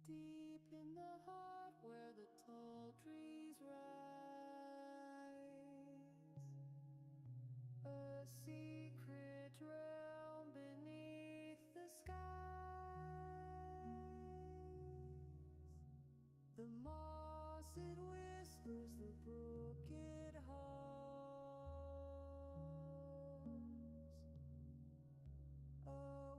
Deep in the heart where the tall trees rise, a secret realm beneath the skies. The moss it whispers the brook it holds, a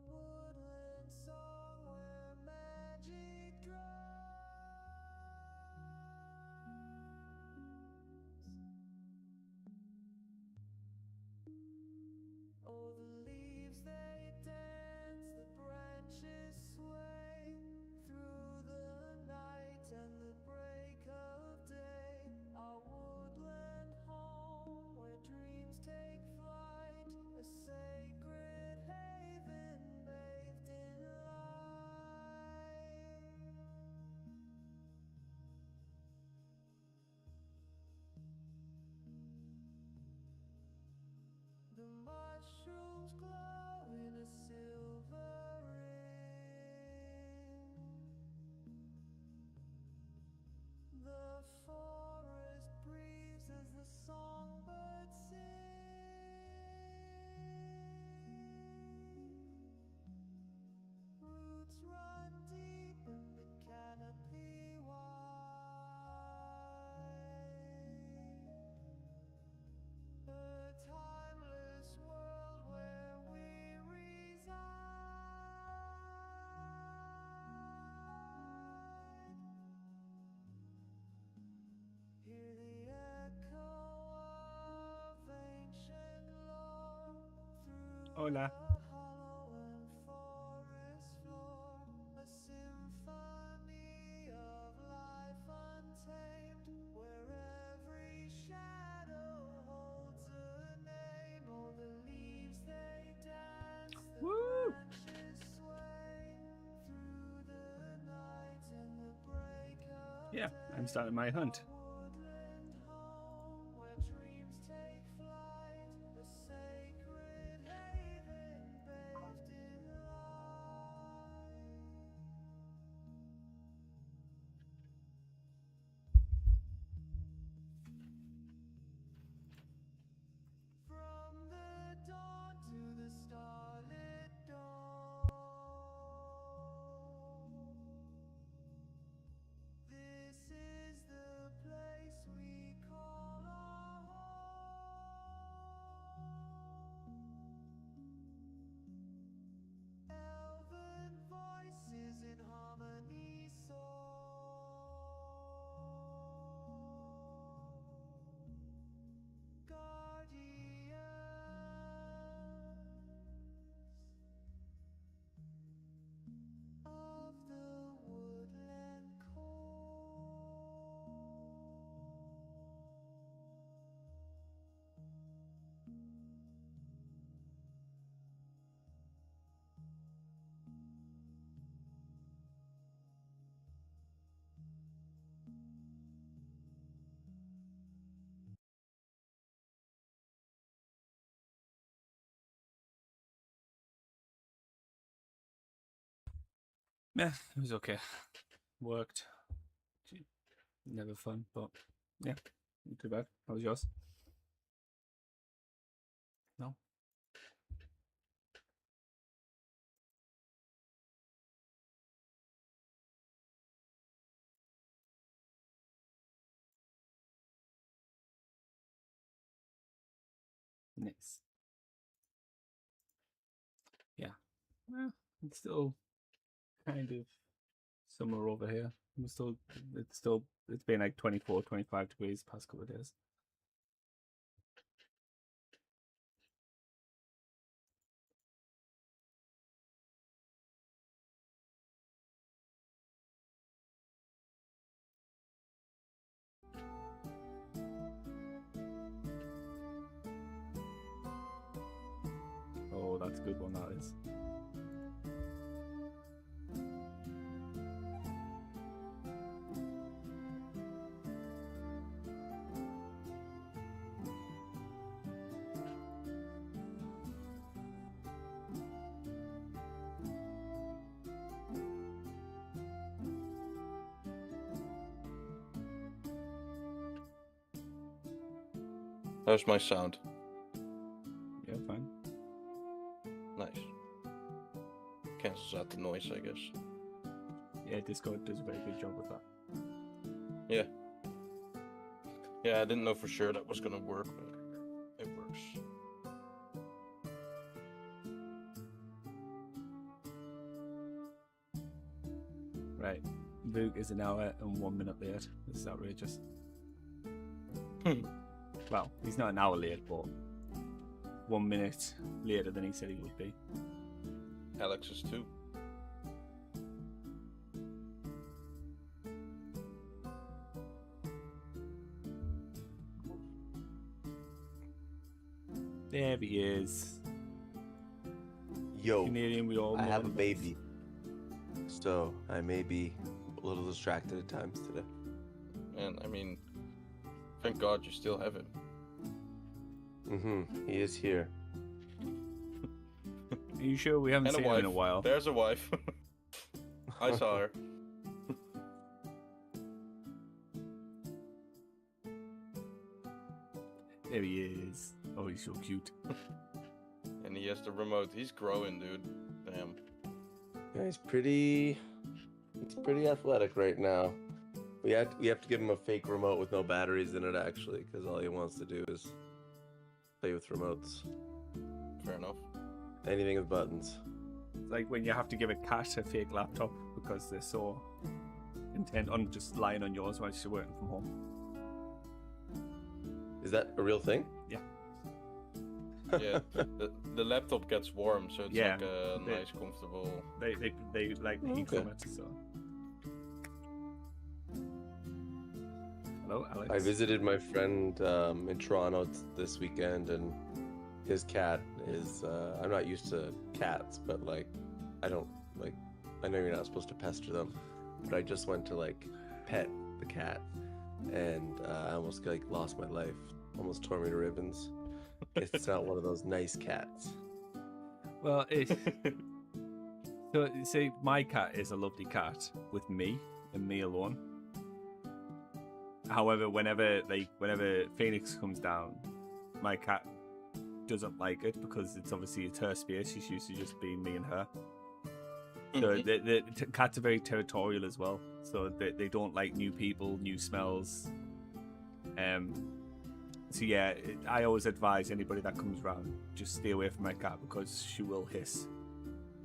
woodland song where magic drums. Oh, the leaves they dance, the branches sway through the night and the break of day. Our woodland home where dreams take flight, a sacred haven bathed in light. The mushrooms glow in a silver ring. The forest breathes as the songbirds sing. Roots run deep and the canopy wide. A timeless world where we reside. Hear the echo of ancient lore through Hola. the hollow and forest floor. A symphony of life untamed, where every shadow holds a name. All the leaves they dance, the Woo! branches sway through the night and the break of Yeah, day. I'm starting my hunt. Woodland home where dreams take flight, a sacred haven bathed in light. From the dawn to the starlit dawn, this is the place we call our home. Elven voices in harmony soar, guardians of the woodland core. Yeah, it was okay. Worked. Never fun, but yeah, not too bad. How was yours? No? Nice. Yeah. Well, it's still kind of summer over here. It's been like 24, 25 degrees the past couple of days. Oh, that's a good one, that is. How's my sound? Yeah, fine. Nice. Cancels out the noise, I guess. Yeah, Discord does a very good job with that. Yeah. Yeah, I didn't know for sure that was gonna work, but it works. Right. Luke is an hour and 1 minute late. This is outrageous. Well, he's not an hour late, but 1 minute later than he said he would be. Alex is too. There he is. Yo, Canadian, we all I know have a him. baby, so I may be a little distracted at times today. And I mean, thank God you still have him. He is here. Are you sure we haven't And a seen him wife. in a while? There's a wife. I saw her. There he is. Oh, he's so cute. And he has the remote. He's growing, dude. Damn. Yeah, he's pretty athletic right now. We have to give him a fake remote with no batteries in it, actually, because all he wants to do is play with remotes. Fair enough. Anything with buttons. It's like when you have to give a cat a fake laptop because they're so intent on just lying on yours while you're working from home. Is that a real thing? Yeah, the laptop gets warm, so it's Yeah, like a they- nice, comfortable. They like the heat Okay. from it. So. Hello, Alex. I visited my friend in Toronto this weekend, and his cat is. I'm not used to cats, but like, I don't like. I know you're not supposed to pester them, but I just went to like pet the cat, and I almost like lost my life. Almost tore me to ribbons. It's not one of those nice cats. Well, so see, my cat is a lovely cat with me and me alone. However, whenever Phoenix comes down, my cat doesn't like it because it's her space. She's used to just being me and her. So the cats are very territorial as well. So they don't like new people, new smells. So yeah, I always advise anybody that comes around, just stay away from my cat because she will hiss.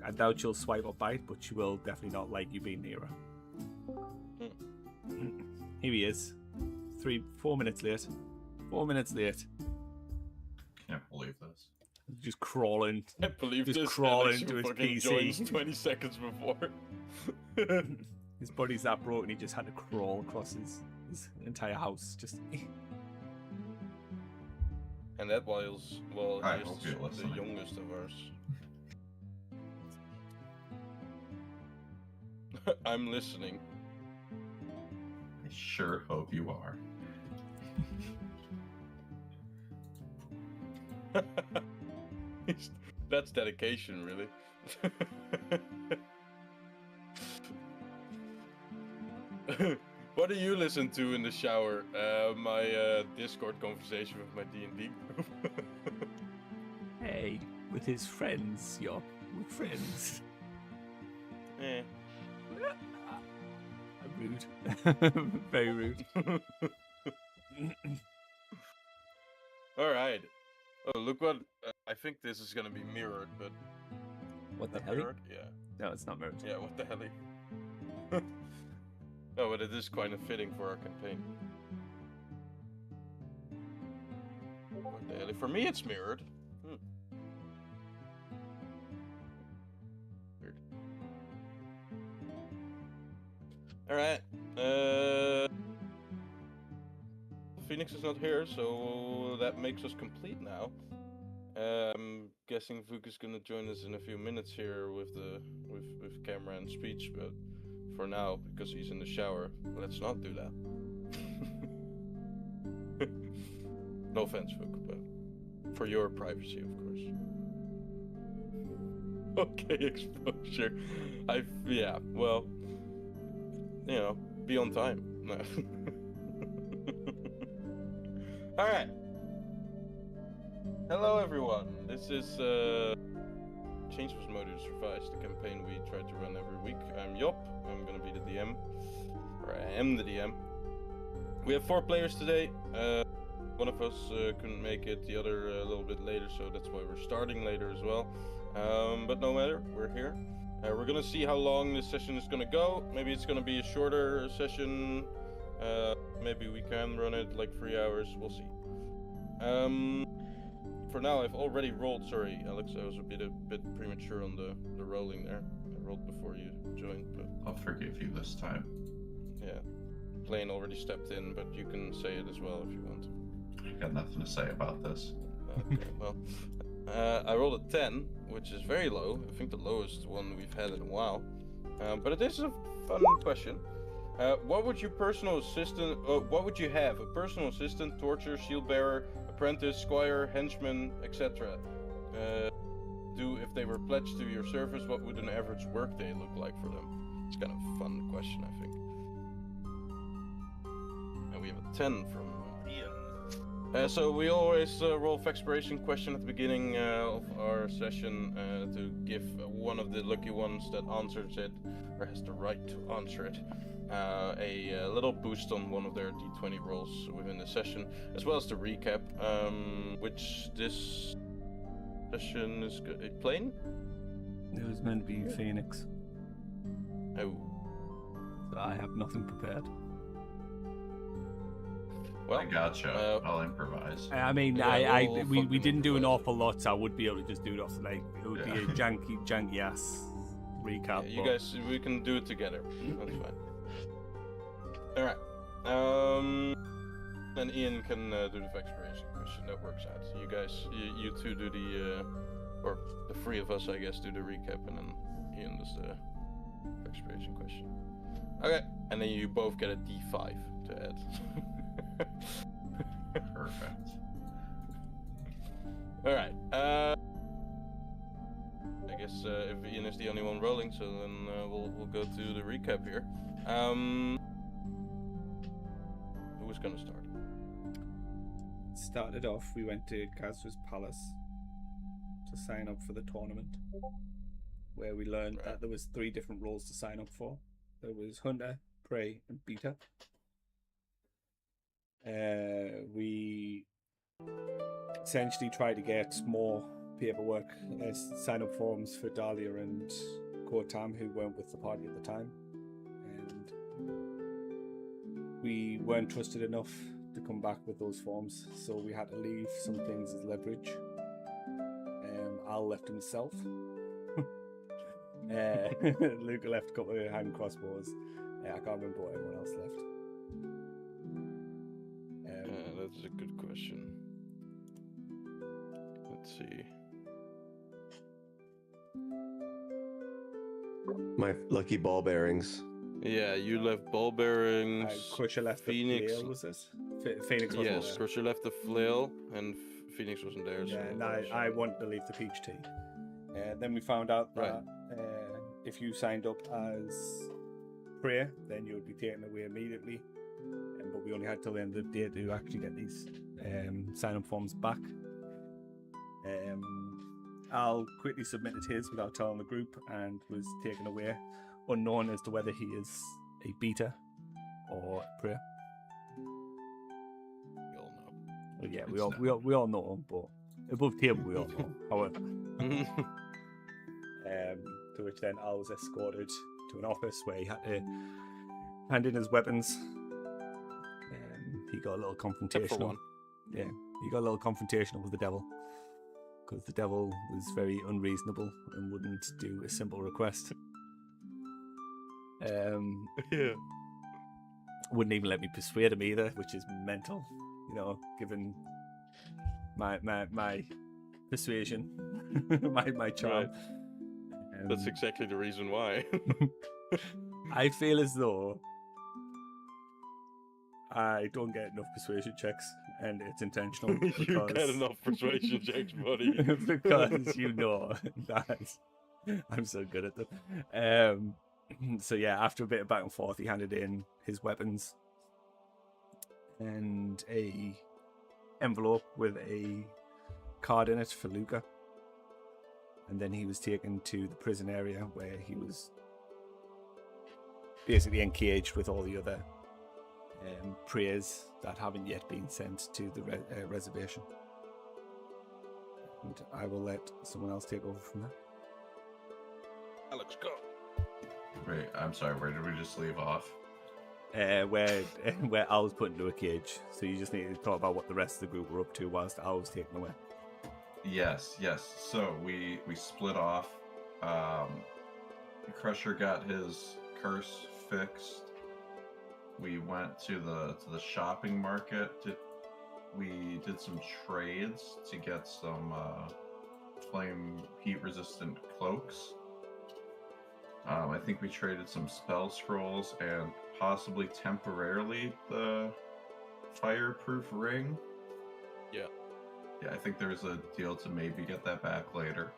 I doubt she'll swipe or bite, but she will definitely not like you being near her. Here he is. 4 minutes late. 4 minutes late. Can't believe this. Just crawling. I believe Just this. crawl Alex, into you his fucking PC. joins 20 seconds before. His body's that broken he just had to crawl across his entire house. Just And that was, well, I he's hope you're the listening. youngest of ours. I'm listening. I sure hope you are. That's dedication, really. What do you listen to in the shower? My Discord conversation with my D&D group. hey, with his friends, with friends. Eh. Rude. Very rude. All right. Oh, look what I think this is gonna be mirrored, but What the not hell? mirrored? Yeah. No, it's not mirrored. Yeah. What the hell? No, but it is kind of fitting for our campaign. What the hell? For me, it's mirrored. Weird. All right. Phoenix is not here, so that makes us complete now. I'm guessing Vuk is gonna join us in a few minutes here with camera and speech, but for now, because he's in the shower, let's not do that. No offense, Vuk, but for your privacy, of course. Okay, exposure. Yeah, well, you know, be on time. No. All right. Hello, everyone. This is Change of Asmodeus Revised, the campaign we try to run every week. I'm Yop. I'm gonna be the DM, or I am the DM. We have 4 players today. One of us couldn't make it, the other a little bit later, so that's why we're starting later as well. But no matter, we're here. We're gonna see how long this session is gonna go. Maybe it's gonna be a shorter session. Maybe we can run it like 3 hours. We'll see. For now, I've already rolled. Sorry, Alex, I was a bit premature on the rolling there. I rolled before you joined, but I'll forgive you this time. yeah. Blaine already stepped in, but you can say it as well if you want to. I got nothing to say about this. Okay, well, I rolled a 10, which is very low. I think the lowest one we've had in a while. But it is a fun question. What would your personal assistant? What would you have? A personal assistant, torture, shield bearer, apprentice, squire, henchman, etc. Do if they were pledged to your service? What would an average workday look like for them? It's kind of a fun question, I think. And we have a 10 from Ian. So we always roll for expiration question at the beginning of our session to give one of the lucky ones that answers it or has the right to answer it a little boost on one of their d20 rolls within the session, as well as the recap, which this session is plain. It was meant to be Phoenix, Oh, so I have nothing prepared. well, I gotcha. I'll improvise. I mean, Yeah, we fucking didn't do an improvise. awful lot, so I would be able to just do it off like it would be a janky ass recap. you but- guys, we can do it together. That's fine. All right. And Ian can do the expiration question. That works out. So you guys, you two do the, or the 3 of us, I guess, do the recap, and then Ian does the expiration question. Okay. And then you both get a D5 to add. Perfect. All right. I guess if Ian is the only one rolling, so then we'll go to the recap here. Who's gonna start? Started off, we went to Gazra's Palace to sign up for the tournament, where we learned Right. that there was 3 different roles to sign up for. There was Hunter, Prey, and Beater. We essentially tried to get more paperwork as sign-up forms for Dahlia and Kotam, who weren't with the party at the time, and we weren't trusted enough to come back with those forms, so we had to leave some things as leverage. Al left himself. Luca left a couple of hand crossbows. I can't remember what everyone else left. That's a good question. Let's see. My lucky ball bearings. Yeah, you left ball bearings. Crusher left Phoenix. the flail, was it? Phoenix wasn't Yes, there. Crusher left the flail, and Phoenix wasn't there. Yeah, so and I wanted to leave the peach tea. Then we found out that if you signed up as prayer, then you would be taken away immediately. But we only had till the end of the day to actually get these sign-up forms back. Al quickly submitted his without telling the group and was taken away, unknown as to whether he is a beta or a prayer. We all know. Well, yeah, It's we all know, but above table we all know. However, to which then Al was escorted to an office where he had to hand in his weapons. He got a little Except for confrontational. one. Yeah, he got a little confrontational with the devil because the devil was very unreasonable and wouldn't do a simple request. Yeah. Wouldn't even let me persuade him either, which is mental. You know, given my persuasion, my charm. Right. That's exactly the reason why. I feel as though I don't get enough persuasion checks, and it's intentional. You get enough persuasion checks, buddy. Because you know that I'm so good at them. So yeah, after a bit of back and forth, he handed in his weapons and a envelope with a card in it for Luca. And then he was taken to the prison area where he was basically encaged with all the other preyers that haven't yet been sent to the reservation. And I will let someone else take over from there. Alex, go. Wait, I'm sorry, where did we just leave off? Where I was put into a cage. So you just need to talk about what the rest of the group were up to whilst I was taken away. Yes. So we split off. Crusher got his curse fixed. We went to the shopping market. We did some trades to get some flame heat resistant cloaks. I think we traded some spell scrolls and possibly temporarily the fireproof ring. Yeah. Yeah, I think there's a deal to maybe get that back later.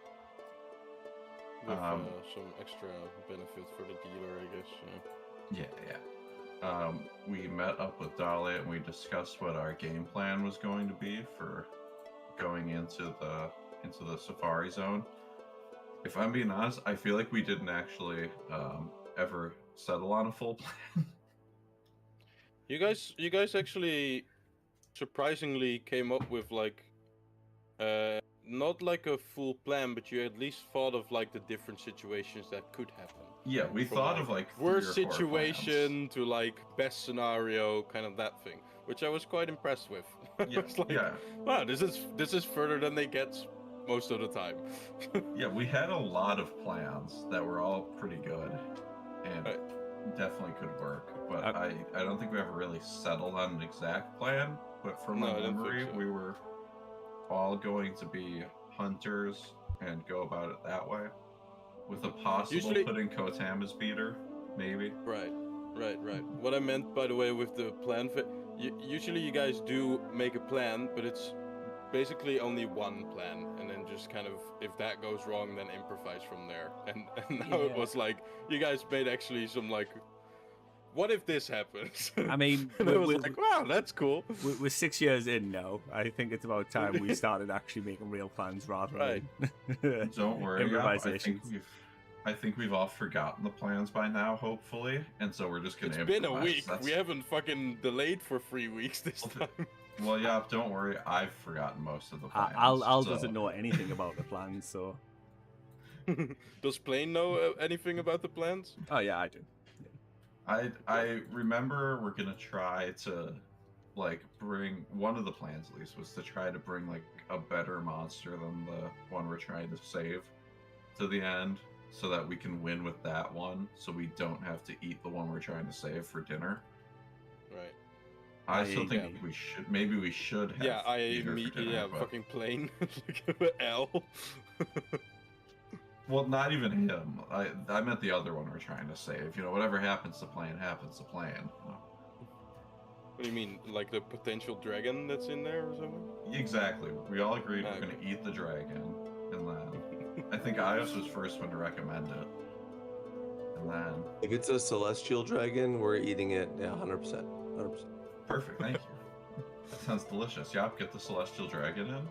With some extra benefit for the dealer, I guess. Yeah. We met up with Dahlia and we discussed what our game plan was going to be for going into the safari zone. If I'm being honest, I feel like we didn't actually ever settle on a full plan. You guys actually surprisingly came up with like not like a full plan, but you at least thought of like the different situations that could happen. Yeah, we From, thought of like worst 3 or 4 situation to like best scenario, kind of that thing, which I was quite impressed with. Yeah, It's like, yeah. wow, this is further than they get most of the time. Yeah, we had a lot of plans that were all pretty good and definitely could work. But I don't think we ever really settled on an exact plan. But from No, I my don't think memory, so. we were all going to be hunters and go about it that way. With a possible Usually- putting Kotam as beater, maybe. Right. What I meant, by the way, with the plan, usually you guys do make a plan, but it's basically only one plan, and then just kind of, if that goes wrong, then improvise from there. And now it Yeah. was like, you guys made actually some like, what if this happens? I mean, and I was like, wow, that's cool. we're 6 years in now. I think it's about time we started actually making real plans rather than Don't worry, Yap, improvisations. I think we've all forgotten the plans by now, hopefully, and so we're just gonna. It's been a improvise. week. We haven't fucking delayed for 3 weeks this time. Well, yeah, don't worry. I've forgotten most of the plans. Al so- doesn't know anything about the plans, so... Does Plane know anything about the plans? Oh, yeah, I do. I remember we're gonna try to, like, bring one of the plans at least was to try to bring like a better monster than the one we're trying to save to the end, so that we can win with that one, so we don't have to eat the one we're trying to save for dinner. Right. I still think yeah. we should. Maybe we should have. Yeah, eater for dinner, but- fucking Plane. Like, L. Well, not even him. I meant the other one we're trying to save. You know, whatever happens to plan happens to plan. You know? What do you mean, like the potential dragon that's in there or something? Exactly. We all agreed we're Okay. going to eat the dragon, and then I think Ios was first one to recommend it, and then If it's a celestial dragon, we're eating it. Yeah, 100%. 100%. perfect. Thank you. That sounds delicious. Yep, get the celestial dragon in.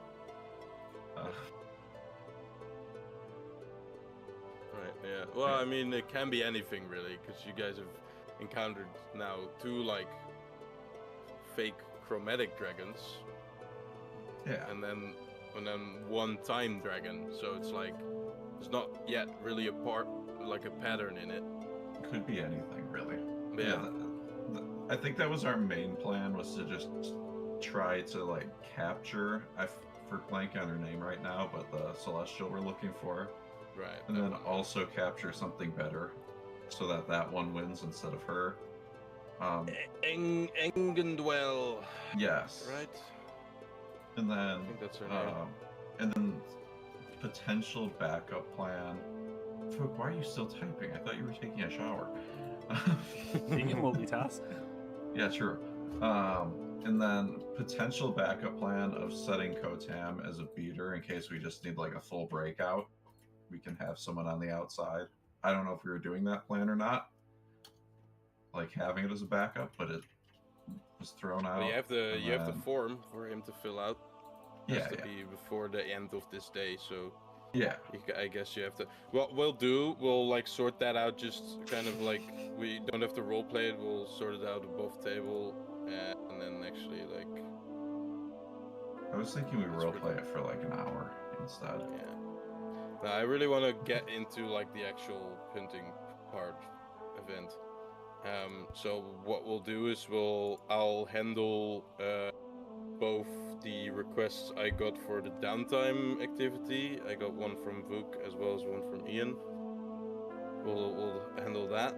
Right, yeah. Well, I mean, it can be anything really, because you guys have encountered now 2 like fake chromatic dragons, Yeah. and then 1 time dragon. So it's like there's not yet really a pattern in it. Could be anything really. Yeah. I think that was our main plan, was to just try to like capture. For blank on her name right now, but the celestial we're looking for, Right. and that then one. also capture something better, so that one wins instead of her. Engendwell. Yes. Right. And then I think that's her name. and then potential backup plan. Folk, why are you still typing? I thought you were taking a shower. You can multitask. Yeah, true. And then potential backup plan of setting Kotam as a beater in case we just need like a full breakout. We can have someone on the outside. I don't know if we were doing that plan or not, like having it as a backup, but it was thrown out. But you have the and you have the then- form for him to fill out. Has Yeah, to yeah. be before the end of this day, so Yeah. I guess you have to. What we'll do, we'll like sort that out. Just kind of like we don't have to roleplay it. We'll sort it out above table, and then actually like I was thinking we That's roleplay pretty- it for like an hour instead. yeah. Now, I really want to get into like the actual hunting part event. So what we'll do is I'll handle both the requests I got for the downtime activity. I got one from Vuk as well as one from Ian. We'll handle that.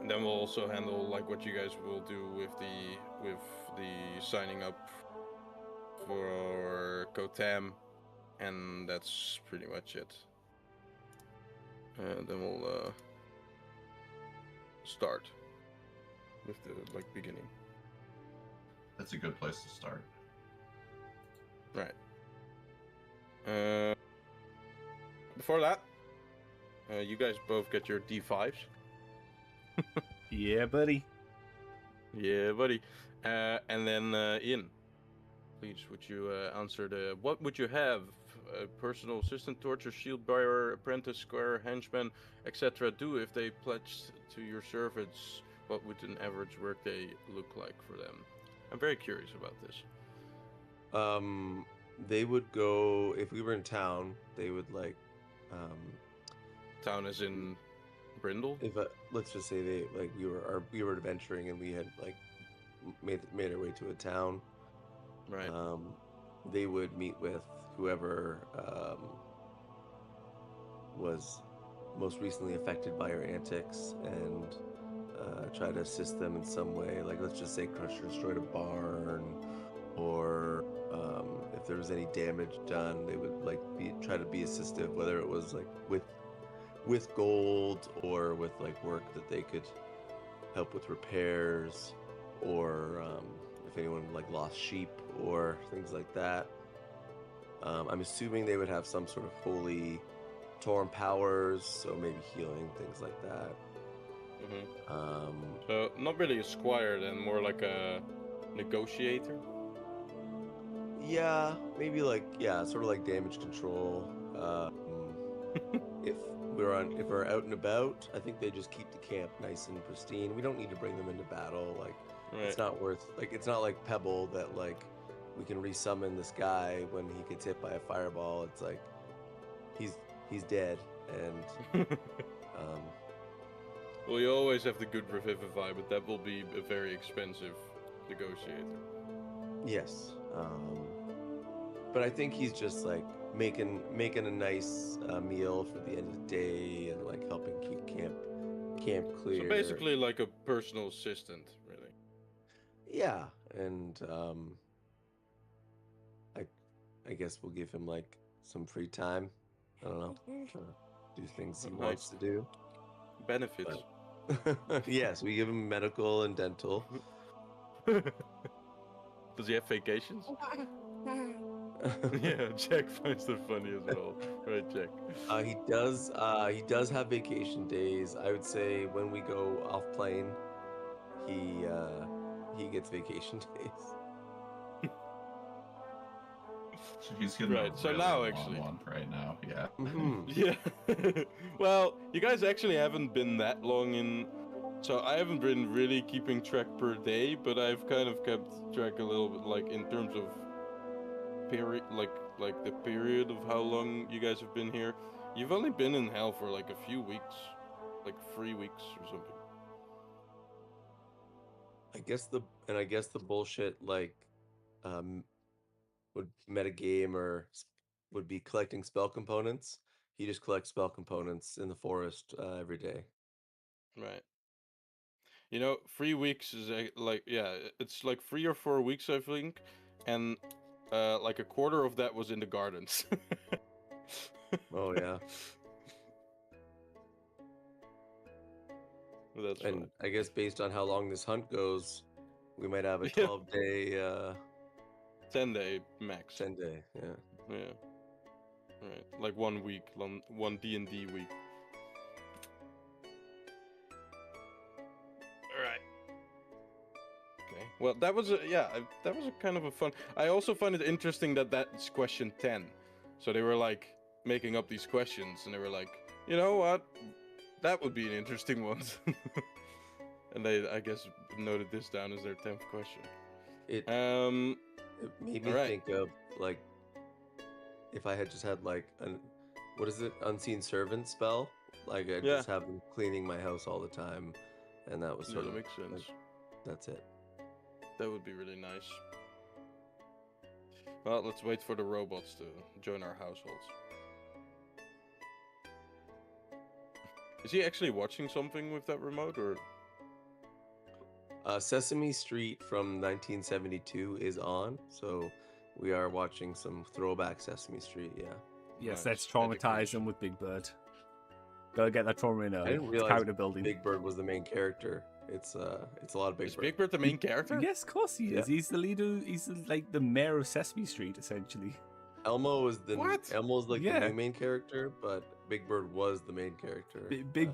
And then we'll also handle like what you guys will do with the signing up for Kotam, and that's pretty much it. Then we'll start with the like beginning. That's a good place to start. Right. Before that, you guys both get your D5s. Yeah, buddy. Yeah, buddy. And then Ian, please, would you answer the what would you have? Personal assistant, torture, shield bearer, apprentice, squire, henchman, etc. do if they pledged to your service? What would an average workday look like for them? I'm very curious about this. They would go if we were in town. They would like, Town as in Brindle? if let's just say we were adventuring and we had like made our way to a town. Right. They would meet with whoever was most recently affected by our antics and try to assist them in some way. Like, let's just say Crusher destroyed a barn, or if there was any damage done, they would like try to be assistive, whether it was like with gold or with like work that they could help with repairs, or if anyone like lost sheep or things like that. I'm assuming they would have some sort of holy torn powers, so maybe healing, things like that. So not really a squire then, more like a negotiator. Yeah, maybe like sort of like damage control. If we're out and about, I think they just keep the camp nice and pristine. We don't need to bring them into battle. Like, it's not worth, like, it's not like Pebble that like we can resummon this guy when he gets hit by a fireball. It's like he's dead, and Well, you always have the good revivify, but that will be a very expensive negotiator. yes. But I think he's just like making a nice meal for the end of the day and like helping keep camp clear. So basically, like a personal assistant, really. Yeah, and I guess we'll give him like some free time. I don't know, do things he wants to do. Benefits. But yes, we give him medical and dental. Does he have vacations? Yeah, Jack finds that funny as well. Right, Jack? He does have vacation days. I would say when we go off plane, he gets vacation days. So he's getting Right, a so really now, long actually. one right now. Yeah. Yeah. Well, you guys actually haven't been that long in. So I haven't been really keeping track per day, but I've kind of kept track a little bit, like in terms of period, like the period of how long you guys have been here. You've only been in hell for like a few weeks, like 3 weeks or something. I guess the bullshit like would metagame or would be collecting spell components. He just collects spell components in the forest every day. Right. You know, 3 weeks is like, yeah, it's like 3 or 4 weeks, I think, and like a quarter of that was in the gardens. Oh yeah. That's And fine. I guess based on how long this hunt goes, we might have a Yeah. 12-day 10-day max. 10-day, yeah. Yeah. Right. Like 1 week, one D&D week. Alright. Okay. Well, that was a that was a kind of a fun. I also find it interesting that that's question 10. So they were like making up these questions, and they were like, you know what, that would be an interesting one. And they, I guess, noted this down as their 10th question. It made me alright. think of like if I had just had like an what is it, unseen servant spell? Like I Yeah. just have them cleaning my house all the time, and that was Yeah, sort that of makes sense. like, that's it. That would be really nice. Well, let's wait for the robots to join our households. Is he actually watching something with that remote, or? Sesame Street from 1972 is on, so we are watching some throwback Sesame Street. Yeah. Yes, Nice. let's traumatize Education. them with Big Bird. Gotta get that trauma in I early. didn't It's realize character building. Big Bird was the main character. It's a lot of Big Is Bird. Big Bird the main character? Yes, of course he is. Yeah. He's the leader. He's like the mayor of Sesame Street, essentially. Elmo is the What? Elmo's like Yeah. the new main character, but Big Bird was the main character. Big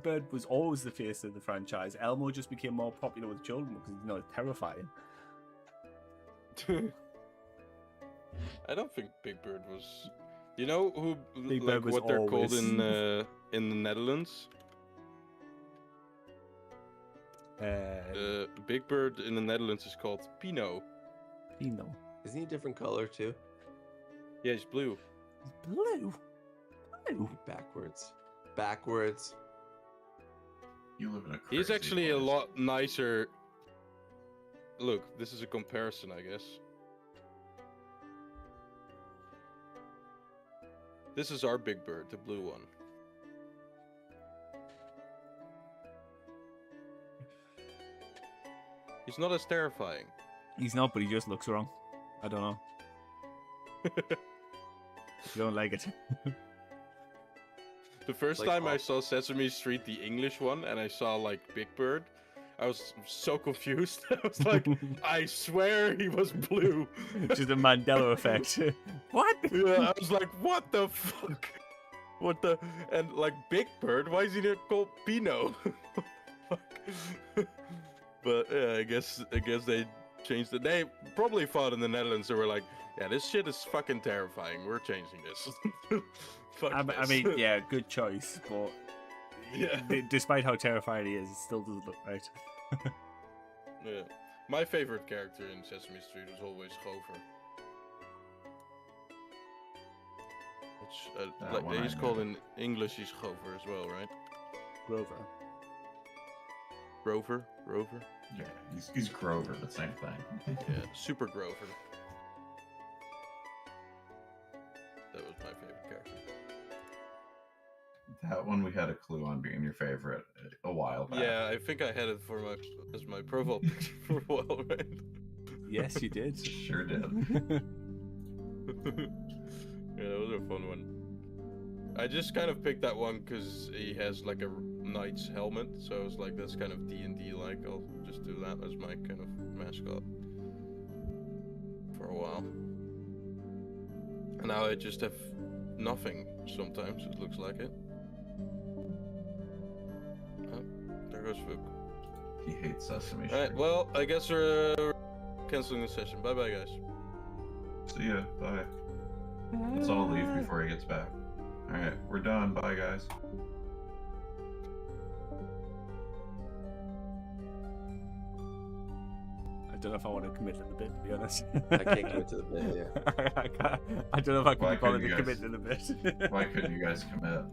Bird was always the face of the franchise. Elmo just became more popular with children because terrifying. I don't think Big Bird was. You know who Big like Bird was what they're called always- in the Netherlands? Big Bird in the Netherlands is called Pino. Pino. Isn't he a different color too? Yeah, he's blue. Blue. Blue. Backwards. You live in a crazy He's actually a place. lot nicer. Look, this is a comparison, I guess. This is our Big Bird, the blue one. He's not as terrifying. He's not, but he just looks wrong. I don't know. You don't like it. The first Like time I all- saw Sesame Street, the English one, and I saw like Big Bird, I was so confused. I was like, I swear he was blue. Just a Mandela effect. What? Yeah, I was like, what the fuck? What the? And like Big Bird, why is he not called Pino? Fuck. But yeah, I guess they changed it. They probably thought in the Netherlands they were like, yeah, this shit is fucking terrifying. We're changing this. Fuck I this. mean, yeah, good choice, but Yeah. despite how terrifying he is, it still doesn't look right. Yeah. My favorite character in Sesame Street was always Gover. Which, That one I he's called knew. in English, he's Gover as well, right? Rover. Rover? Yeah, he's Grover, the same thing. Yeah, Super Grover. That was my favorite character. That one we had a clue on being your favorite a while back. Yeah, I think I had it for as my profile picture for a while, right? Yes, you did. Sure did. Yeah, that was a fun one. I just kind of picked that one because he has like a knight's helmet, so I was like, that's kind of D&D like. I'll just do that as my kind of mascot for a while. And now I just have nothing sometimes, it looks like it. Oh, there goes Fook. He hates Sesame Street. Alright, well, I guess we're canceling the session. Bye bye, guys. See ya. Bye. Let's all leave before he gets back. Alright, we're done. Bye, guys. I don't know if I want to commit to the bit, to be honest. I can't commit to the bit. Yeah. I don't know if I can Why be bothered couldn't to you commit guys- to the bit. Why couldn't you guys commit?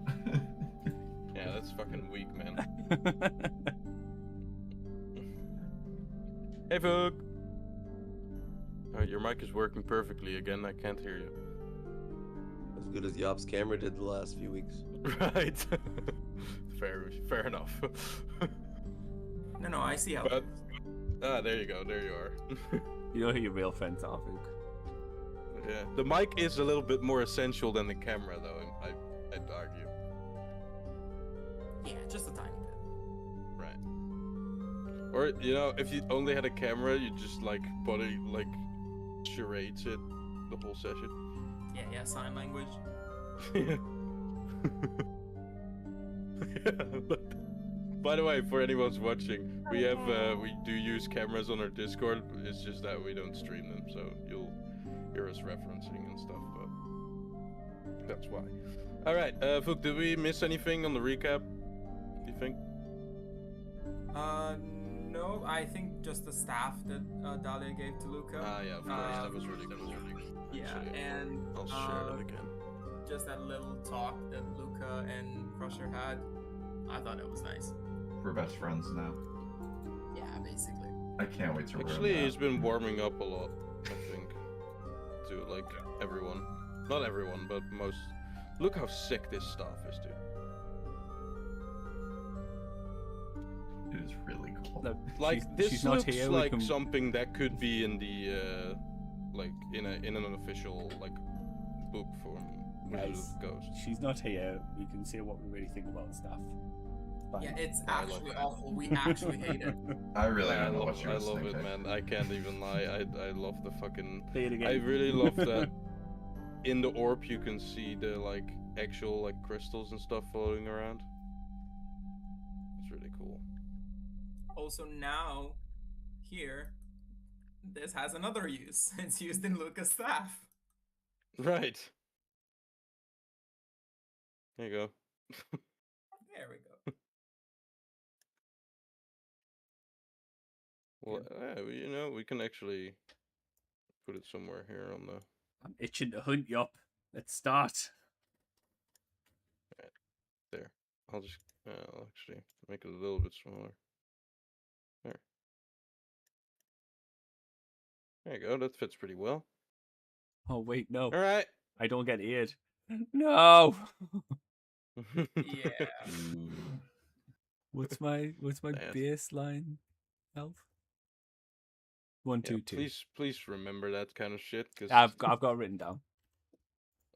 Yeah, that's fucking weak, man. Hey, Fook! Alright, your mic is working perfectly again. I can't hear you. As good as Yop's camera did the last few weeks. Right. Fair enough. No, I see how. But there you go. There you are. You know who your real friends are, Luke. Yeah. The mic is a little bit more essential than the camera, though. I'd argue. Yeah, just a tiny bit. Right. Or if you only had a camera, you just like charades it the whole session. Yeah, sign language. Yeah. By the way, for anyone's watching, we do use cameras on our Discord. It's just that we don't stream them, so you'll hear us referencing and stuff. But that's why. All right, Fook, did we miss anything on the recap? Do you think? No, I think just the staff that Dahlia gave to Luca. Ah, yeah, of course. That was really cool. Yeah, Actually, and I'll share it again. just that little talk that Luca and Crusher had, I thought it was nice. We're best friends now. Yeah, basically. I can't wait to Actually, ruin he's that. been warming up a lot, I think, to like everyone. Not everyone, but most. Look how sick this staff is, dude. It is really cool. Look, Like this she's looks not here. like we can... something that could be in the like in an official like book from Wizard Guys, of the Coast. She's not here. We can say what we really think about stuff. Fine. Yeah, it's I love actually it. awful. We actually hate it. I really I don't know love, what you I was love thinking. it, man. I can't even lie. I love the fucking. Say it again. I really love that. In the orb, you can see the like actual like crystals and stuff floating around. It's really cool. Also now, here, this has another use. It's used in Luca's staff. Right. There you go. There we go. Well, yeah, you know, we can actually put it somewhere here on the. I'm itching to hunt you up. Let's start. There. I'll just I'll actually make it a little bit smaller. There. There you go. That fits pretty well. Oh wait, no. All right. I don't get eared. No. Yeah. Ooh. What's my Bad. baseline health? 1, Yeah, 2, 2. please remember that kind of shit, because I've got it written down.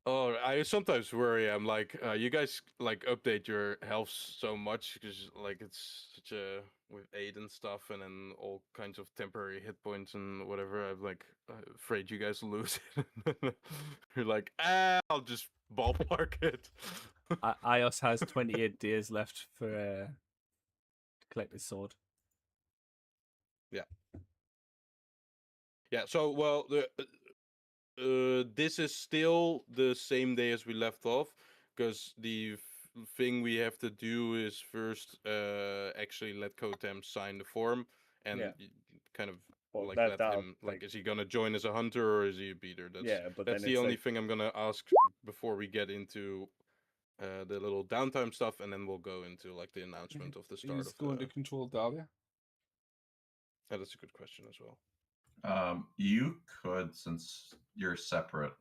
oh, I sometimes worry. I'm like, you guys like update your health so much because like it's such a with aid and stuff, and then all kinds of temporary hit points and whatever. I'm like afraid you guys lose it. You're like, I'll just ballpark it. Ios has 28 days left for to collect his sword. Yeah. So well, this is still the same day as we left off, because the thing we have to do is first actually let Kotem sign the form and Yeah. kind of Well, like that- let that'll, him like, is he gonna join as a hunter or is he a beater? That's Yeah, but that's then the it's only like- thing I'm gonna ask before we get into the little downtime stuff, and then we'll go into like the announcement of the start Who's of going the. to control Dahlia? Yeah, that's a good question as well. You could, since you're separate.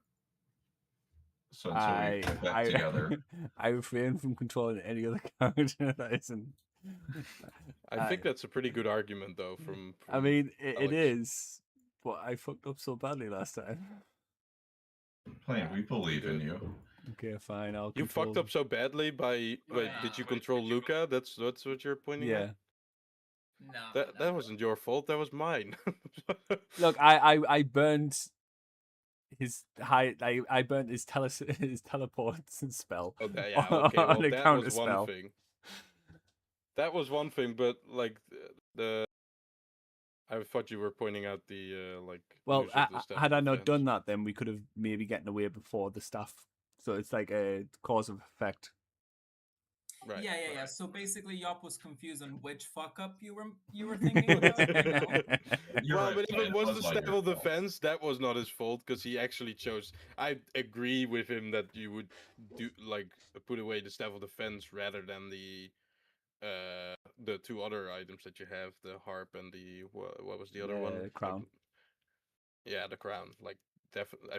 So until we get back together. I refrain from controlling any other character that isn't. I think that's a pretty good argument, though. From I mean, it Alex. is, but I fucked up so badly last time. Plain, we believe in you. Okay, fine. I'll. You control... fucked up so badly by. Wait, did you control Luca? That's what you're pointing Yeah. at. No. That wasn't your fault. That was mine. Look, I burned his I burnt his his teleport spell. Okay, yeah, okay. Well, on a that counter was spell. one thing. That was one thing, but like the. I thought you were pointing out the like. Well, use of the staff had I not defense. done that, then we could have maybe gotten away before the staff. So it's like a cause of effect. Right. Yeah. So basically, Yop was confused on which fuck up you were thinking about. You know? You're Well, right, but if Plain, it was the not staff your of fault. defense, that was not his fault because he actually chose. I agree with him that you would do like put away the staff of defense rather than the two other items that you have, the harp and the what was the other one? The crown. Yeah, the crown. Like definitely,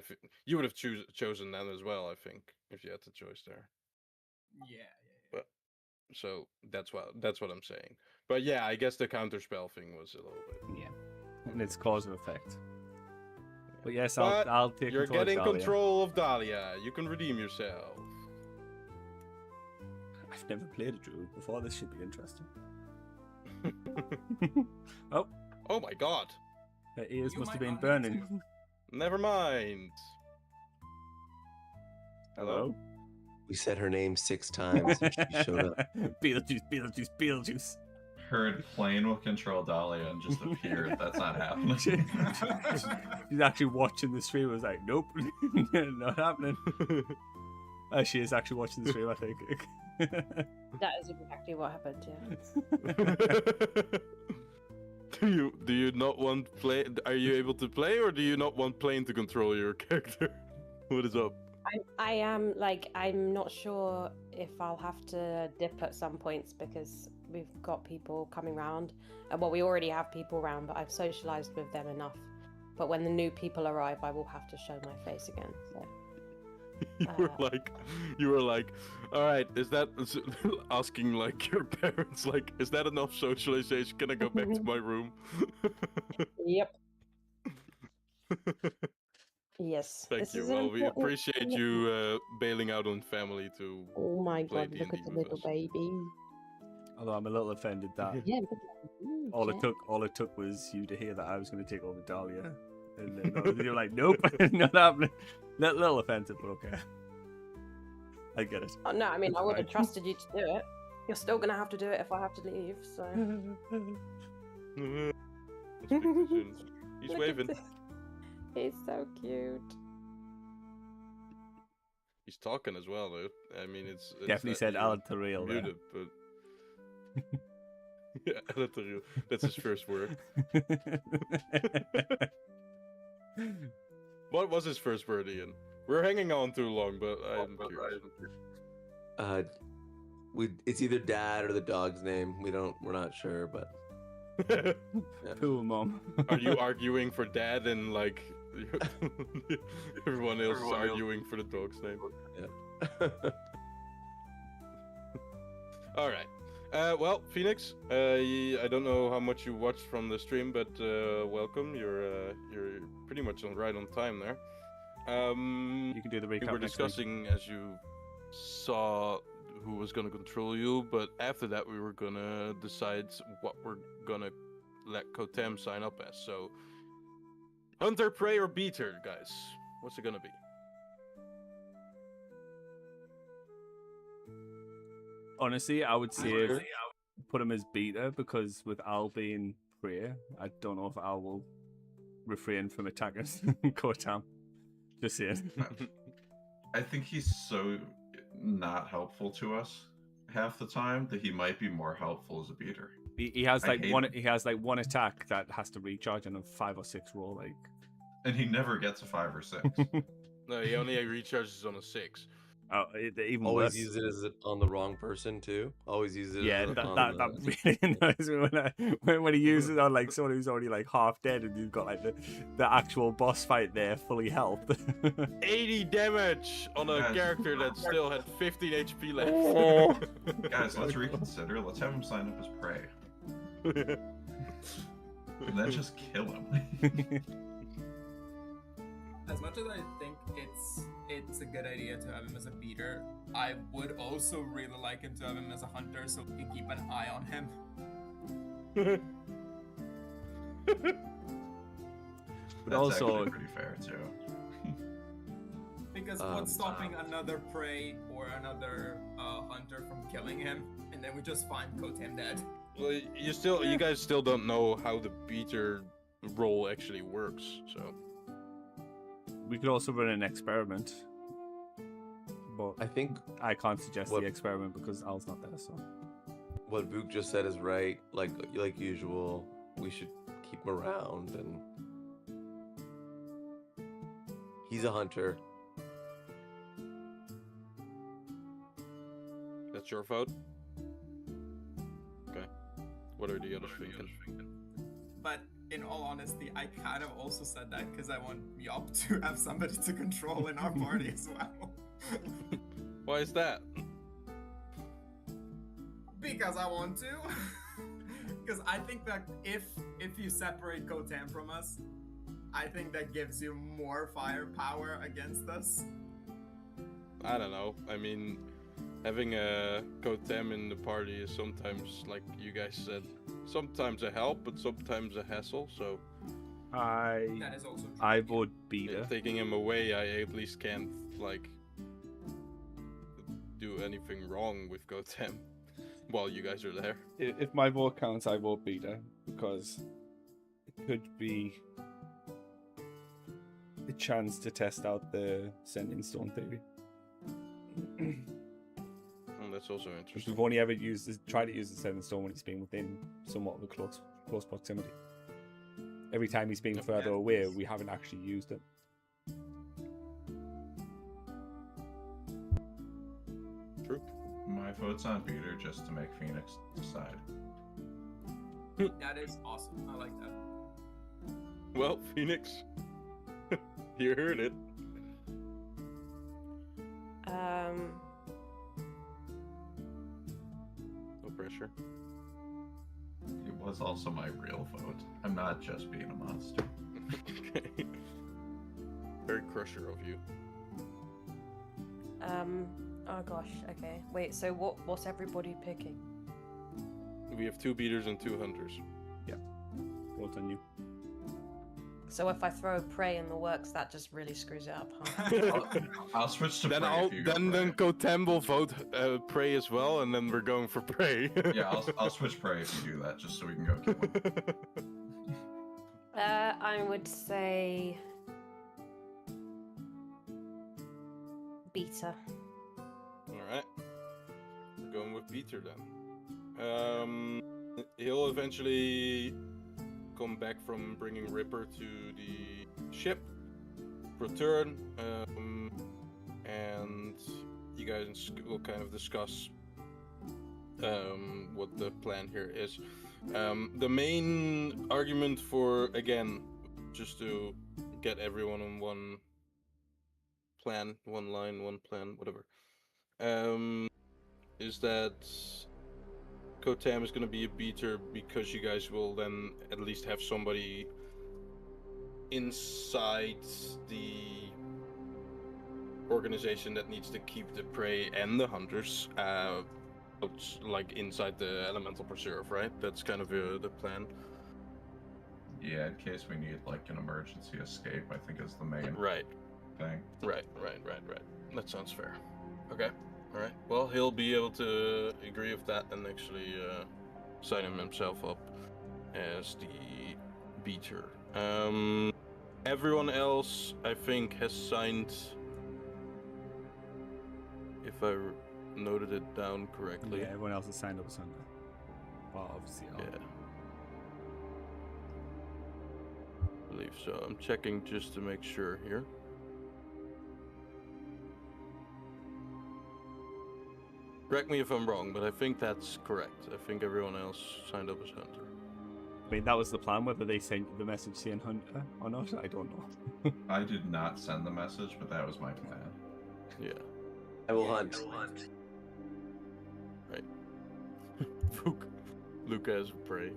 you would have chosen that as well. I think if you had the choice there. Yeah. So that's what I'm saying. But yeah, I guess the counterspell thing was a little bit. Yeah, and it's cause and effect. But yes, But I'll take You're control of getting Dahlia. control of Dahlia. You can redeem yourself. I've never played a druid before. This should be interesting. Oh, Oh my god. her ears You must have might been not burning. need to. Never mind. Hello. We said her name 6 times and she showed up. Beetlejuice, Beetlejuice, Beetlejuice. heard Plane will control Dahlia and just appeared. That's not happening. She's actually watching the stream. I was like, nope, not happening. She is actually watching the stream, I think. That is exactly what happened, yeah. Do you not want play? Are you able to play, or do you not want Plane to control your character? What is up? I am, like, I'm not sure if I'll have to dip at some points because we've got people coming round. Well, we already have people around, but I've socialized with them enough. But when the new people arrive, I will have to show my face again. So. You were like, all right, is that asking like your parents, like, is that enough socialization? Can I go back to my room? Yep. Yes. Thank you. Well, we appreciate you bailing out on family to. Oh my play god, look D&D at the with little us. baby. Although I'm a little offended that Yeah. all it took was you to hear that I was going to take over Dahlia, and then you're like, nope, not happening. Little offensive, but okay. I get it. Oh, no, I mean, I It's would have fine. trusted you to do it. You're still gonna have to do it if I have to leave, so. Let's speak to soon. He's Look at waving. this. He's so cute. He's talking as well, though. I mean, it's Definitely that said you Alan Terrell there. muted, but yeah, Alan Terrell. That's his first word. What was his first word, Ian? We're hanging on too long, but I'm curious. It's either dad or the dog's name. We're not sure, but Cool, mom. Are you arguing for dad and like everyone else is arguing for the dog's name? yeah. All right. Well, Phoenix, I don't know how much you watched from the stream, but welcome. You're pretty much right on time there. You can do the recap. We were next week. discussing as you saw who was gonna control you, but after that we were gonna decide what we're gonna let Kotem sign up as. So, hunter, prey, or beater, guys? What's it gonna be? Honestly, I would say put him as beater because with Al being prayer, I don't know if Al will refrain from attacking Kotam. Just saying. I think he's so not helpful to us half the time that he might be more helpful as a beater. He has I like hate one. him. He has like one attack that has to recharge on a 5 or 6 roll. Like And he never gets a 5 or 6. No, he only recharges on a 6. even Always worse. use it as on the wrong person too. Always use it. Yeah, as that on that really annoys me when he uses it on like someone who's already like half dead and you've got like the actual boss fight there fully health. 80 damage on a Guys. character that still had 15 HP left. Oh. Guys, let's reconsider. Let's have him sign up as prey. And then just kill him. As much as I think it's a good idea to have him as a beater, I would also really like him to have him as a hunter so we can keep an eye on him. But That's also, actually pretty fair too. Because Um, what's stopping another prey or another hunter from killing him, and then we just find Kotem dead? Well, you guys still don't know how the beater role actually works, so. we could also run an experiment. But I think I can't suggest What- the experiment because Al's not there. So what Vuk just said is right. Like usual, we should keep him around, and he's a hunter. That's your vote? Okay. What are the others thinking? But in all honesty, I kind of also said that because I want Yop to have somebody to control in our party as well. Why is that? Because I want to. Because I think that if you separate Kotem from us, I think that gives you more firepower against us. I don't know. I mean, having a Kotem in the party is sometimes, like you guys said, sometimes a help, but sometimes a hassle. So That is also true. I vote beater. taking him away, I at least can't like do anything wrong with Kotem. while you guys are there. If my vote counts, I vote Beta because it could be a chance to test out the sending stone theory. That's also Because interesting. we've only ever tried to use the sending stone when it's been within somewhat of a close proximity. Every time he's been further away, we haven't actually used it. True. My vote's on Peter just to make Phoenix decide. That is awesome. I like that. Well, Phoenix, you heard it. No pressure. It was also my real vote. I'm not just being a monster. Okay. Very crusher of you. Oh gosh. Okay. Wait. So what's everybody picking? We have 2 beaters and 2 hunters. Vote on you. So if I throw prey in the works, that just really screws it up, huh? I'll switch to Then prey if you go then prey. Kotem will vote prey as well, and then we're going for prey. Yeah, I'll switch prey if you do that, just so we can go kill him. I would say Beta. Alright. We're going with Peter then. He'll eventually come back from bringing Ripper to the ship, return, and you guys will kind of discuss what the plan here is. The main argument for, again, just to get everyone on one plan, one line, one plan, whatever, is that Kotam is going to be a beater because you guys will then at least have somebody inside the organization that needs to keep the prey and the hunters like inside the elemental preserve, right? That's kind of the plan. Yeah, in case we need like an emergency escape, I think is the main Right. thing. Right. That sounds fair. Okay. All right. Well, he'll be able to agree with that and actually sign himself up as the beater. Everyone else, I think, has signed. If I noted it down correctly. Yeah, everyone else has signed up Sunday. Well, obviously, Yeah. I believe so. I'm checking just to make sure here. Correct me if I'm wrong, but I think that's correct. I think everyone else signed up as Hunter. I mean, that was the plan. Whether they sent the message saying Hunter or not, I don't know. I did not send the message, but that was my plan. Yeah. I will hunt. Right. Luca as prey.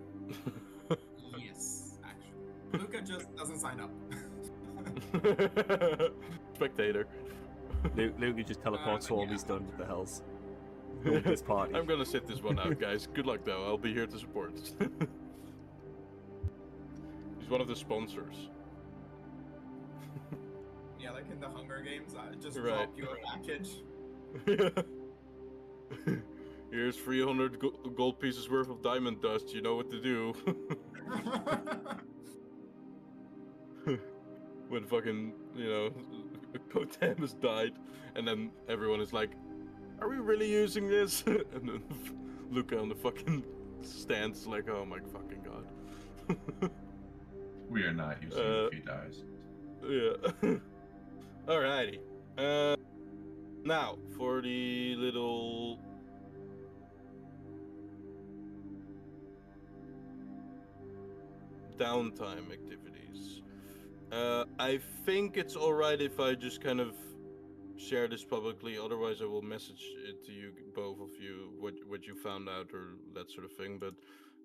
Yes, actually. Luca just doesn't sign up. Spectator. Luke just teleports home. He's done with the hells. With this party. I'm gonna sit this one out, guys. Good luck, though. I'll be here to support. He's one of the sponsors. Yeah, like in the Hunger Games, I just Right. drop you a package. Here's 300 gold pieces worth of diamond dust. You know what to do. When fucking, Kotam has died, and then everyone is like, are we really using this? And then Luca on the fucking stands like, oh my fucking god. We are not using it if he dies. Yeah. Alrighty. Now, for the little... downtime activities. I think it's alright if I just kind of share this publicly, otherwise I will message it to you, both of you, what you found out or that sort of thing, but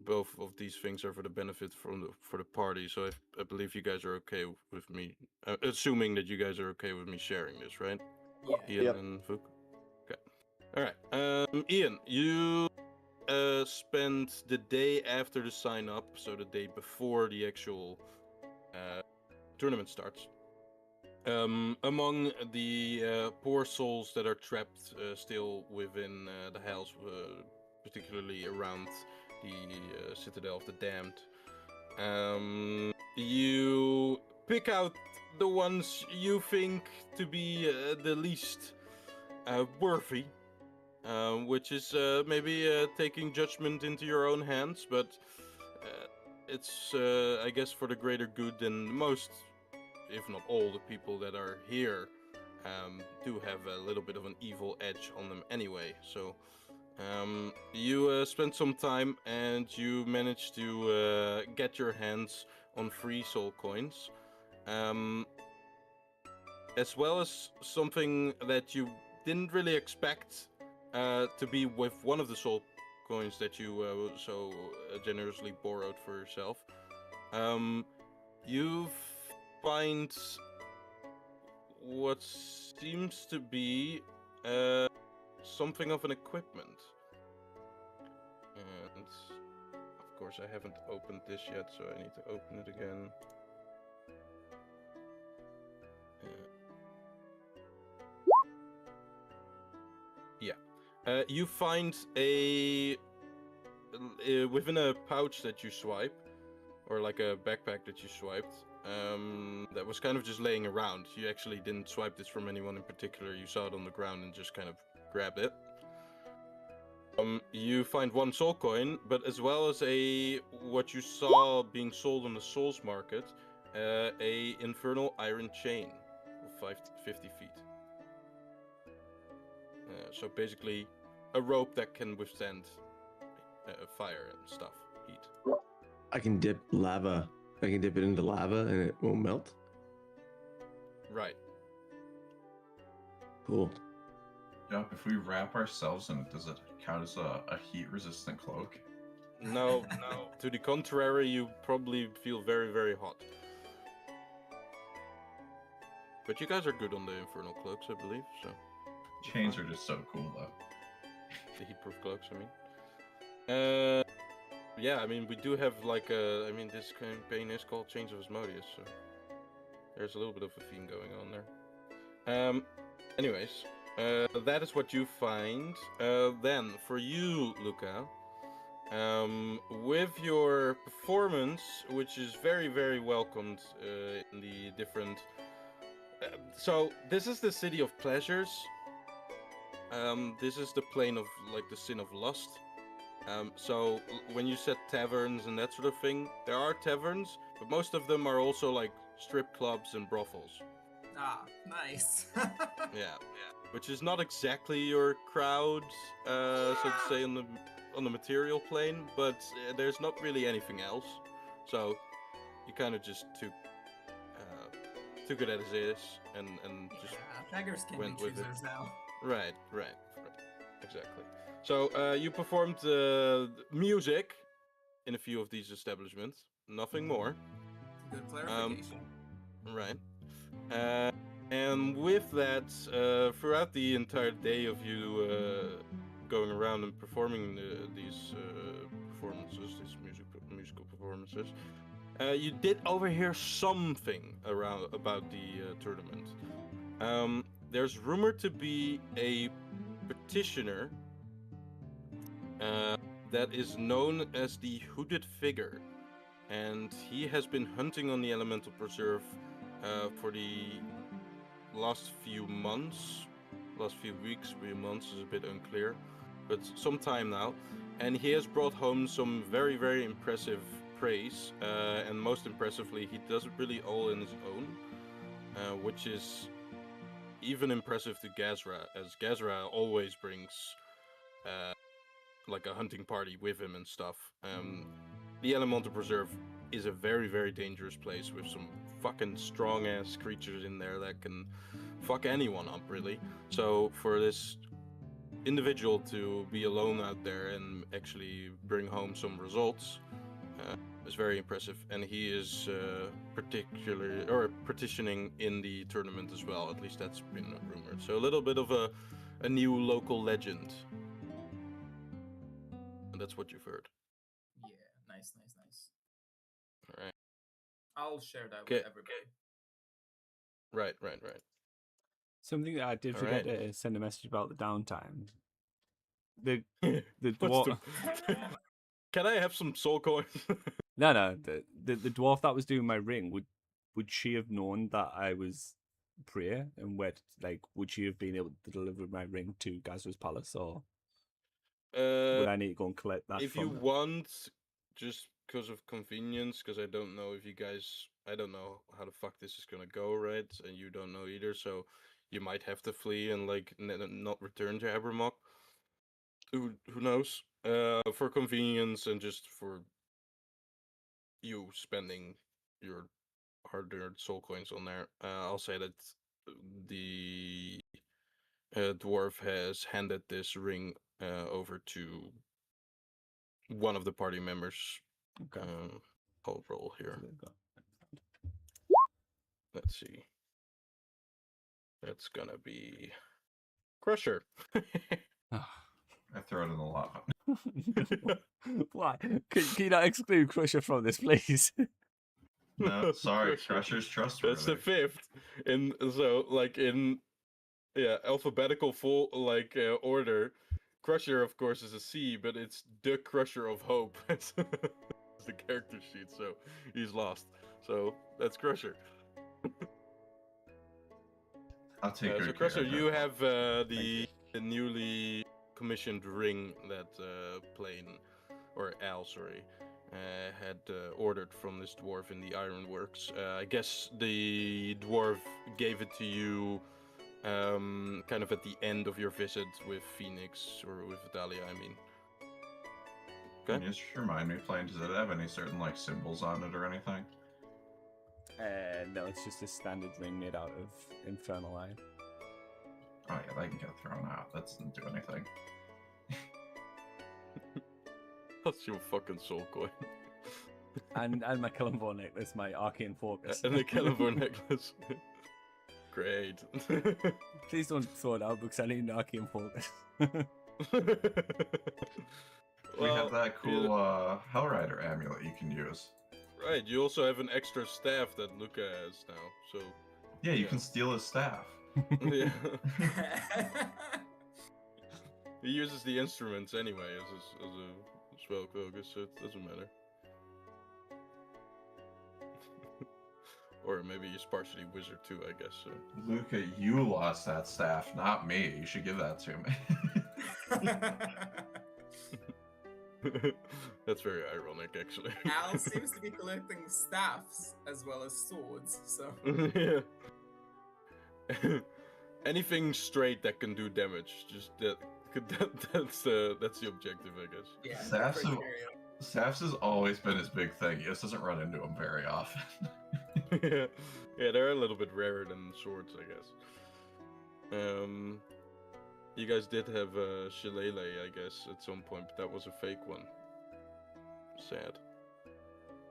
both of these things are for the benefit for the party, so I believe you guys are okay with me, assuming that you guys are okay with me sharing this, right? Yeah. Ian Yep. and Vuk? Okay. Alright, Ian, you spent the day after the sign up, so the day before the actual tournament starts, among the poor souls that are trapped still within the house, particularly around the Citadel of the Damned. You pick out the ones you think to be the least worthy, which is maybe taking judgment into your own hands, but it's, I guess, for the greater good, and most, if not all, the people that are here do have a little bit of an evil edge on them anyway. So you spend some time and you manage to get your hands on 3 soul coins, as well as something that you didn't really expect to be with one of the soul coins that you so generously borrowed for yourself. You find what seems to be something of an equipment. And of course I haven't opened this yet, so I need to open it again. You find within a pouch that you swipe, or like a backpack that you swiped, that was kind of just laying around. You actually didn't swipe this from anyone in particular. You saw it on the ground and just kind of grabbed it. You find 1 soul coin, but as well as what you saw being sold on the Souls Market, a infernal iron chain of 50 feet. So basically, a rope that can withstand fire and stuff, heat. I can dip lava. I can dip it into lava and it won't melt. Right. Cool. Yeah, if we wrap ourselves in it, does it count as a heat-resistant cloak? No. To the contrary, you probably feel very, very hot. But you guys are good on the infernal cloaks, I believe, so... Chains are just so cool, though. The heatproof cloaks, I mean. Yeah, I mean, we do have, like, this campaign is called Chains of Asmodeus, so... There's a little bit of a theme going on there. Anyways, that is what you find. Then, for you, Luca, with your performance, which is very, very welcomed in the different... so, this is the City of Pleasures. This is the plane of, like, the sin of lust. So, when you said taverns and that sort of thing, there are taverns, but most of them are also, like, strip clubs and brothels. Ah, nice. Yeah. Which is not exactly your crowd, so to say, on the material plane, but there's not really anything else. So, you kind of just took it as is, and just beggars can went be with it. choosers now. Right, exactly. So you performed music in a few of these establishments, nothing more. Good clarification. Right. And with that, throughout the entire day of you going around and performing these performances, these musical performances, you did overhear something about the tournament. There's rumored to be a petitioner that is known as the Hooded Figure, and he has been hunting on the Elemental Preserve for the last few weeks, maybe months is a bit unclear, but some time now, and he has brought home some very, very impressive praise, and most impressively, he does it really all in his own, which is even impressive to Gazra, as Gazra always brings like a hunting party with him and stuff. The Elemental Preserve is a very, very dangerous place with some fucking strong ass creatures in there that can fuck anyone up, really. So for this individual to be alone out there and actually bring home some results is very impressive, and he is petitioning in the tournament as well. At least that's been rumored. So a little bit of a new local legend, and that's what you've heard. Yeah, nice. All right. I'll share that with everybody. Right. Something that I did All forget right. to send a message about the downtime. the What's dwarf. Can I have some soul coins? No. The dwarf that was doing my ring, would she have known that I was Priya, and would she have been able to deliver my ring to Gazra's palace, or would I need to go and collect that If from you her? want, just because of convenience, because I don't know if you guys, I don't know how the fuck this is gonna go, right? And you don't know either, so you might have to flee and like not return to Abermock. Who knows? For convenience and just for you spending your hard-earned soul coins on there, I'll say that the dwarf has handed this ring over to one of the party members. Okay. I'll roll here. So they've got- Let's see. That's gonna be Crusher. I throw it in the lava. Why? Can you not exclude Crusher from this, please? No, sorry, Crusher. Crusher's trustworthy. That's the fifth. In so like in alphabetical order. Crusher, of course, is a C, but it's the Crusher of Hope. It's the character sheet, so he's lost. So that's Crusher. I'll take good So care Crusher, of it. you have the you. newly commissioned ring that Plane, or Al, sorry, had ordered from this dwarf in the ironworks. I guess the dwarf gave it to you kind of at the end of your visit with Phoenix, or with Dahlia, I mean. Can you just remind me, Plane, does it have any certain like symbols on it or anything? No, it's just a standard ring made out of infernal iron. Oh yeah, that can get thrown out. That doesn't do anything. That's your fucking soul coin. And my Kellenborn necklace, my arcane focus. And the Kellenborn necklace. Great. Please don't throw it out because I need an arcane focus. We have that cool Hellrider amulet you can use. Right, you also have an extra staff that Luca has now, so... Yeah, you can steal his staff. Yeah. He uses the instruments anyway as a spell focus, so it doesn't matter. Or maybe he's partially wizard too, I guess. So. Luca, you lost that staff, not me. You should give that to me. That's very ironic, actually. Al seems to be collecting staffs as well as swords, so. Yeah. Anything straight that can do damage, just that's the objective, I guess. Yeah. Staffs has always been his big thing. He just doesn't run into them very often. Yeah, they're a little bit rarer than swords, I guess. You guys did have a shillelagh, I guess, at some point, but that was a fake one. Sad.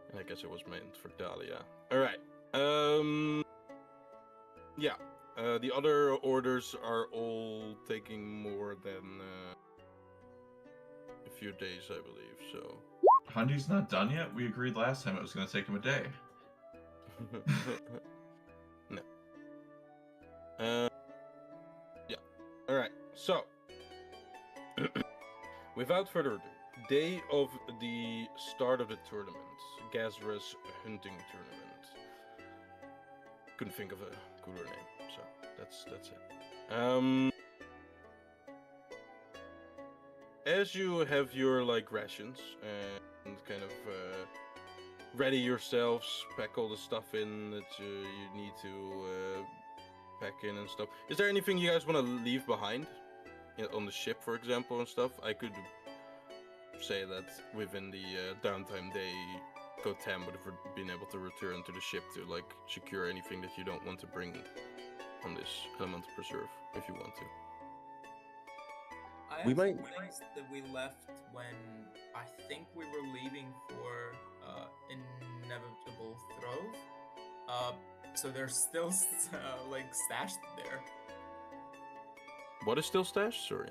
And I guess it was meant for Dahlia. Alright. Yeah. The other orders are all taking more than a few days, I believe, so... Hundy's not done yet? We agreed last time it was going to take him a day. No. Yeah. Alright, so. Without further ado, day of the start of the tournament. Gazra's hunting tournament. Couldn't think of a cooler name, so that's it. As you have your rations and kind of ready yourselves, pack all the stuff in that you need to pack in and stuff. Is there anything you guys want to leave behind on the ship, for example, and stuff? I could say that within the downtime day, Kotam would have been able to return to the ship to secure anything that you don't want to bring on this elemental preserve, if you want to. I We have might- some things that we left when I think we were leaving for Inevitable Throve. So they're still stashed there. What is still stashed? Sorry.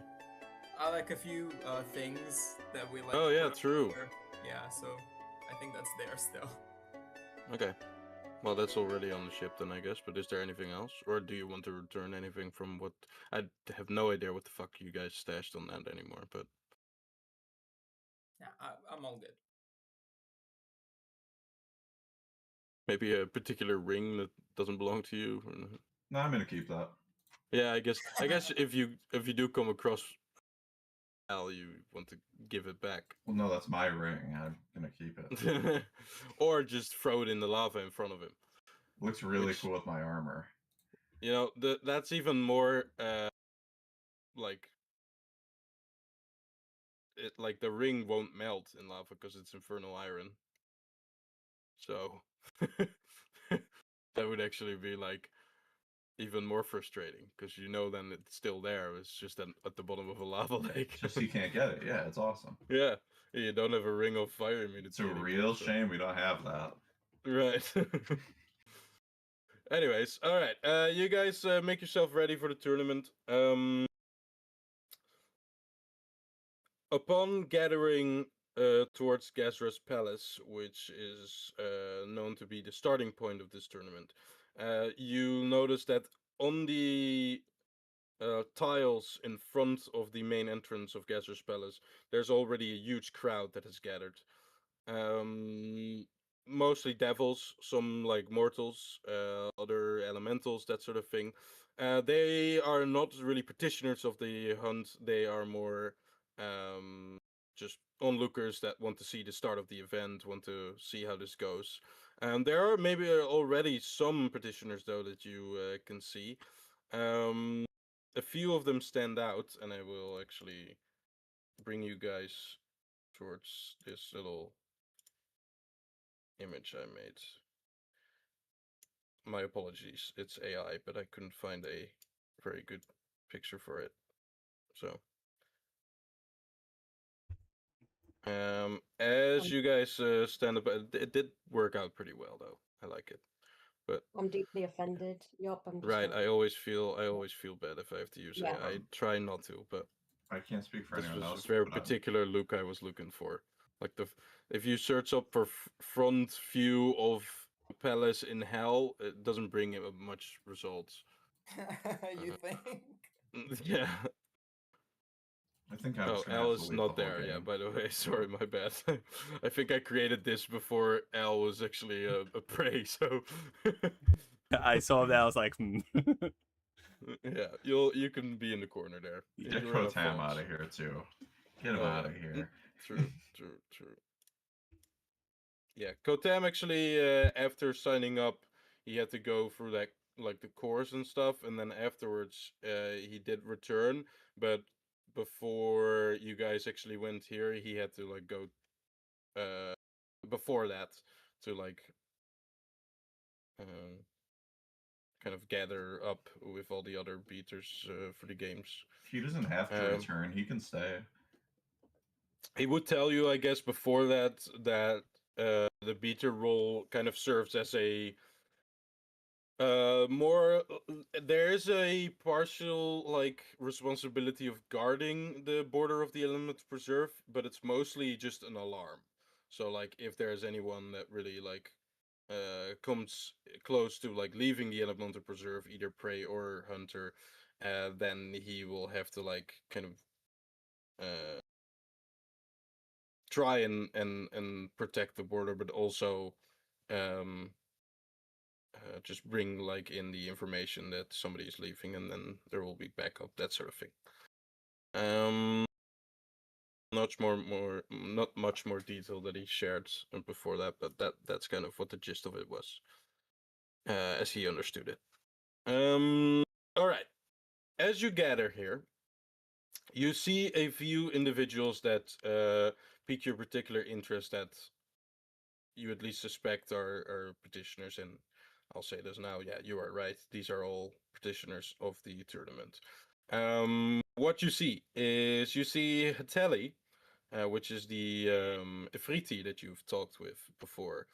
Like a few things that we left. Oh, yeah, for- true. Yeah, so I think that's there still. Okay. Well, that's already on the ship then, I guess. But is there anything else, or do you want to return anything from what? I have no idea what the fuck you guys stashed on that anymore. But Yeah, I'm all good. maybe a particular ring that doesn't belong to you. No, I'm gonna keep that. Yeah, I guess if you do come across Al, you want to give it back, Well, no, that's my ring. I'm gonna keep it. or just throw it in the lava in front of him. Looks really Which- cool with my armor. You know, that's even more like like the ring won't melt in lava because it's infernal iron. So that would actually be like even more frustrating because you know then it's still there. It's just at the bottom of a lava lake. Just you can't get it. Yeah, it's awesome. Yeah, you don't have a ring of fire immunity. It's a anymore, real so- shame we don't have that. Right. Anyways, all right. You guys make yourself ready for the tournament. Upon gathering towards Gazra's palace, which is known to be the starting point of this tournament, you notice that on the tiles in front of the main entrance of Gazra's palace, there's already a huge crowd that has gathered. Mostly devils, some like mortals, other elementals, that sort of thing. They are not really practitioners of the hunt. They are more just onlookers that want to see the start of the event, want to see how this goes. There are maybe already some practitioners though that you can see. A few of them stand out, and I will actually bring you guys towards this little image I made. My apologies, it's AI, but I couldn't find a very good picture for it. So, as you guys stand up, it did work out pretty well though. I like it. But I'm deeply offended. Yup, I'm just right, like, I always feel bad if I have to use Yeah. AI. I try not to, but I can't speak for this anyone was a else. very but particular look I was looking for. Like if you search up for front view of palace in hell, it doesn't bring much results. You think? Yeah. I think I'm Oh, just gonna Al have to is leave not the whole there. Yeah, game. by the way, sorry, my bad. I think I created this before Al was actually a prey. So I saw that. I was like, yeah, you can be in the corner there. Yeah. Get Enjoy our Kotam thoughts. out of here too. Get him Oh, out yeah. of here. True. Yeah, Kotam actually, after signing up, he had to go through that like the course and stuff, and then afterwards, he did return. But before you guys actually went here, he had to like go. Before that, to like, uh, kind of gather up with all the other beaters for the games. He doesn't have to return. He can stay. He would tell you, I guess, before that the beater role kind of serves as a more there's a partial like responsibility of guarding the border of the element preserve, but it's mostly just an alarm. So like if there's anyone that really like comes close to like leaving the elemental preserve, either prey or hunter, then he will have to like kind of uh try and protect the border, but also um just bring like in the information that somebody is leaving, and then there will be backup, that sort of thing. Not much more detail that he shared before that, but that's kind of what the gist of it was, as he understood it. All right. As you gather here, you see a few individuals that pique your particular interest, that you at least suspect are petitioners, and I'll say this now. Yeah, you are right. These are all petitioners of the tournament. What you see is you see Hateli, which is the Ifriti that you've talked with before,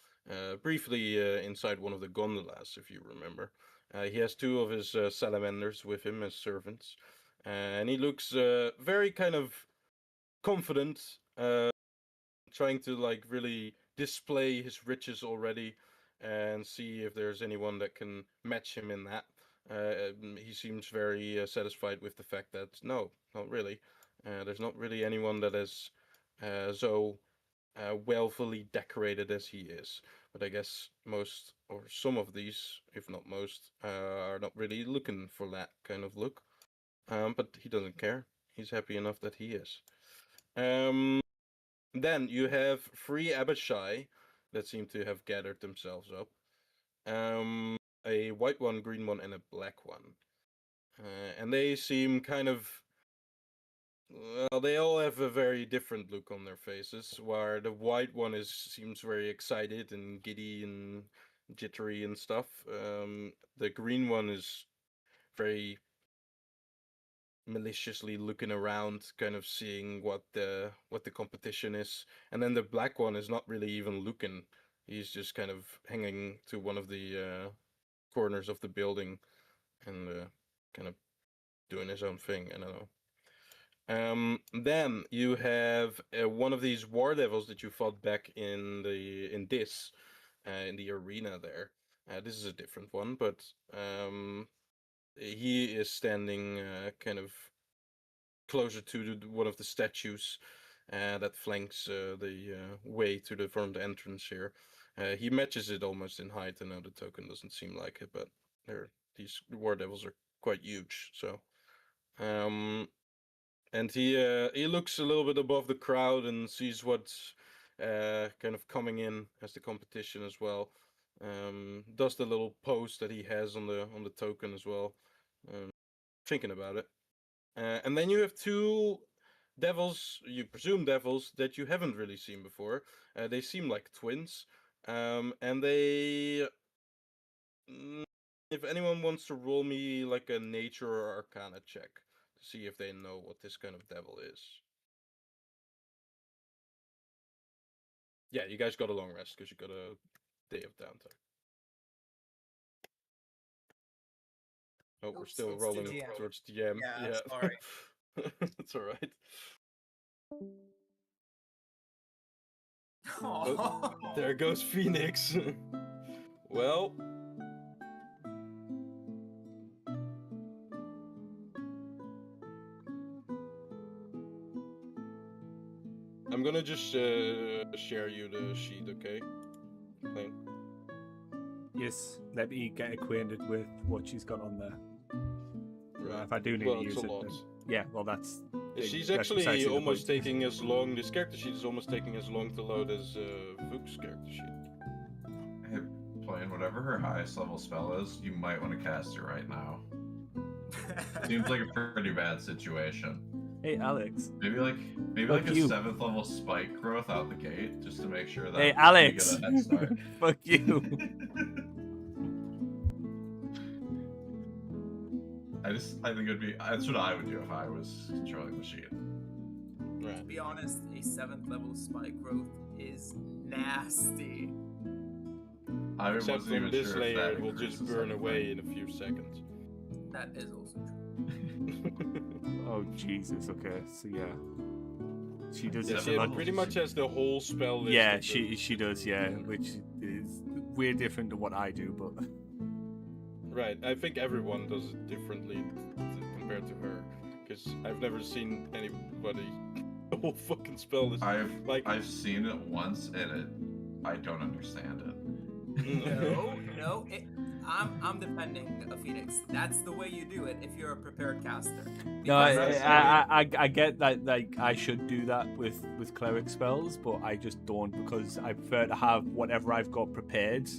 briefly inside one of the gondolas, if you remember. He has two of his salamanders with him as servants, and he looks very kind of confident, trying to like really display his riches already. and see if there's anyone that can match him in that. He seems very satisfied with the fact that no, not really. There's not really anyone that is so wealthily decorated as he is. But I guess most or some of these, if not most, are not really looking for that kind of look. But he doesn't care. He's happy enough that he is. Then you have 3 Abishai that seem to have gathered themselves up. A white one, green one, and a black one. And they seem kind of. Well, they all have a very different look on their faces. Where the white one seems very excited and giddy and jittery and stuff. The green one is very maliciously looking around, kind of seeing what the competition is. And then the black one is not really even looking. He's just kind of hanging to one of the corners of the building and kind of doing his own thing. I don't know. Then you have one of these war devils that you fought back in the arena there. This is a different one, but he is standing kind of closer to one of the statues that flanks the way to the front entrance here. He matches it almost in height. I know the token doesn't seem like it, but these war devils are quite huge. So, and he looks a little bit above the crowd and sees what's kind of coming in as the competition as well. Does the little pose that he has on the token as well. Thinking about it. And then you have 2 devils, you presume devils, that you haven't really seen before. They seem like twins. And they. If anyone wants to roll me like a nature or arcana check to see if they know what this kind of devil is. Yeah, you guys got a long rest because you got a day of downtime. Oh, we're Oops, still it's rolling DM. towards DM. Yeah, sorry. It's all right. Oh, There goes Phoenix. Well, I'm gonna just share you the sheet, okay? Plain. Yes, let me get acquainted with what she's got on there. Right. If I do need Well, to it's use a it, lot. then yeah, well that's. She's that's actually precisely the almost point. taking as long. This character sheet is almost taking as long to load as Vuk's character sheet. Hey, Plain, whatever her highest level spell is, you might want to cast it right now. Seems like a pretty bad situation. Hey Alex. Maybe like Fuck a you. 7th level spike growth out the gate, just to make sure that Hey you Alex. get a head start. Fuck you. I think that's what I would do if I was controlling the sheet. Right. to be honest, a 7th level spike growth is nasty. I Except wasn't even from this sure if layer, that it will just increases burn anything. away in a few seconds. That is also true. Oh Jesus. Okay. So yeah, she does Yeah, have She a lot. pretty much has the whole spell list. Yeah, of the- she does. Yeah, which is way different to what I do, but. Right, I think everyone does it differently compared to her, because I've never seen anybody the whole fucking spell list. I've seen it once and I don't understand it. No, I'm defending a Phoenix. That's the way you do it if you're a prepared caster. No, Because I get that. Like I should do that with cleric spells, but I just don't because I prefer to have whatever I've got prepared,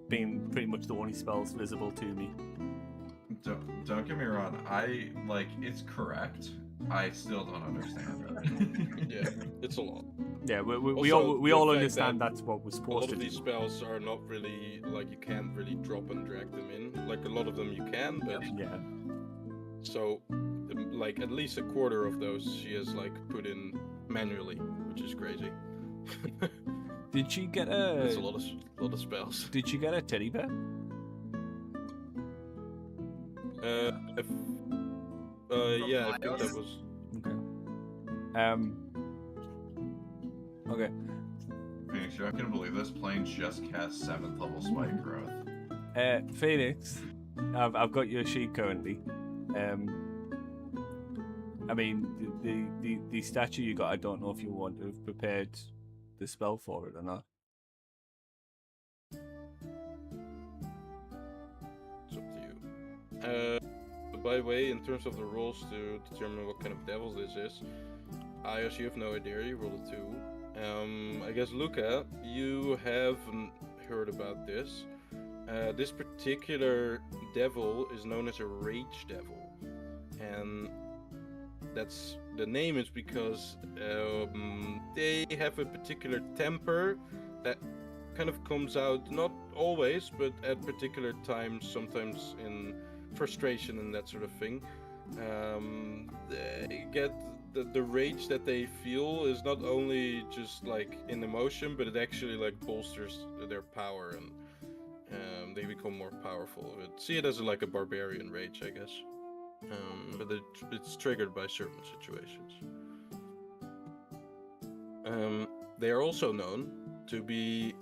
being pretty much the only spells visible to me. Don't get me wrong. It's correct. I still don't understand it. Yeah, it's a lot. Yeah, we Also, all the fact understand that that's what we're A lot supposed to of do. these spells are not really, like, you can't really drop and drag them in. Like, a lot of them you can, but... Yeah. So, like, at least a quarter of those she has, like, put in manually, which is crazy. Did she get That's a a? lot of spells. Did she get a teddy bear? Yeah, I think that was... Okay. Okay. Phoenix, you're not gonna believe this. Plane just cast 7th level spike growth. Phoenix, I've got your sheet currently. I mean, the statue you got, I don't know if you want to have prepared the spell for it or not. It's up to you. By the way, in terms of the rules to determine what kind of devil this is, Ayos, you have no idea. You rolled a 2. I guess Luca, you haven't heard about this. This particular devil is known as a rage devil, and that's the name is because they have a particular temper that kind of comes out, not always, but at particular times, sometimes in frustration and that sort of thing. They get the rage that they feel is not only just like in emotion, but it actually like bolsters their power, and they become more powerful. See it as like a barbarian rage, I guess. But it's triggered by certain situations. They are also known to be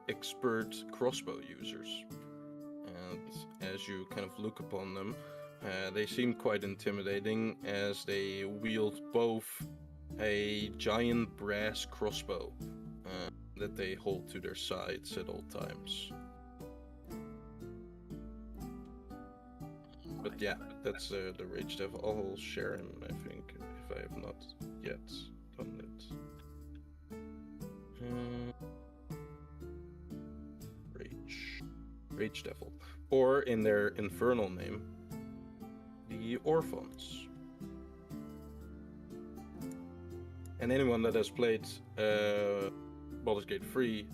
expert crossbow users. And as you kind of look upon them, they seem quite intimidating as they wield both a giant brass crossbow that they hold to their sides at all times. But yeah, that's the Rage Devil. I'll share him, I think, if I have not yet done it. Rage Devil. Or in their infernal name, the Orphans. And anyone that has played Baldur's Gate 3,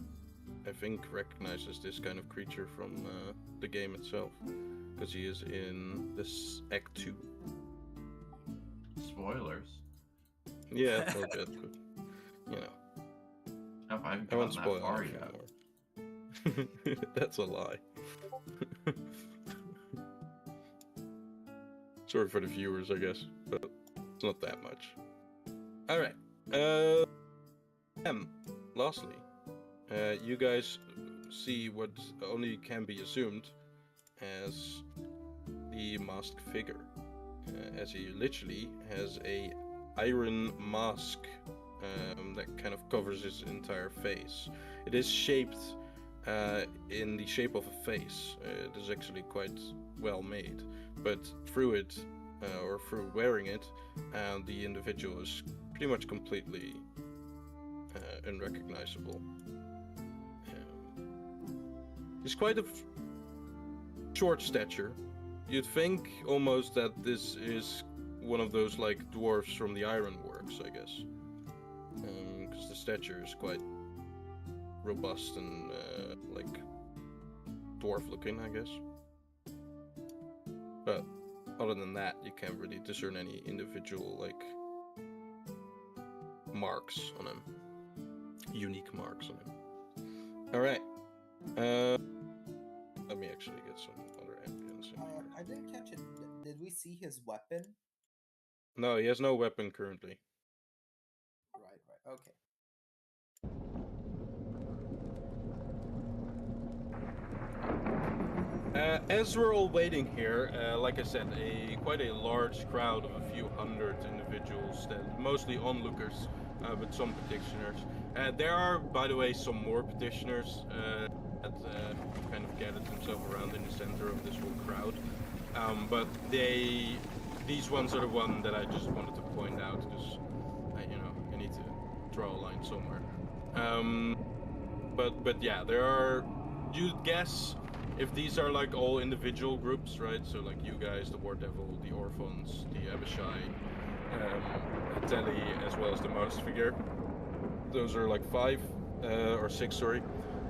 I think, recognizes this kind of creature from the game itself. Because he is in this Act 2. Spoilers. Yeah, a little bit, but, you know. No, I haven't I won't gotten spoil that far anything yet. more. That's a lie. Sorry for the viewers, I guess, but it's not that much. Alright. Lastly, you guys see what only can be assumed as the masked figure, as he literally has a iron mask that kind of covers his entire face. It is shaped in the shape of a face. It is actually quite well made, but through it, or through wearing it, the individual is pretty much completely unrecognizable. He's quite a short stature. You'd think almost that this is one of those like dwarfs from the Ironworks, I guess, because the stature is quite robust and like dwarf-looking, I guess. But other than that, you can't really discern any individual like marks on him, unique marks on him. All right. Let me actually get some other ambience in here. I didn't catch it. Did we see his weapon? No, he has no weapon currently. Right. Okay. As we're all waiting here, like I said, quite a large crowd of a few hundred individuals, mostly onlookers, but some petitioners. There are, by the way, some more petitioners that kind of gathered themselves around in the center of this whole crowd. But these ones are the one that I just wanted to point out because, I need to draw a line somewhere. But yeah, there are. You'd guess if these are like all individual groups, right? So like you guys, the War Devil, the Orphans, the Abishai, Telly, as well as the Mouse Figure. Those are like 5 or 6, sorry.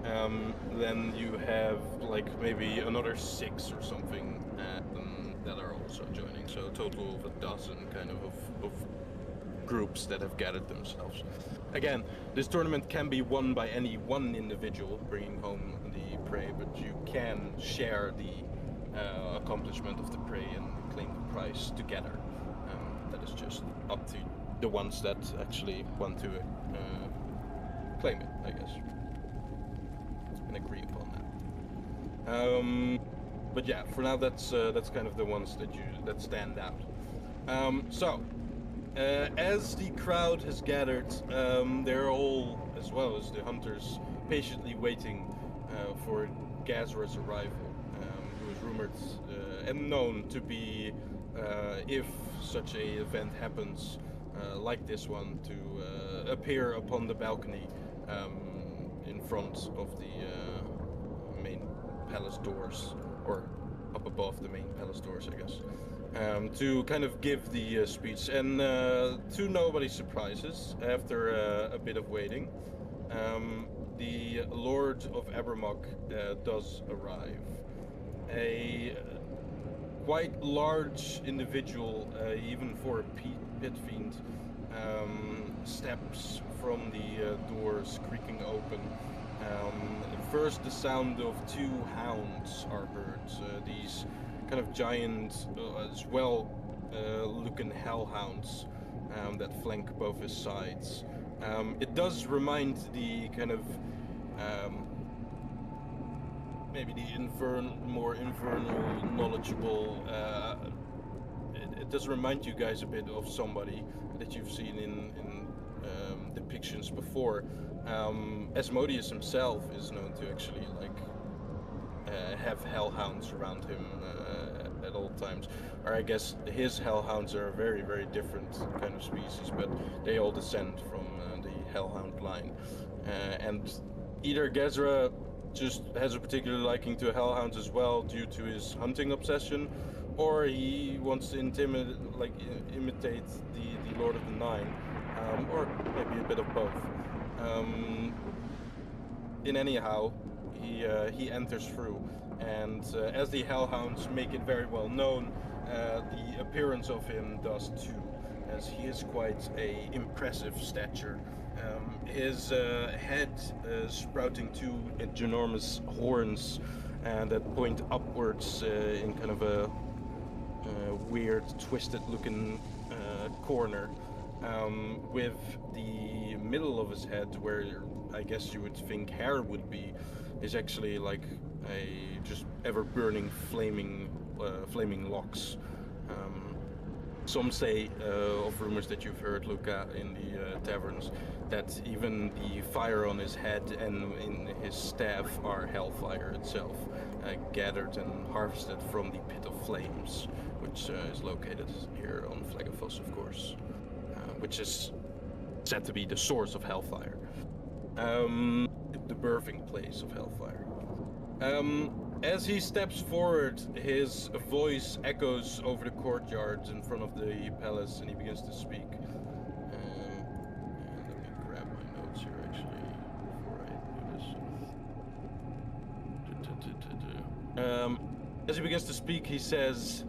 Then you have like maybe another 6 or something that are also joining. So a total of a dozen kind of groups that have gathered themselves. Again, this tournament can be won by any one individual bringing home the prey, but you can share the accomplishment of the prey and claim the prize together. That is just up to the ones that actually want to claim it, I guess. And agree upon that. But yeah, for now that's kind of the ones that stand out. As the crowd has gathered, they're all, as well as the hunters, patiently waiting for Gazra's arrival, who is rumored and known to be, if such a event happens, like this one, to appear upon the balcony in front of the main palace doors, or up above the main palace doors, I guess. To kind of give the speech, and to nobody's surprises, after a bit of waiting, the Lord of Abramock does arrive. A quite large individual, even for a pit fiend, steps from the doors creaking open. First, the sound of two hounds are heard. These kind of giant, as well looking hellhounds that flank both his sides. It does remind the kind of maybe the more infernal, knowledgeable. It does remind you guys a bit of somebody that you've seen in depictions before. Asmodeus himself is known to actually have hellhounds around him at all times. Or I guess his hellhounds are a very, very different kind of species, but they all descend from the hellhound line. And either Gezra just has a particular liking to hellhounds as well due to his hunting obsession, or he wants to imitate the Lord of the Nine, or maybe a bit of both. In anyhow, he enters through, and as the hellhounds make it very well known, the appearance of him does too, as he is quite a impressive stature. His head sprouting two ginormous horns that point upwards in kind of a weird, twisted-looking corner, with the middle of his head, where I guess you would think hair would be, is actually like a just ever-burning, flaming locks. Some say, of rumors that you've heard, Luca, in the taverns, that even the fire on his head and in his staff are hellfire itself, gathered and harvested from the Pit of Flames, which is located here on Flaggerfoss, of course, which is said to be the source of hellfire, the birthing place of hellfire. As he steps forward, his voice echoes over the courtyard in front of the palace, and he begins to speak. And let me grab my notes here, actually, before I do this. As he begins to speak, he says,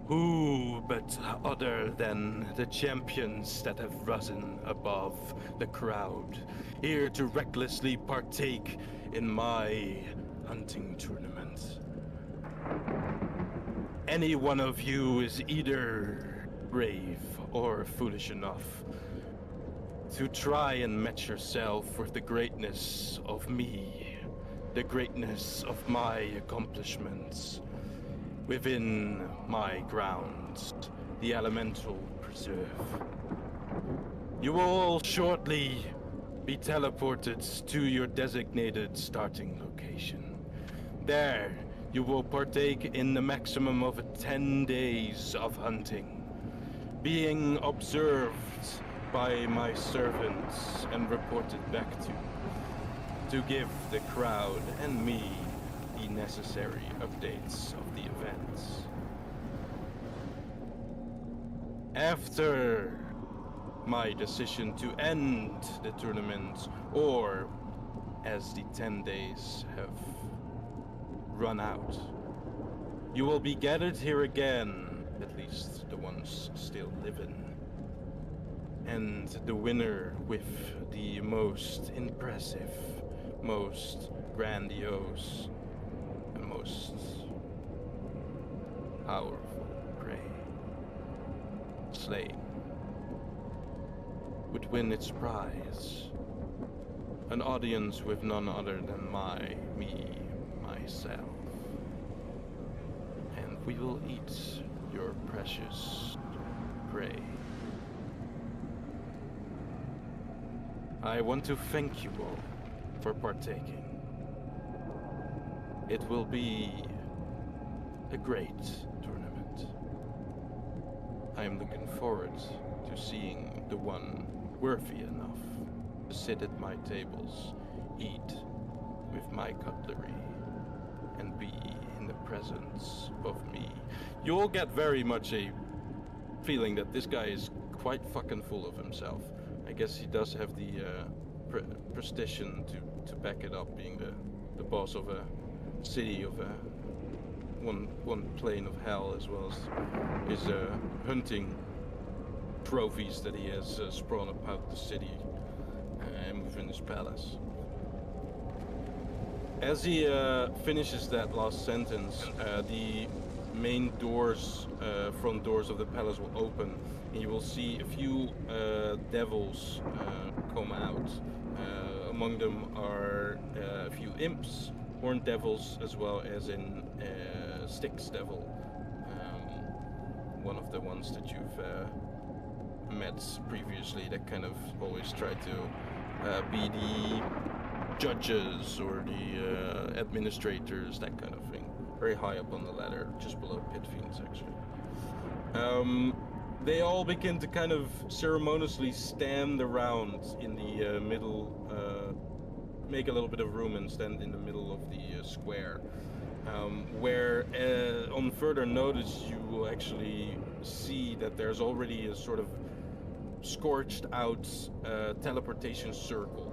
"Who but other than the champions that have risen above the crowd, here to recklessly partake in my hunting tournament? Any one of you is either brave or foolish enough to try and match yourself with the greatness of me, the greatness of my accomplishments within my grounds, the Elemental Preserve. You will all shortly be teleported to your designated starting location. There, you will partake in the maximum of 10 days of hunting, being observed by my servants and reported back to give the crowd and me the necessary updates of the events. After my decision to end the tournament, or as the 10 days have run out, you will be gathered here again, at least the ones still living. And the winner with the most impressive, most grandiose, and most powerful prey slain would win its prize. An audience with none other than myself. And we will eat your precious prey. I want to thank you all for partaking. It will be a great tournament. I am looking forward to seeing the one worthy enough to sit at my tables, eat with my cutlery, and be in the presence of me. You all get very much a feeling that this guy is quite fucking full of himself. I guess he does have the prestige to back it up, being the boss of a city of one plane of hell, as well as his hunting trophies that he has sprawn about the city and within his palace. As he finishes that last sentence, the main doors, front doors of the palace will open, and you will see a few devils come out. Among them are a few imps, horned devils, as well as in Styx devil, one of the ones that you've met previously that kind of always try to be the judges or the administrators, that kind of thing. Very high up on the ladder, just below Pit Fiends, actually. They all begin to kind of ceremoniously stand around in the middle, make a little bit of room and stand in the middle of the square. Where on further notice you will actually see that there's already a sort of scorched out teleportation circle.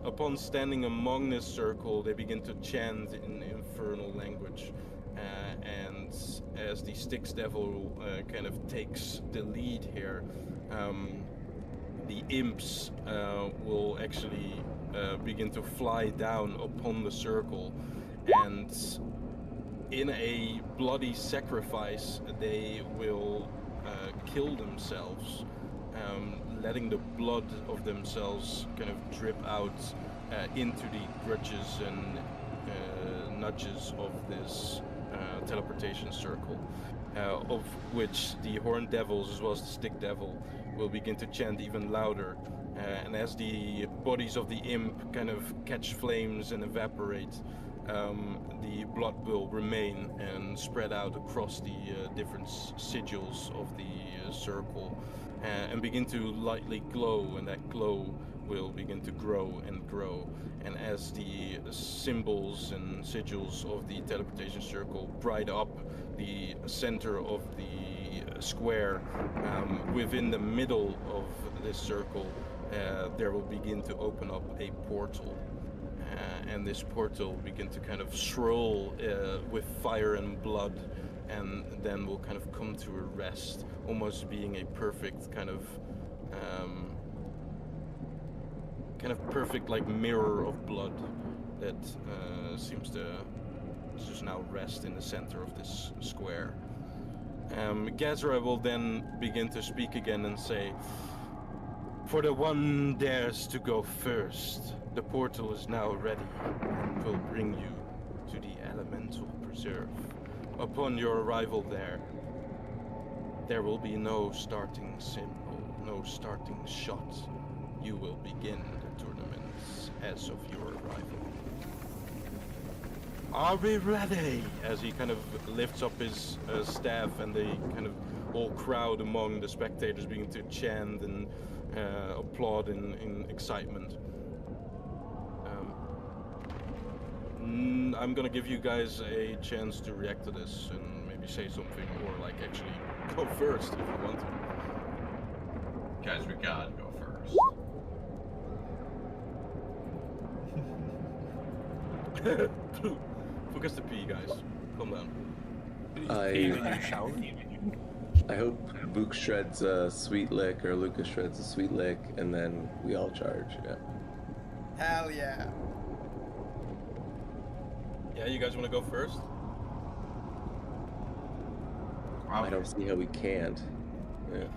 Upon standing among this circle, they begin to chant in infernal language. And as the Styx Devil kind of takes the lead here, the imps will actually begin to fly down upon the circle, and in a bloody sacrifice, they will kill themselves, letting the blood of themselves kind of drip out into the grudges and nudges of this teleportation circle, of which the horned devils as well as the stick devil will begin to chant even louder. And as the bodies of the imp kind of catch flames and evaporate, the blood will remain and spread out across the different sigils of the circle, and begin to lightly glow, and that glow will begin to grow and grow. And as the symbols and sigils of the teleportation circle bright up the center of the square, within the middle of this circle, there will begin to open up a portal. And this portal will begin to kind of swirl with fire and blood, and then will kind of come to a rest, almost being a perfect kind of perfect like mirror of blood that seems to just now rest in the center of this square. Gazra will then begin to speak again and say, "For the one dares to go first, the portal is now ready and will bring you to the Elemental Preserve. Upon your arrival there will be no starting symbol, no starting shot. You will begin the tournaments as of your arrival. Are we ready?" As he kind of lifts up his staff, and they kind of all crowd among the spectators, begin to chant and applaud in excitement. I'm gonna give you guys a chance to react to this and maybe say something, or like actually go first if you want to. Guys, we gotta go first. Focus the P, guys. Calm down. I hope Book shreds a sweet lick, or Lucas shreds a sweet lick, and then we all charge. Yeah. Hell yeah. Yeah, you guys want to go first? I don't see how we can't. Yeah.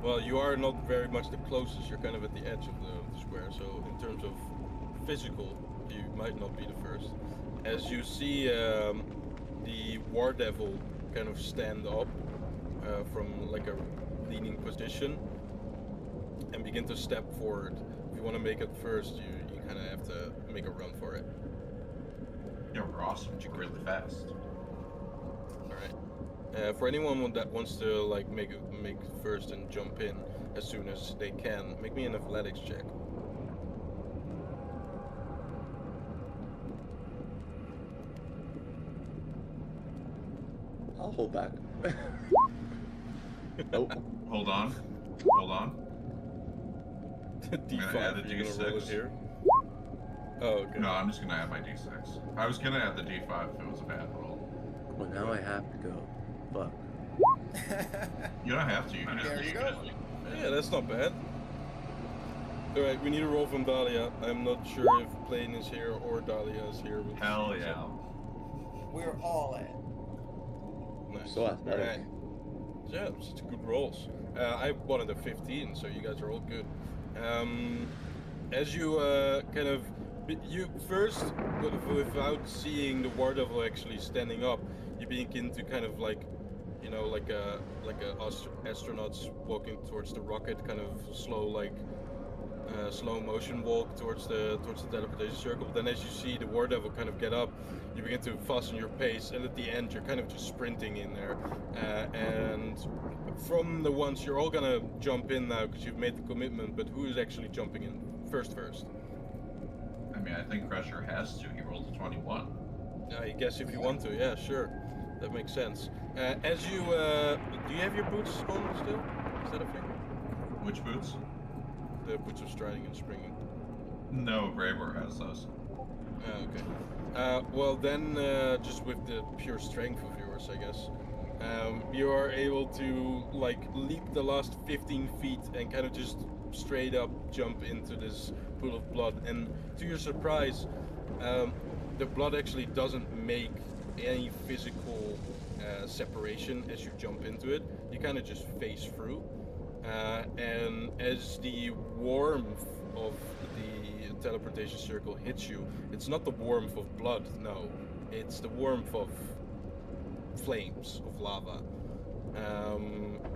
Well, you are not very much the closest. You're kind of at the edge of the square. So in terms of physical, you might not be the first. As you see the War Devil kind of stand up from like a leaning position and begin to step forward. If you want to make it first, you kind of have to make a run for it. Yeah, we're awesome. We're really fast. All right. For anyone that wants to like make first and jump in as soon as they can, make me an athletics check. I'll hold back. Nope. Hold on. Hold on. D5. gonna add a You're gonna roll it D6. here. Oh, okay. No, I'm just gonna add my D6. I was gonna add the D5 if it was a bad roll. Well, now I have to go. Fuck. You don't have to. You can just. There you go. Yeah, that's not bad. All right, we need a roll from Dahlia. I'm not sure if Plane is here or Dahlia is here. With Hell yeah. We're all in. Nice. So athletic. Alright. Yeah, such good rolls. I wanted a 15, so you guys are all good. As you you first, without seeing the War Devil actually standing up, you begin to kind of like, you know, like a astronauts walking towards the rocket, kind of slow motion walk towards the teleportation circle. But then as you see the War Devil kind of get up, you begin to fasten your pace, and at the end you're kind of just sprinting in there. And from the ones, you're all gonna jump in now because you've made the commitment. But who is actually jumping in first? I mean, I think Crusher has to. He rolled a 21. I guess if you want to, yeah, sure, that makes sense. As you do you have your boots on still? Is that a thing? Which boots? The boots of striding and springing. No, Braver has those. Okay. Well then, just with the pure strength of yours, I guess, you are able to like leap the last 15 feet and kind of just straight up jump into this pool of blood. And to your surprise, the blood actually doesn't make any physical separation as you jump into it. You kind of just phase through. And as the warmth of the teleportation circle hits you, it's not the warmth of blood, no. It's the warmth of flames, of lava.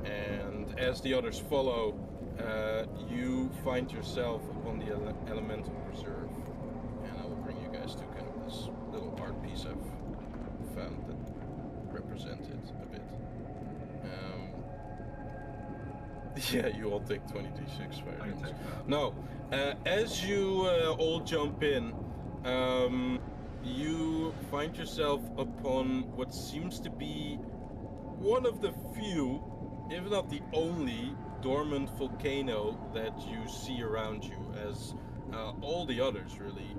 And as the others follow, you find yourself upon the elemental reserve. And I will bring you guys to kind of this little art piece I've found that represented a bit. Yeah, you all take 20d6 fire I can damage. take that. No, as you all jump in, you find yourself upon what seems to be one of the few, if not the only, dormant volcano that you see around you, as all the others really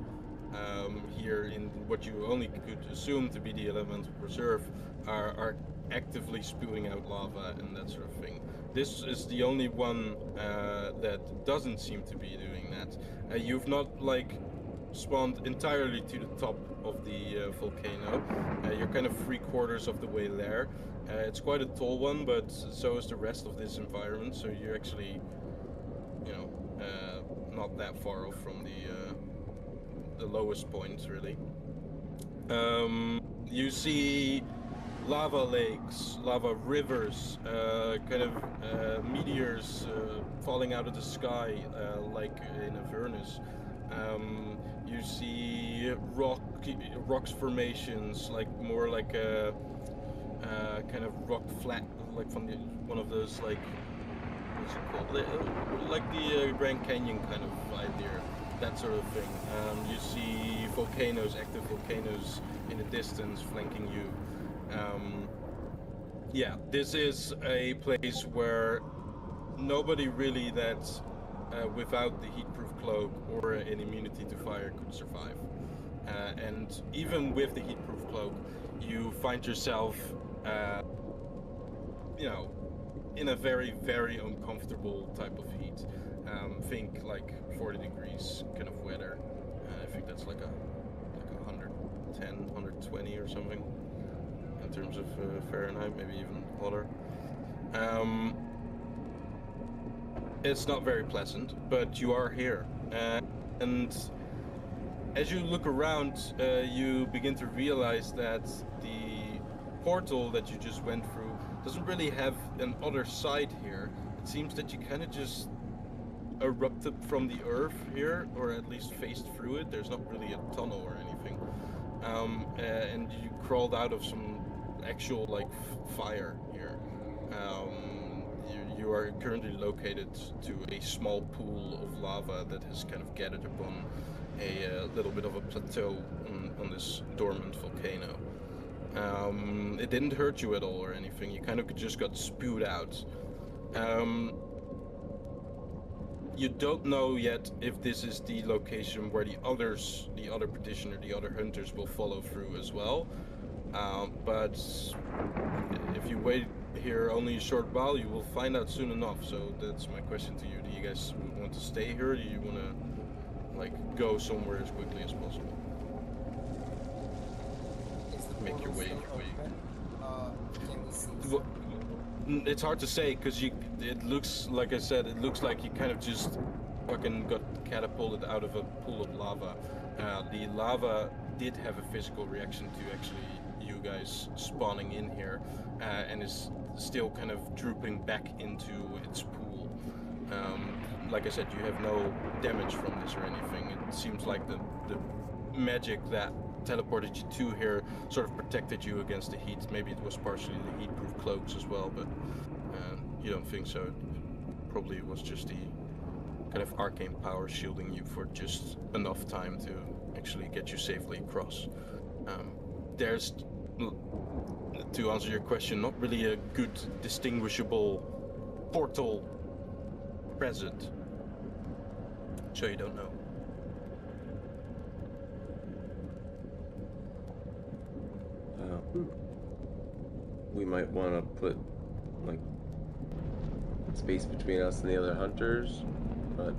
here in what you only could assume to be the elemental reserve are actively spewing out lava and that sort of thing. This is the only one that doesn't seem to be doing that. You've not like spawned entirely to the top of the volcano. You're kind of 3/4 of the way there. It's quite a tall one, but so is the rest of this environment. So you're actually, you know, not that far off from the lowest point, really. You see lava lakes, lava rivers, kind of meteors falling out of the sky, like in a furnace. You see rocks formations, like more like a kind of rock flat, like from one of those like what's it called, like the Grand Canyon kind of idea, that sort of thing. You see volcanoes, active volcanoes in the distance flanking you. Yeah, this is a place where nobody really that without the heatproof cloak or an immunity to fire could survive. And even with the heatproof cloak, you find yourself, you know, in a very, very uncomfortable type of heat. Think like 40 degrees kind of weather. I think that's like 110, 120 or something in terms of Fahrenheit, maybe even hotter. It's not very pleasant, but you are here. And as you look around, you begin to realize that the portal that you just went through doesn't really have an other side here. It seems that you kind of just erupted from the earth here, or at least phased through it. There's not really a tunnel or anything. And you crawled out of some actual like fire here. You are currently located to a small pool of lava that has kind of gathered upon a little bit of a plateau on this dormant volcano. It didn't hurt you at all or anything. You kind of just got spewed out. You don't know yet if this is the location where the other petitioner, the other hunters will follow through as well. But if you wait here only a short while, you will find out soon enough. So that's my question to you. Do you guys want to stay here? Or do you want to like go somewhere as quickly as possible? Is the Make your portal way. still open? Can we see Well, it's hard to say because it looks like I said, it looks like you kind of just fucking got catapulted out of a pool of lava. The lava did have a physical reaction to actually you guys spawning in here, and is still kind of drooping back into its pool. Like I said, you have no damage from this or anything. It seems like the magic that teleported you to here sort of protected you against the heat. Maybe it was partially the heat-proof cloaks as well, but you don't think so. Probably it was just the kind of arcane power shielding you for just enough time to actually get you safely across. There's, to answer your question, not really a good distinguishable portal present, so you don't know. We might want to put like space between us and the other hunters, but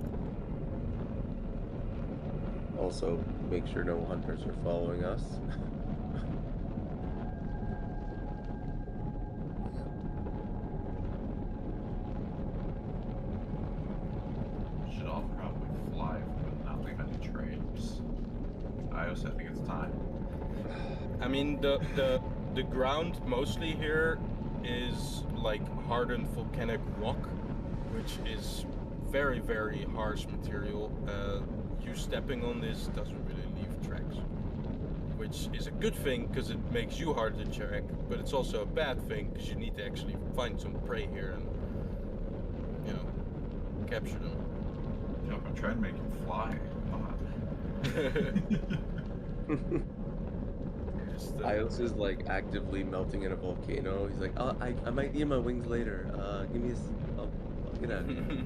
also make sure no hunters are following us. Should all probably fly, but not leave any trace. I also think it's time. I mean, the ground mostly here is like hardened volcanic rock, which is very, very harsh material. You stepping on this doesn't really leave tracks, which is a good thing because it makes you harder to track, but it's also a bad thing because you need to actually find some prey here and, you know, capture them. You know, but try and make him fly. Ios is like actively melting in a volcano. He's like, oh, I might need my wings later. Give me I'll get out of here.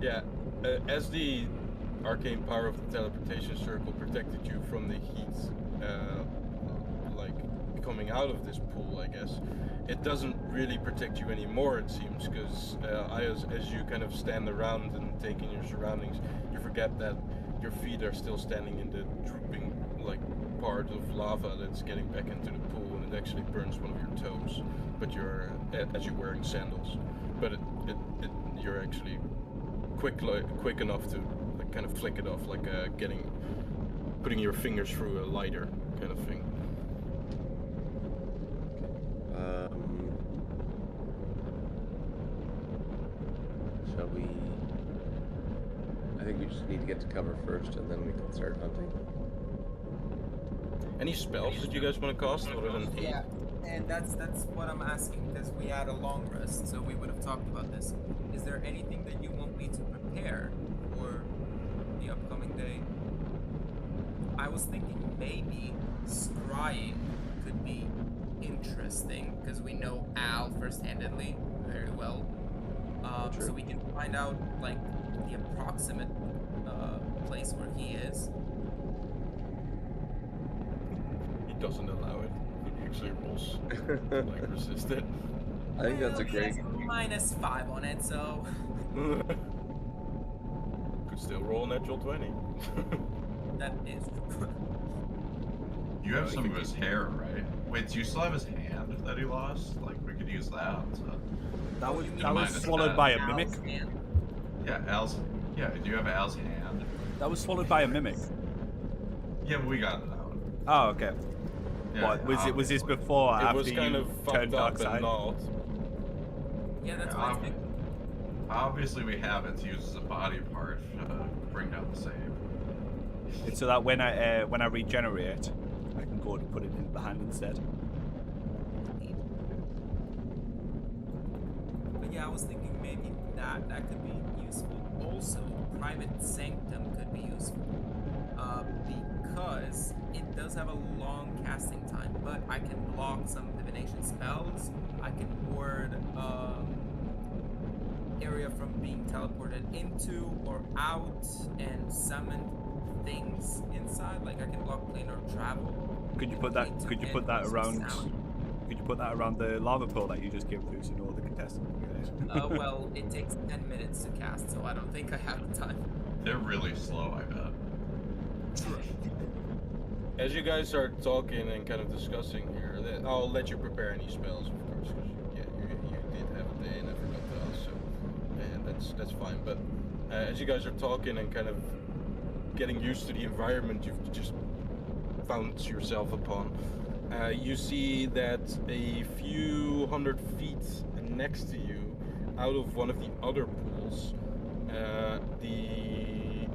Yeah, as the arcane power of the teleportation circle protected you from the heat, like coming out of this pool, I guess, it doesn't really protect you anymore, it seems, because as you kind of stand around and take in your surroundings, you forget that your feet are still standing in the drooping like part of lava that's getting back into the pool, and it actually burns one of your toes. But you're as you're wearing sandals, but you're actually quick enough to like, kind of flick it off, like putting your fingers through a lighter kind of thing. Shall we? I think we just need to get to cover first, and then we can start hunting. Any spells that you guys want to cast other than heat? Yeah, and that's what I'm asking, because we had a long rest, so we would have talked about this. Is there anything that you want me to prepare for the upcoming day? I was thinking maybe scrying could be interesting, because we know Al first-handedly very well. So we can find out like the approximate place where he is. He doesn't allow it. He actually rolls like resist it. I think that's a Well, he great. has -5 on it, so Could still roll a natural 20. that is. You have I some think of his hair, right? Wait, do you still have his hand that he lost? Like, we could use that. That was you mean that was minus swallowed that. by a Al's mimic. hand? Yeah, Al's. Yeah, do you have Al's hand? That was swallowed by a mimic. Yeah, but we got it out. Oh, okay. Yeah, What was it? Was this obviously. before or It after was kind you of turned fucked dark up side? and not. Yeah, that's Yeah, what I think. Obviously, we have it to use as a body part to bring down the save. It's so that when I regenerate, I can go to put it in the hand instead. But yeah, I was thinking maybe that could be useful. Also, Private Sanctum could be useful. Because it does have a long casting time, but I can block some divination spells. I can ward area from being teleported into or out and summon things inside. Like I can block planar travel. Could you put that? into Could you put and that also around? sound. Could you put that around the lava pool that you just gave through so all the contestants can get it? Well, it takes 10 minutes to cast, so I don't think I have the time. They're really slow, I bet. As you guys are talking and kind of discussing here, I'll let you prepare any spells, of course, because you did have a day and I forgot to ask, so and that's fine. But as you guys are talking and kind of getting used to the environment you've just found yourself upon, you see that a few hundred feet next to you, out of one of the other pools, the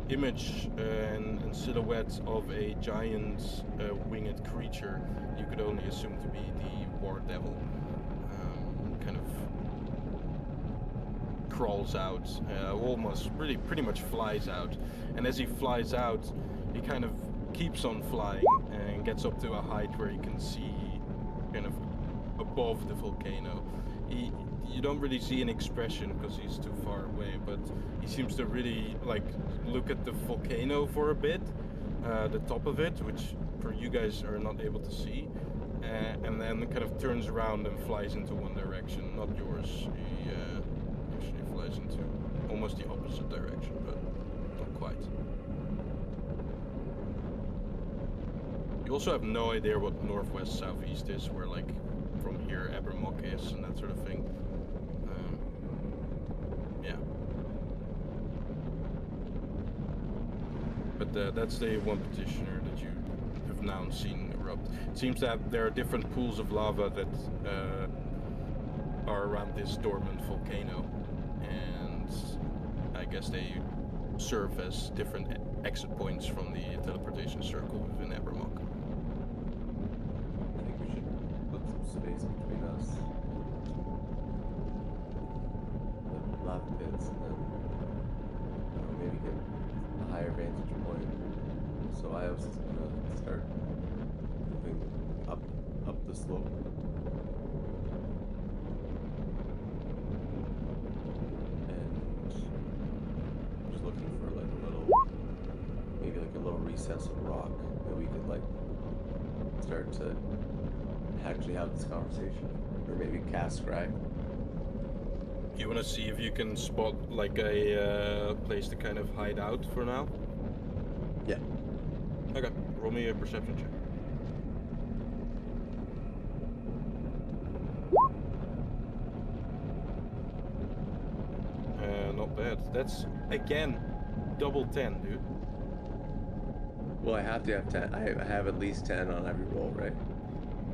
image and silhouette of a giant winged creature you could only assume to be the war devil kind of crawls out, almost really pretty much flies out, and as he flies out he kind of keeps on flying and gets up to a height where you can see kind of above the volcano. You don't really see an expression because he's too far away, but he seems to really like look at the volcano for a bit, the top of it, which for you guys are not able to see, and then kind of turns around and flies into one direction, not yours. He actually flies into almost the opposite direction, but not quite. You also have no idea what northwest southeast is, where like from here Abermock is and that sort of thing. Yeah. But that's the one petitioner that you have now seen erupt. It seems that there are different pools of lava that are around this dormant volcano, and I guess they serve as different exit points from the teleportation circle within Abermock. I think we should put some space between us and the lava pits, and then maybe get a higher vantage point. So Ios is gonna start moving up the slope. And just looking for like maybe like a little recess of rock that we could like start to actually have this conversation, or maybe cast scry. You want to see if you can spot like a place to kind of hide out for now? Yeah. Okay, roll me a perception check. Not bad. That's again double 10, dude. Well, I have to have 10. I have at least 10 on every roll, right?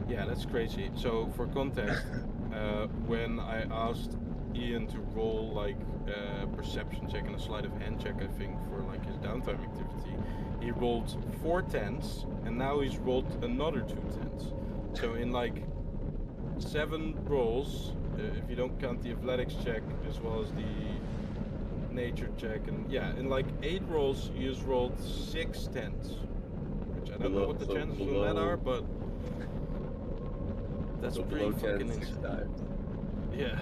Yeah, that's crazy. So for context, when I asked Ian to roll like a perception check and a sleight of hand check, I think for like his downtime activity, he rolled 4 10s, and now he's rolled another 2 10s. So in like 7 rolls, if you don't count the athletics check as well as the nature check, and yeah, in like 8 rolls he has rolled 6 10s, which I don't know what the chances on that are, but that's So pretty below 10, fucking 6 insane. times. Yeah.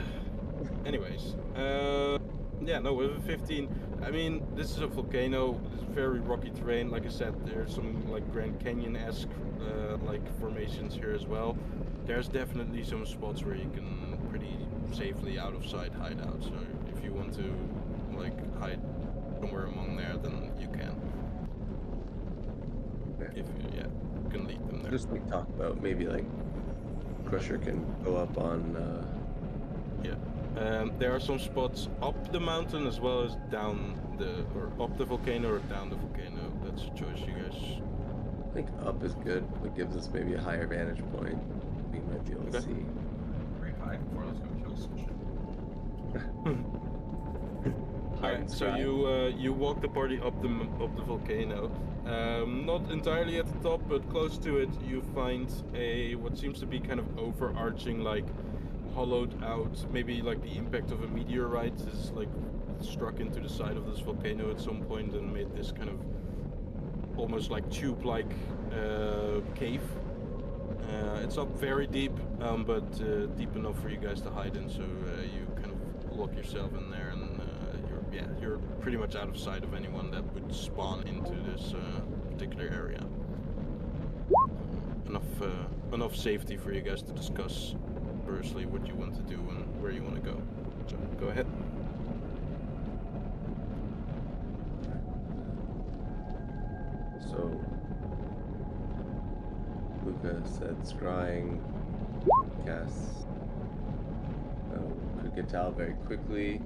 Anyways, yeah, no, with a 15, I mean, this is a volcano. It's very rocky terrain. Like I said, there's some like Grand Canyon-esque like formations here as well. There's definitely some spots where you can pretty safely out of sight hide out. So if you want to like hide somewhere among there, then you can. Okay. If you, yeah, you can lead them there. Just like talk about maybe like Crusher can go up on. There are some spots up the mountain as well as down or up the volcano or down the volcano. That's a choice you guys. I think up is good. It gives us maybe a higher vantage point. We might be able to Okay. see. Pretty high before let's go kill some shit. Alright, so you walk the party up the volcano. Not entirely at the top, but close to it, you find what seems to be kind of overarching, like hollowed out, maybe like the impact of a meteorite is like struck into the side of this volcano at some point and made this kind of almost like tube-like cave. It's not very deep, but deep enough for you guys to hide in. So you kind of lock yourself in there, and you're pretty much out of sight of anyone that would spawn into this particular area. Enough safety for you guys to discuss firstly what you want to do and where you want to go. So go ahead. So Luca said scrying casts Kukatal very quickly.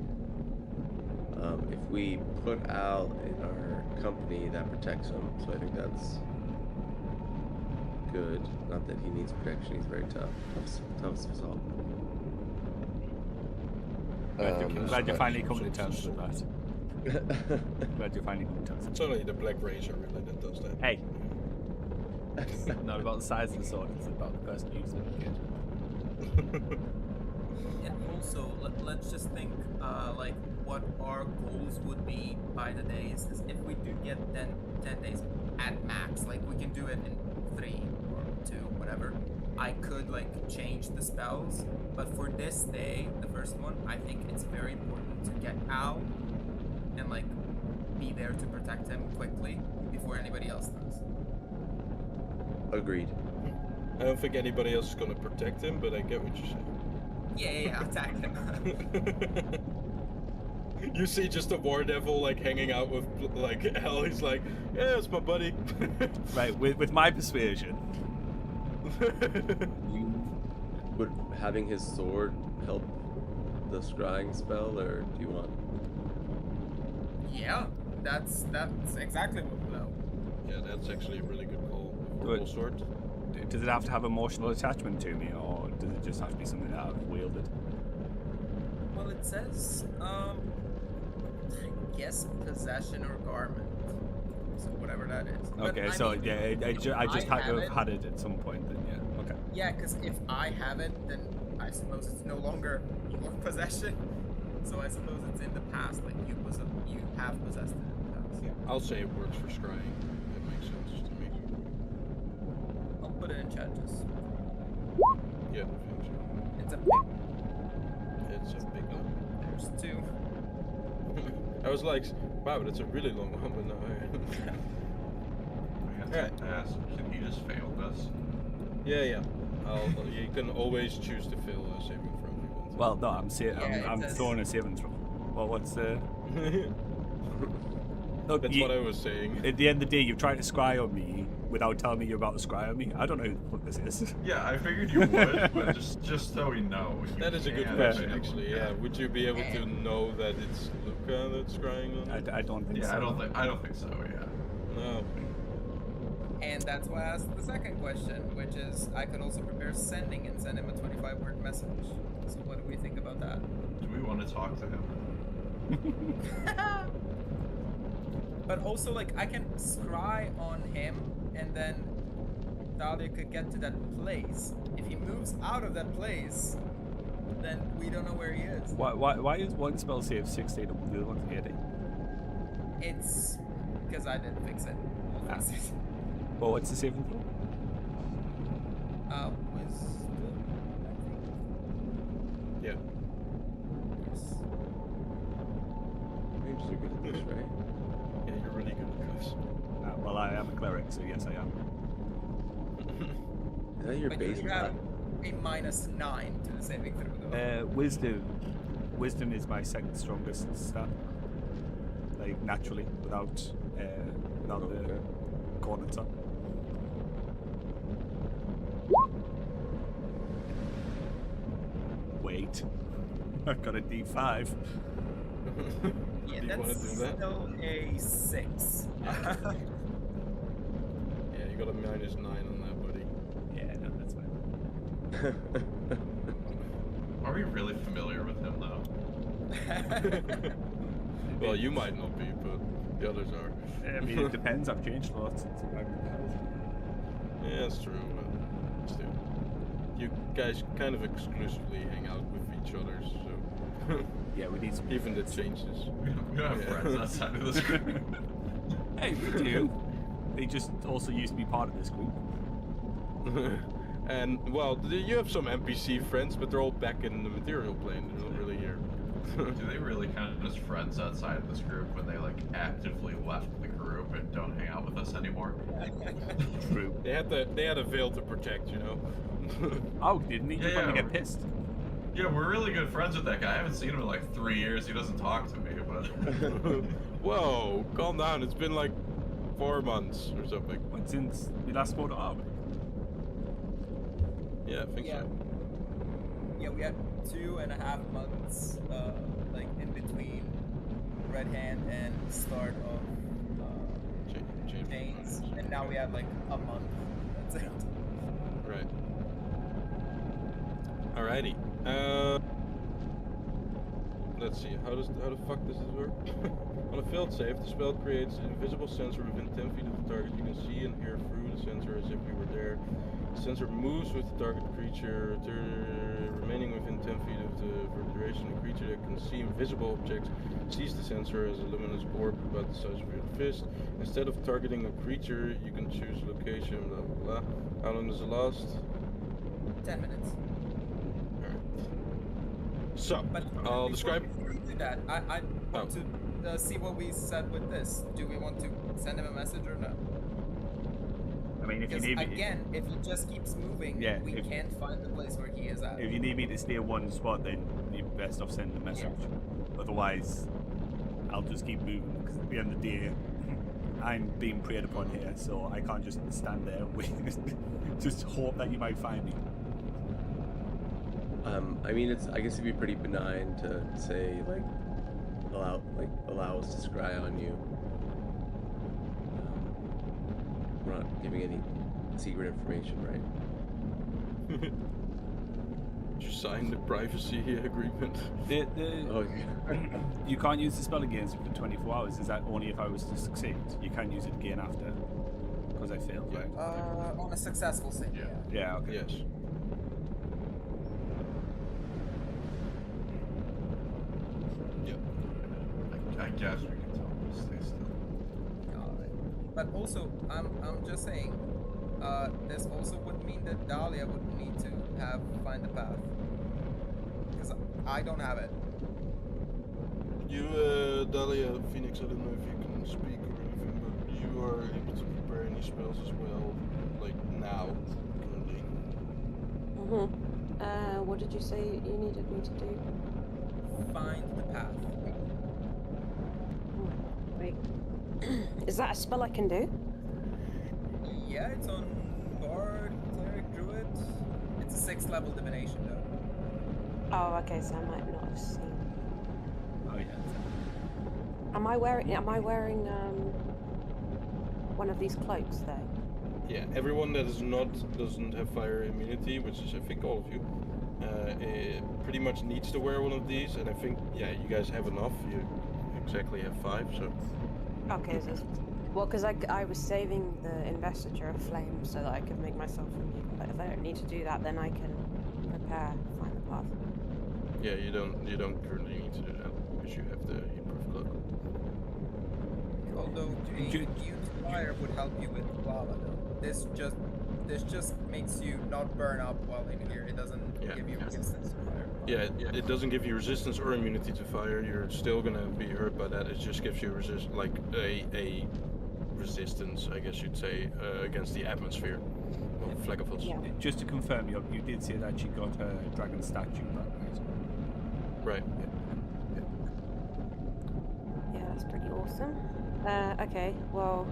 If we put out in our company, that protects him, so I think that's good. Not that he needs protection, he's very tough as assault. Glad you're finally coming to terms with that. Glad you're finally coming to terms. It's only the Black Razor really that does that. Hey. Not about the size of the sword, it's about the person using it. And also, let's just think, like, what our goals would be by the days. 'Cause if we do get 10 days at max, like, we can do it in 3 or 2, whatever. I could, like, change the spells, but for this day, the first one, I think it's very important to get Al and, like, be there to protect him quickly before anybody else does. Agreed. I don't think anybody else is gonna protect him, but I get what you're saying. Yeah, attack him. You see just a war devil like hanging out with like Al. He's like, yeah, it's my buddy. Right, with my persuasion. Would having his sword help the scrying spell, or do you want? Yeah, that's exactly what we know. Yeah, that's actually a really good call. Good. Full sword. Does it have to have emotional attachment to me, or does it just have to be something that I've wielded? Well, it says, I guess possession or garment. So whatever that is. But, Okay, I so mean, yeah, I just had to have have had it at some point then, yeah. Okay. Yeah, because if I have it, then I suppose it's no longer your possession. So I suppose it's in the past, like you have possessed it in the past. Yeah, I'll say it works for scrying. That makes sense to me. I'll put it in chat just. Yeah, I think so. It's a big. It's a big one. There's 2. I was like, wow, that's a really long one, but no. I have to ask, can you just fail this? Yeah. You can always choose to fail a saving throw if you want to. Well, no, I'm it says- throwing a saving throw. Well, what's the... Look, That's what I was saying. At the end of the day, you've tried to scry on me without telling me you're about to scry on me. I don't know who the fuck this is. Yeah, I figured you would, but just so we know. you That is a good can question, fail. actually. Yeah, would you be able to know that it's Luca that's scrying on? I don't think Yeah, so. I don't think so. Yeah. No. And that's why I asked the second question, which is I could also prepare sending and send him a 25-word message. So what do we think about that? Do we want to talk to him? But also, like, I can scry on him, and then Dahlia could get to that place. If he moves out of that place, then we don't know where he is. Why is one spell save 16 and the other one's 80? It's because I didn't fix it. I'll fix it. Well, what's the saving throw? Wisdom, I think. Yeah. Yes. Ranges are good at this, right? Yeah, you're really good at this. Well, I am a cleric, so yes, I am. Is that your But base you have stat? a -9 to the saving throw, though. Wisdom is my second strongest stat. Like, naturally, without the Okay. coordinates on. wait. I've got a D5. Yeah, Do you wanna that's do that? still a 6. Yeah, you got a -9 on that, buddy. Yeah, no, that's fine. Are we really familiar with him though? Well, you might not be, but the others are. I mean, it depends. I've changed a lot since I've been out. Yeah, that's true, but still. You guys kind of exclusively hang out with each other, so Yeah, we need some. even the changes. We don't have Yeah. friends outside of this group. Hey, we do. They just also used to be part of this group. And well, you have some NPC friends, but they're all back in the material plane. They're not really here. Do they really count as friends outside of this group when they like actively left the group and don't hang out with us anymore? True. They had a veil to protect, you know. Oh, didn't he? Yeah, Just want to yeah. get pissed. Yeah, we're really good friends with that guy. I haven't seen him in like 3 years. He doesn't talk to me, but Whoa, calm down. It's been like 4 months or something. What, since we last spoke to Arby? Yeah, I think Yeah. so. Yeah, we had 2.5 months, like in between Red Hand and start of Change Chains, and now we have like a month. That's it. Right. Alrighty. Let's see. How the fuck does this work? On a failed save, the spell creates an invisible sensor within 10 feet of the target. You can see and hear through the sensor as if you were there. The sensor moves with the target creature, remaining within 10 feet of for the duration. The creature that can see invisible objects sees the sensor as a luminous orb about the size of your fist. Instead of targeting a creature, you can choose a location. Blah blah blah. How long does it last? 10 minutes. So, But I'll before describe. we do that, I want to see what we said with this. Do we want to send him a message or no? I mean, if you Because need me, again, if he just keeps moving, Yeah, we if- can't find the place where he is at. if you need me to stay at one spot, then you're best off sending a message. Otherwise, I'll just keep moving because at the end of the day, I'm being preyed upon here, so I can't just stand there and wait. Just hope that you might find me. I mean, I guess it'd be pretty benign to say allow us to scry on you. We're not giving any secret information, right? You signed the privacy agreement. Oh, yeah. You can't use the spell against me for 24 hours. Is that only if I was to succeed? You can use it again after, because I failed, right? On a successful save. Yeah. Yeah, okay. Yes. Yep. I guess we can tell him to stay still. But also, I'm just saying, this also would mean that Dahlia would need to find the path. Because I don't have it. You, Dahlia, Phoenix, I don't know if you can speak or anything, but you are able to prepare any spells as well, like now, currently. What did you say you needed me to do? Find the path. Wait. Is that a spell I can do? Yeah, it's on Bard, Cleric, Druid. It's a 6th level divination though. Oh, okay, so I might not have seen. Oh yeah. Am I wearing one of these cloaks though? Yeah, everyone that doesn't have fire immunity, which is I think all of you, pretty much needs to wear one of these, and I think you guys have enough. You exactly have 5, so. Okay, so well, because I was saving the investiture of flame so that I could make myself immune. But if I don't need to do that, then I can prepare, find the path. Yeah, you don't currently need to do that because you have the Heatproof Cloak. Although a immune to fire would help you with lava though. This just makes you not burn up while in here. It doesn't give you resistance to fire. Yeah, it doesn't give you resistance or immunity to fire. You're still gonna be hurt by that. It just gives you a resistance, I guess you'd say, against the atmosphere of Flagafos. Yeah. Just to confirm, you did say that she got her dragon statue back, right? Right. Yeah, that's pretty awesome. Okay, well,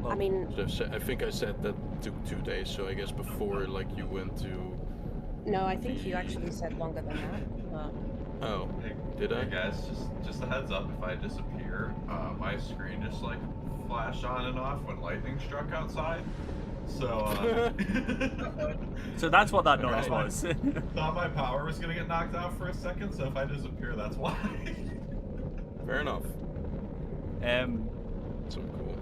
I mean, So I think I said that took 2 days. So I guess before you went to No, I think you actually said longer than that. But Oh, Hey, did I? hey guys, just a heads up. If I disappear, my screen just like flashed on and off when lightning struck outside. So So that's what that noise Alright. was. thought my power was gonna get knocked out for a second. So if I disappear, that's why. Fair enough. um, So cool.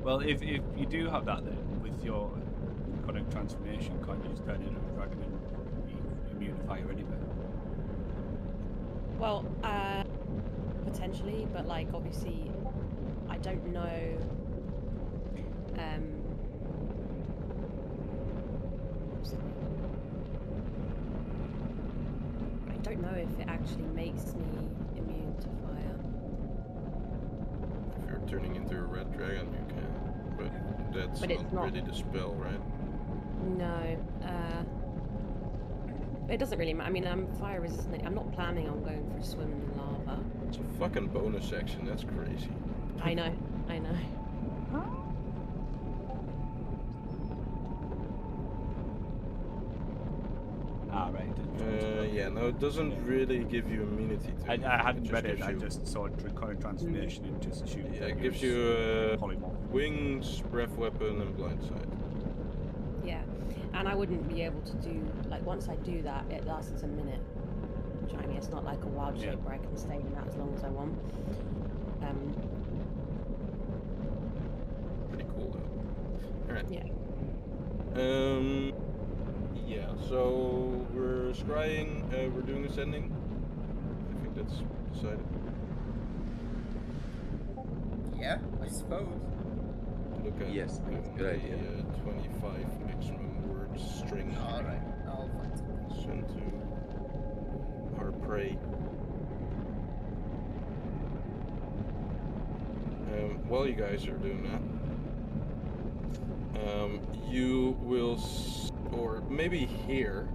well, if you do have that then with your iconic transformation, can't you just turn into a dragon and be immune to fire anyway? well, potentially, but like obviously, I don't know. What's the word? I don't know if it actually makes me immune to fire. If you're turning into a red dragon, you can. But that's But it's not not- really the spell, right? No, it doesn't really matter. I mean, I'm fire resistant. I'm not planning on going for a swim in the lava. It's a fucking bonus action. That's crazy. I know, I know. Ah, right. Yeah, no, it doesn't really give you immunity to I anything, hadn't read it. gives I you- just saw iconic transformation and just assumed Yeah, that it gives was you polymorph. wings, breath weapon, and blindside. Yeah, and I wouldn't be able to do like once I do that, it lasts a minute. Do you know what I mean? It's not like a wild Yeah. shape where I can stay in that as long as I want. Pretty cool though. Alright. Yeah. Yeah, so we're scrying, we're doing ascending. I think that's decided. Yeah, I suppose. Look at Yes, I think it's a good idea. 25 maximum word string Alright, I'll find something. sent to our prey. While you guys are doing that, you will, or maybe hear,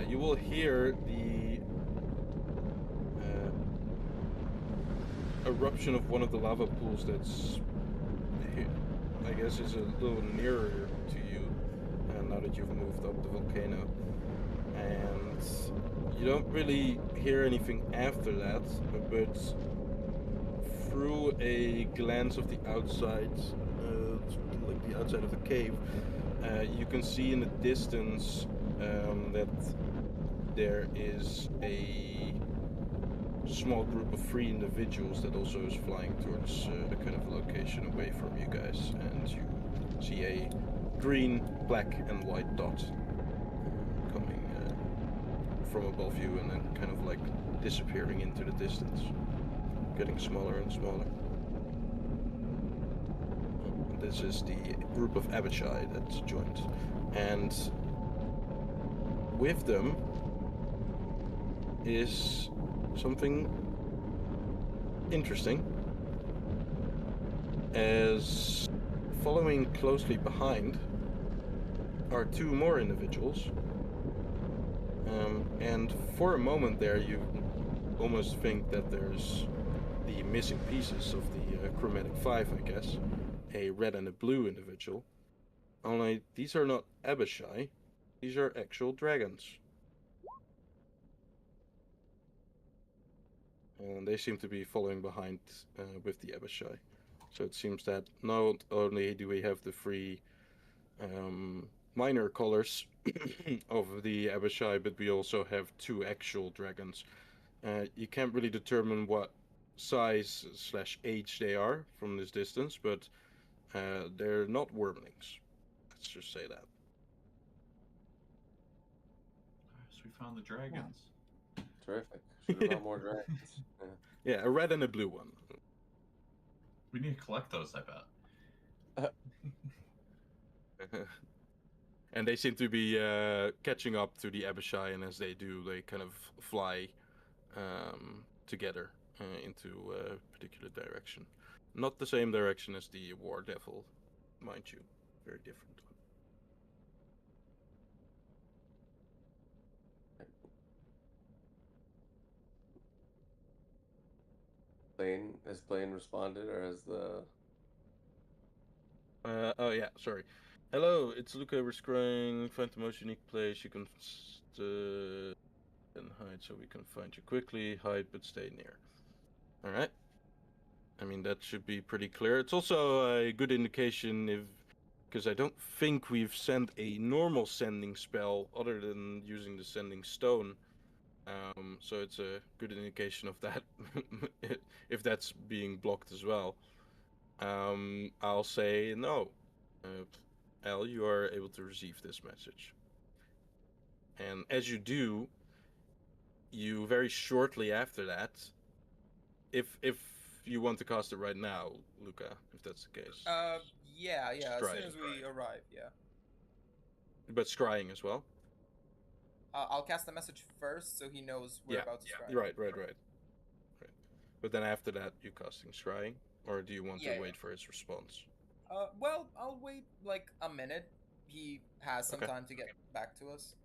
you will hear the eruption of one of the lava pools that's, I guess, is a little nearer to you now that you've moved up the volcano. And you don't really hear anything after that, but through a glance of the outside, like the outside of the cave, you can see in the distance that there is a small group of 3 individuals that also is flying towards a kind of location away from you guys, and you see a green, black, and white dot coming from above you and then kind of like disappearing into the distance, getting smaller and smaller. This is the group of Abishai that's joined, and with them is something interesting, as following closely behind are 2 more individuals. And for a moment there, you almost think that there's the missing pieces of the chromatic 5, I guess. A red and a blue individual. Only these are not Abishai, these are actual dragons. And they seem to be following behind with the Abishai. So it seems that not only do we have the 3 minor colors of the Abishai, but we also have 2 actual dragons. You can't really determine what size / age they are from this distance, but they're not wormlings. Let's just say that. So we found the dragons. Terrific. Should have found more dragons. Yeah. Yeah, a red and a blue one. We need to collect those, I bet. And they seem to be catching up to the Abishai, and as they do, they kind of fly together into a particular direction. Not the same direction as the War Devil, mind you. Very different. Blaine, has Blaine responded, or has the Oh yeah, sorry. Hello, it's Luca. We're scrying. Find the most unique place you can and hide, so we can find you quickly. Hide, but stay near. All right. I mean that should be pretty clear. It's also a good indication if, because I don't think we've sent a normal sending spell other than using the sending stone. So it's a good indication of that, if that's being blocked as well. I'll say no. Al, you are able to receive this message. And as you do, you very shortly after that, if you want to cast it right now, Luca, if that's the case. Yeah. As soon Scrying. as we arrive, yeah. But scrying as well. I'll cast the message first, so he knows we're Yeah. about to scry. Right. But then after that, you casting scrying, or do you want Yeah, to wait for his response? Well, I'll wait like a minute. He has some Okay. time to get back to us.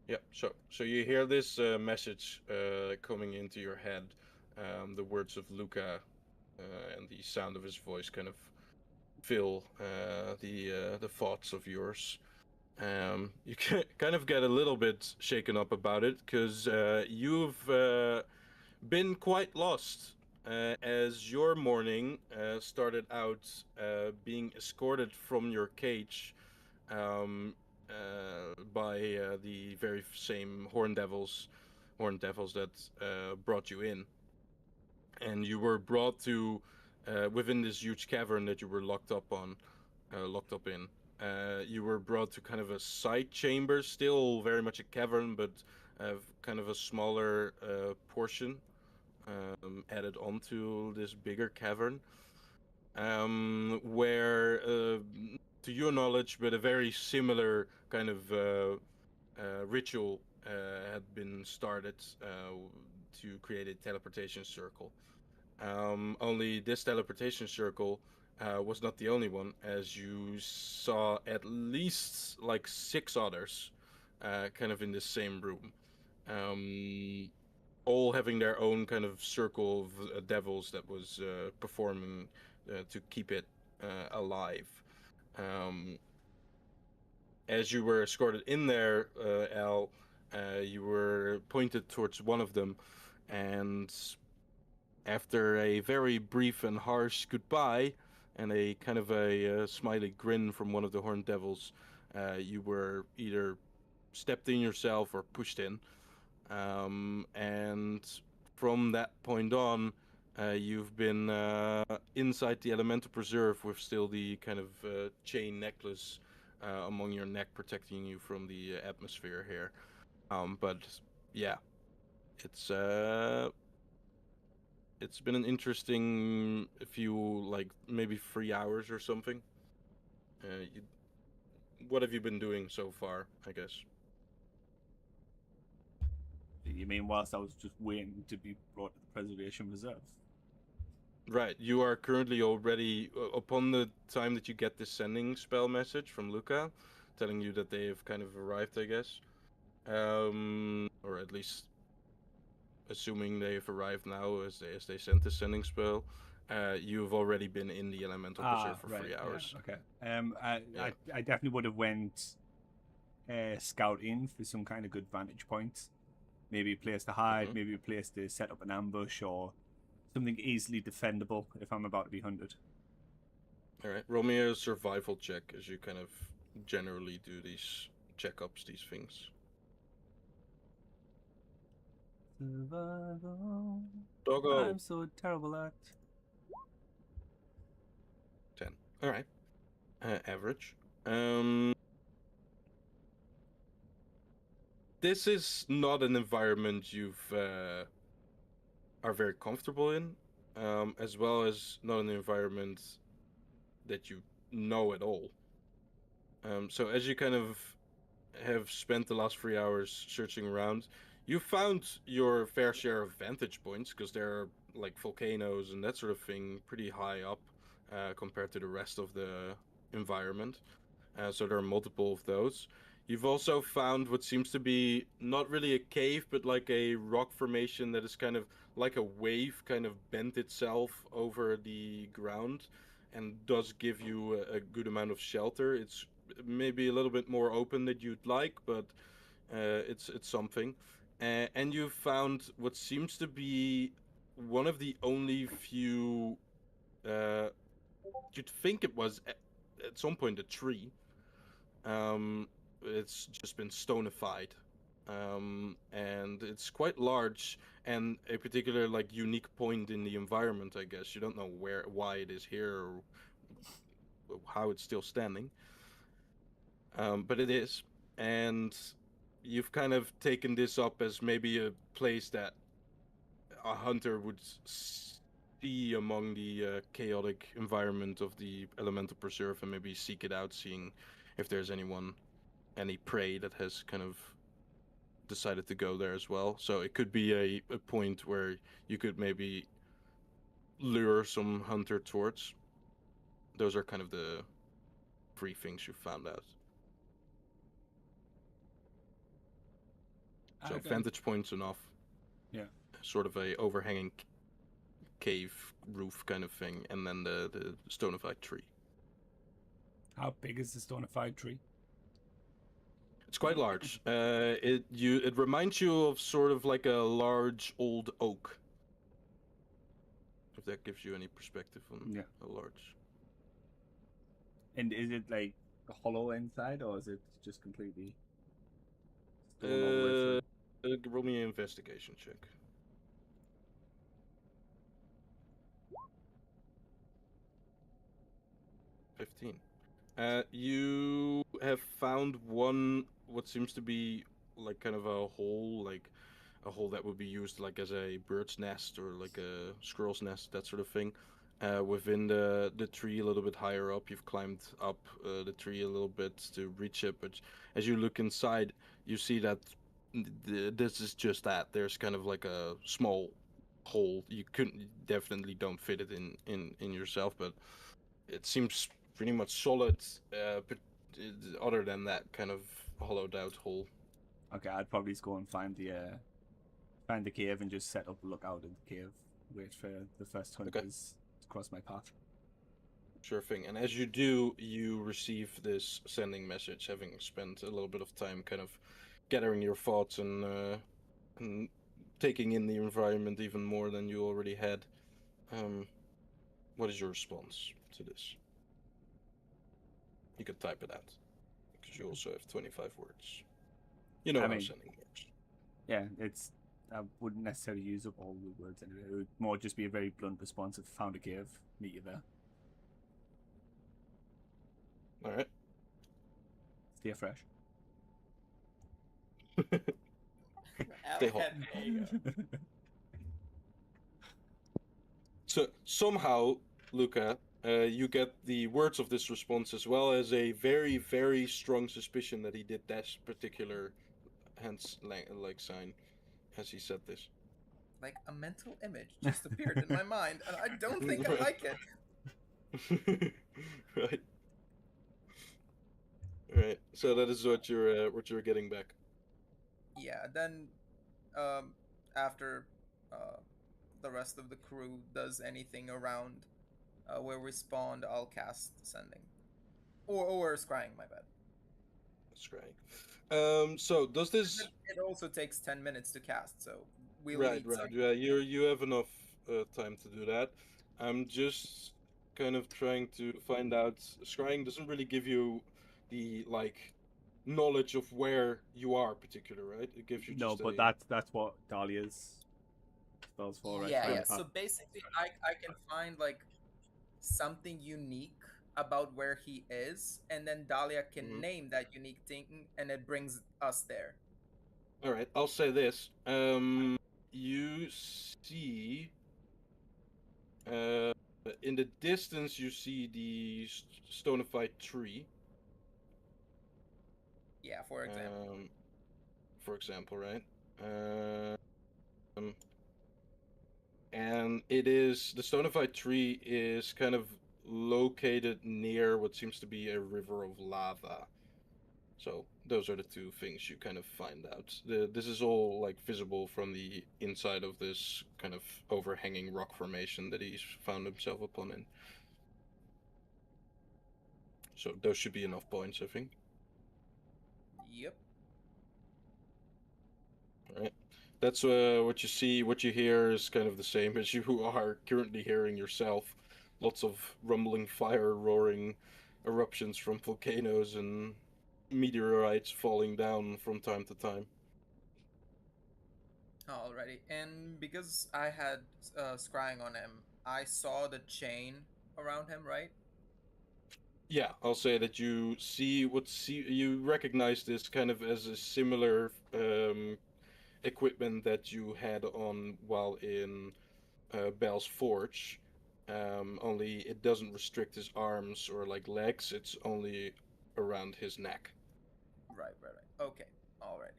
Yeah. So you hear this message coming into your head, the words of Luca, and the sound of his voice kind of fill the thoughts of yours. You can kind of get a little bit shaken up about it because you've been quite lost as your morning started out being escorted from your cage by the very same horn devils that brought you in, and you were brought to within this huge cavern that you were locked up in. You were brought to kind of a side chamber, still very much a cavern, but kind of a smaller portion added onto this bigger cavern, where, to your knowledge, but a very similar kind of ritual had been started to create a teleportation circle. Only this teleportation circle was not the only one, as you saw at least like 6 others kind of in the same room. All having their own kind of circle of devils that was performing to keep it alive. Um, as you were escorted in there, Al, you were pointed towards one of them, and after a very brief and harsh goodbye, and a kind of a smiley grin from one of the horned devils, you were either stepped in yourself or pushed in. And from that point on, you've been inside the elemental preserve with still the kind of chain necklace among your neck protecting you from the atmosphere here. But yeah, it's been an interesting few, like maybe 3 hours or something. What have you been doing so far, I guess? You mean whilst I was just waiting to be brought to the preservation reserve? Right, you are currently already, upon the time that you get this sending spell message from Luca, telling you that they have kind of arrived, I guess. Or at least assuming they've arrived now as they sent the sending spell. You've already been in the elemental preserve for 3 hours. Yeah, okay. I definitely would have went scouting for some kind of good vantage point. Maybe a place to hide, maybe a place to set up an ambush, or something easily defendable if I'm about to be hunted. All right, roll me a survival check as you kind of generally do these checkups, these things. Survival. Doggo. I'm so terrible at. 10. All right. Average. This is not an environment you've are very comfortable in, as well as not an environment that you know at all. So as you kind of have spent the last 3 hours searching around, you found your fair share of vantage points because there are like volcanoes and that sort of thing pretty high up compared to the rest of the environment. So there are multiple of those. You've also found what seems to be not really a cave, but like a rock formation that is kind of like a wave kind of bent itself over the ground. and does give you a good amount of shelter. It's maybe a little bit more open than you'd like, but it's something. And you found what seems to be one of the only few. You'd think it was at some point a tree. It's just been stonified, and it's quite large and a particular like unique point in the environment. I guess you don't know why it is here or how it's still standing, but it is, and you've kind of taken this up as maybe a place that a hunter would see among the chaotic environment of the elemental preserve and maybe seek it out, seeing if there's any prey that has kind of decided to go there as well. So it could be a point where you could maybe lure some hunter towards. Those are kind of the three things you found out. So vantage points enough. Yeah. Sort of a overhanging cave roof kind of thing, and then the stonified tree. How big is the stonified tree? It's quite large. It reminds you of sort of like a large old oak. If that gives you any perspective on a large. And is it like hollow inside, or is it just completely stone all the way through? Roll me an investigation check. 15. You have found what seems to be like kind of a hole, like a hole that would be used like as a bird's nest or like a squirrel's nest, that sort of thing. Within the tree, a little bit higher up, you've climbed up the tree a little bit to reach it, but as you look inside, you see that this is just that. There's kind of like a small hole. You definitely don't fit it in yourself, but it seems pretty much solid, but other than that kind of hollowed out hole. Okay, I'd probably just go and find the cave and just set up a lookout in the cave. Wait for the first hunters to cross my path. Sure thing. And as you do, you receive this sending message, having spent a little bit of time kind of gathering your thoughts and taking in the environment even more than you already had. What is your response to this? You could type it out, because you also have 25 words. You know how sending works. Yeah, I wouldn't necessarily use up all the words anyway. It would more just be a very blunt response of found a cave, meet you there. Alright. Stay fresh. Stay hot. So somehow, Luca, you get the words of this response as well as a very, very strong suspicion that he did that particular like sign as he said this. Like a mental image just appeared in my mind, and I don't think I like it. Right. So that is what you're getting back. Yeah. Then, after the rest of the crew does anything around where we spawned, I'll cast sending, or scrying. My bad. Scrying. So does this? It also takes 10 minutes to cast, so we'll right. Yeah, you have enough time to do that. I'm just kind of trying to find out. Scrying doesn't really give you the knowledge of where you are, particular, right? It gives you just but that's what Dahlia's spells for, right? Yeah. So basically, I can find like something unique about where he is, and then Dahlia can name that unique thing, and it brings us there. All right, I'll say this. You see, in the distance, you see the stonified tree. Yeah, for example. Right? And it is the stonified tree is kind of located near what seems to be a river of lava. So those are the two things you kind of find out. This is all visible from the inside of this kind of overhanging rock formation that he's found himself upon in. So those should be enough points, I think. Yep. Alright. That's what you see. What you hear is kind of the same as you are currently hearing yourself. Lots of rumbling fire, roaring eruptions from volcanoes, and meteorites falling down from time to time. Alrighty. And because I had scrying on him, I saw the chain around him, right? Yeah, I'll say that you recognize this kind of as a similar equipment that you had on while in Bel's Forge. Only it doesn't restrict his arms or like legs. It's only around his neck. Right. Okay. Alrighty.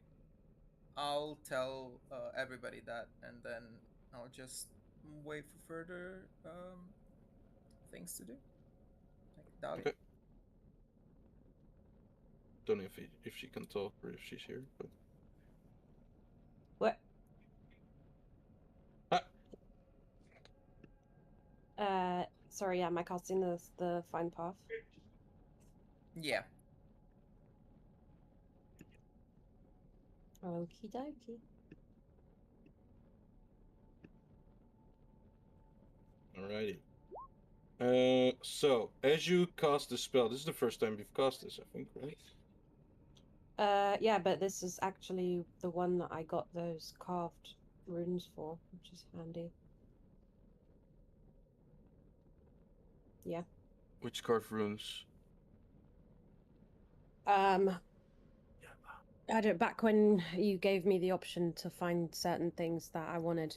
I'll tell everybody that, and then I'll just wait for further things to do. Like Dahlia. Okay. Don't know if she can talk or if she's here, but What? Sorry, am I casting the find path? Yeah. Okie dokie. alrighty. So as you cast the spell, this is the first time you've cast this, I think, right? Yeah, but this is actually the one that I got those carved runes for, which is handy. Yeah. Which carved runes? I don't, back when you gave me the option to find certain things that I wanted,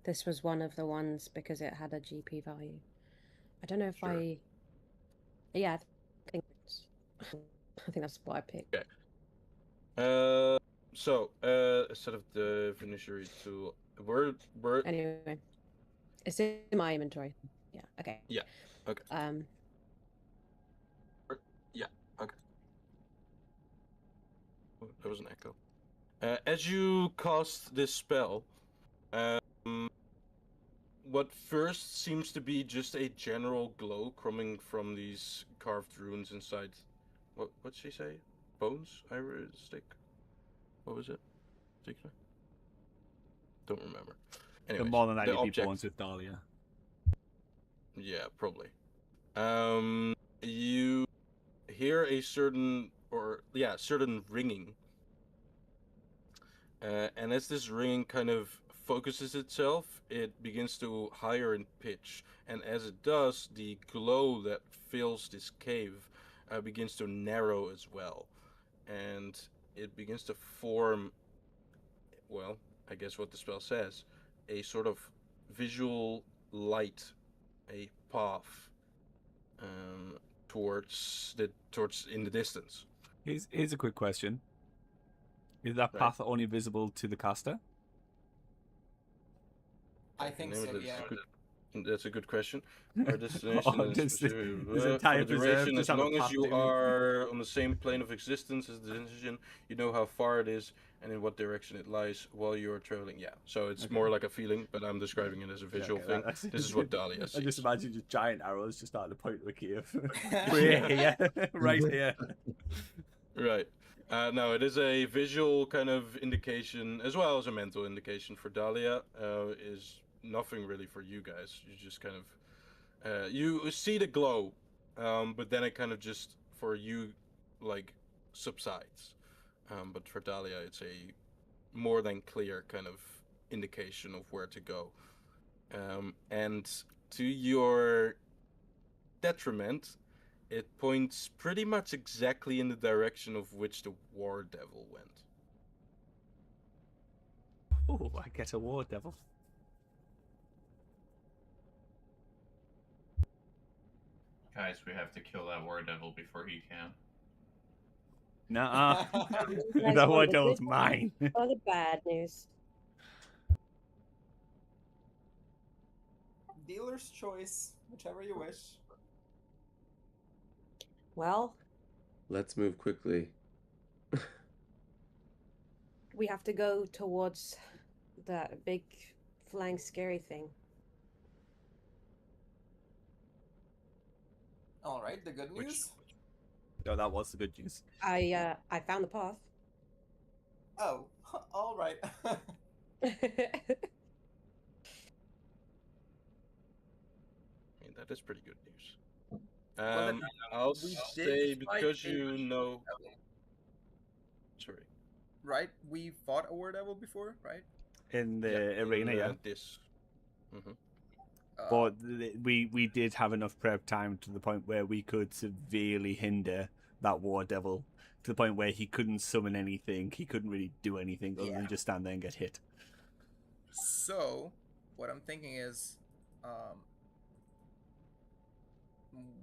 this was one of the ones because it had a GP value. I don't know if Sure. yeah, I think I think that's what I picked. Okay. So instead of the finishery tool, we're Anyway, it's in my inventory. Yeah. Okay. Yeah. Okay. Yeah. Okay. Oh, there was an echo. As you cast this spell, what first seems to be just a general glow coming from these carved runes inside. What'd she say? Bones? Iris stick? What was it? Particular? Don't remember. There Anyways, more than the 90 object. people with Dahlia. Yeah, probably. You hear a certain ringing. And as this ringing kind of focuses itself, it begins to higher in pitch. And as it does, the glow that fills this cave begins to narrow as well. And it begins to form, well, I guess what the spell says, a sort of visual light, a path towards in the distance. Here's a quick question. Is that Right. path only visible to the caster? I think so, yeah. That's a good question. Our destination Or is does the for entire the preserve duration. just As have a long as path you to me? are on the same plane of existence as the destination, you know how far it is and in what direction it lies while you are traveling. Yeah, so it's Okay. more like a feeling, but I'm describing it as a visual thing. This is what Dahlia I sees. just imagine just giant arrows just starting to point to a cave. We're here, right here. Right. No, it is a visual kind of indication as well as a mental indication for Dahlia. Is nothing really for you guys. You just kind of you see the glow, but then it kind of just for you like subsides. But for Dahlia, it's a more than clear kind of indication of where to go. And to your detriment, it points pretty much exactly in the direction of which the War Devil went. Oh, I get a war devil. Guys, we have to kill that war devil before he can. Nuh-uh. You guys That want war the devil's good mine. or the bad news? Dealer's choice, whichever you wish. Well, Let's move quickly. we have to go towards that big flying scary thing. Alright, the good Which- news? No, that was the good news. I found the path. Oh, all right. I mean, that is pretty good news. Well, then, I'll we did say fight because a you know. devil, Sorry. right? We fought a war devil before, right? In the Yeah, arena, in, yeah. This. Mm-hmm. But we did have enough prep time to the point where we could severely hinder that war devil to the point where he couldn't summon anything. He couldn't really do anything other Yeah. than just stand there and get hit. So, what I'm thinking is,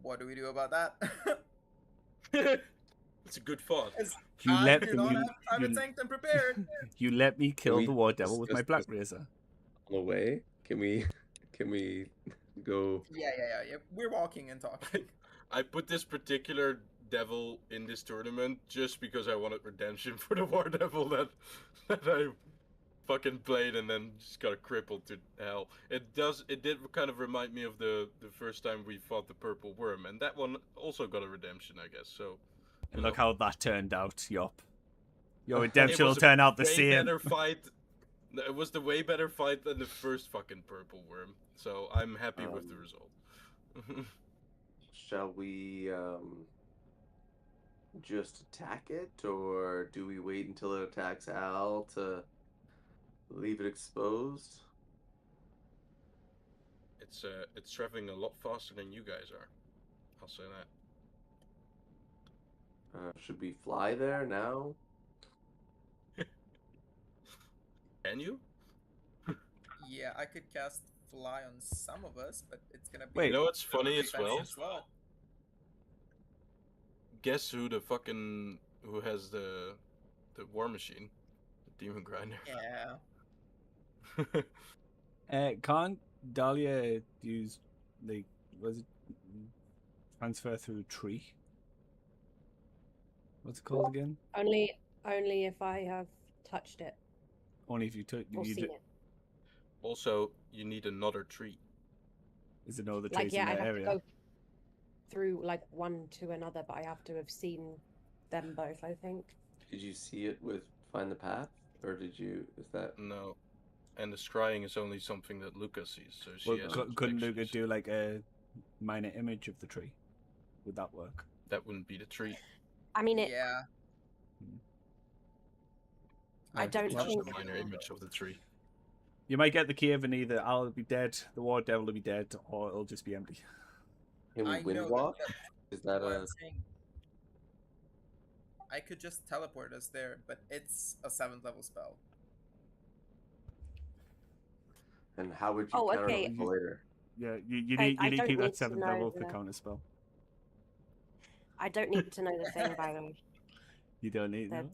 what do we do about that? It's a good thought. You I let do me- not you- have Private you- Sanctum prepared. You let me kill we the war devil with my discuss black this? razor. On the way, can we go? Yeah. We're walking and talking. I put this particular devil in this tournament just because I wanted redemption for the war devil that I fucking played and then just got crippled to hell. It did kind of remind me of the first time we fought the purple worm, and that one also got a redemption, I guess. So And look how that turned out, Yop. Your it redemption will was a turn out the way same. better fight. It was the way better fight than the first fucking purple worm. So I'm happy with the result. Shall we just attack it, or do we wait until it attacks Al to leave it exposed? It's traveling a lot faster than you guys are. I'll say that. Should we fly there now? Can you? Yeah, I could cast fly on some of us, but it's gonna be. Wait. You know what's funny as defense well? as well. Guess who has the war machine, the demon grinder. Yeah. Can't Dahlia use transfer through tree? What's it called again? Only if I have touched it Only if you took. or seen it. Also, you need another tree. Is there no other Like trees yeah, in I that have area? to go through like one to another, but I have to have seen them both. I think. Did you see it with Find the Path, or is that? No, and the scrying is only something that Luca sees. So she Well, has. couldn't Luca do like a minor image of the tree? Would that work? That wouldn't be the tree. I mean, it. Yeah. I don't It's just think. a minor image of the tree. You might get the cave and either I'll be dead, the war devil will be dead, or it'll just be empty. Can we I know wind walk? Is that what a? I'm saying. I could just teleport us there, but it's a 7th level spell. And how would you Oh, counter okay. it later? Yeah, you I need to don't keep need that to 7th know level for the- counter spell. I don't need to know the thing by the way. You don't need The- no?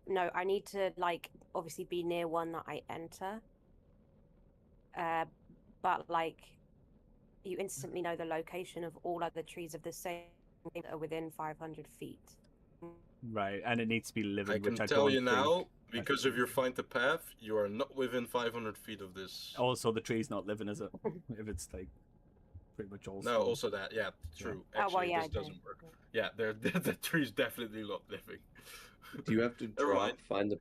No, I need to like obviously be near one that I enter. But like, you instantly know the location of all other trees of the same that are within 500 feet. Right, and it needs to be living, I can which I tell don't you think. now, because if you find the path, you are not within 500 feet of this. Also, the tree's not living, is it? If it's like pretty much all. No, stone. also that. Yeah, true. Oh, well, Actually, yeah, this I do. doesn't work. Yeah, the tree's definitely not living. Do you have to Never drop mind. Find the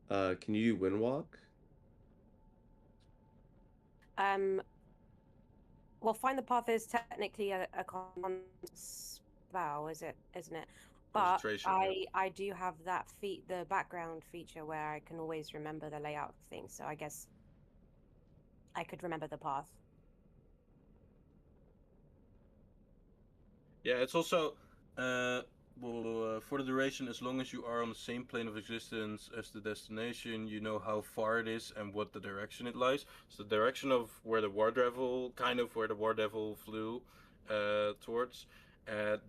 Path? Can you wind walk? Well, find the path is technically a con spell, isn't it? But Concentration, yeah. I do have that the background feature where I can always remember the layout of things. So I guess I could remember the path. Yeah, it's also for the duration, as long as you are on the same plane of existence as the destination, you know how far it is and what the direction it lies. So the direction of where the war devil flew towards,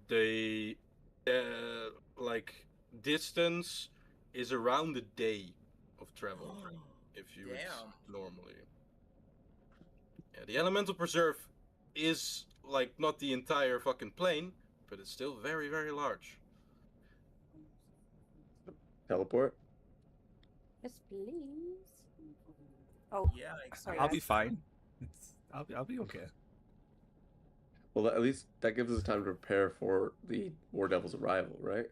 the like distance is around a day of travel if you would Damn. normally. Yeah, the elemental preserve is like not the entire fucking plane, but it's still very, very large. Teleport? Yes, please. Oh, Yeah, sorry. I'll guys. be fine. I'll be okay. Well, at least that gives us time to prepare for the War Devil's arrival, right?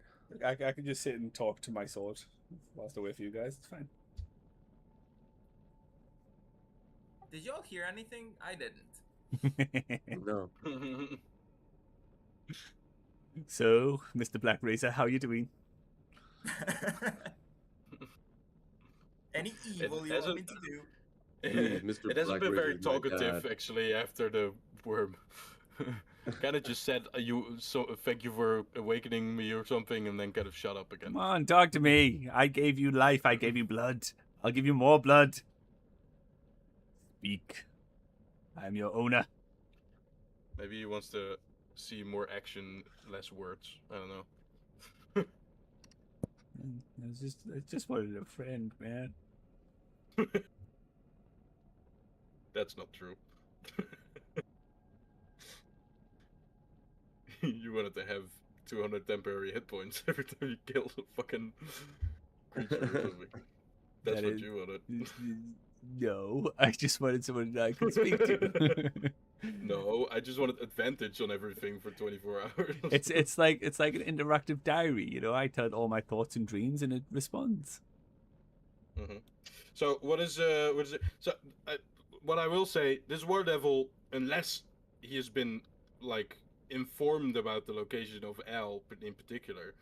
I can just sit and talk to my sword whilst I wait for you guys. It's fine. Did y'all hear anything? I didn't. No. So, Mr. Black Razor, how you doing? Any evil you want me to do? Please, Mr. It hasn't Black been very Razor, my talkative dad. actually after the worm. Kind of just said thank you for awakening me or something, and then kind of shut up again. Come on, talk to me. I gave you life. I gave you blood. I'll give you more blood. Speak. I am your owner. Maybe he wants to see more action, less words. I don't know. I just wanted a friend, man. That's not true. You wanted to have 200 temporary hit points every time you kill a fucking creature or something. That's That what is- you wanted. No, I just wanted someone that I could speak to. No, I just wanted advantage on everything for 24 hours. It's like an interactive diary, you know. I tell it all my thoughts and dreams, and it responds. Mm-hmm. So what is it? So what I will say, this War Devil, unless he has been like informed about the location of Al in particular,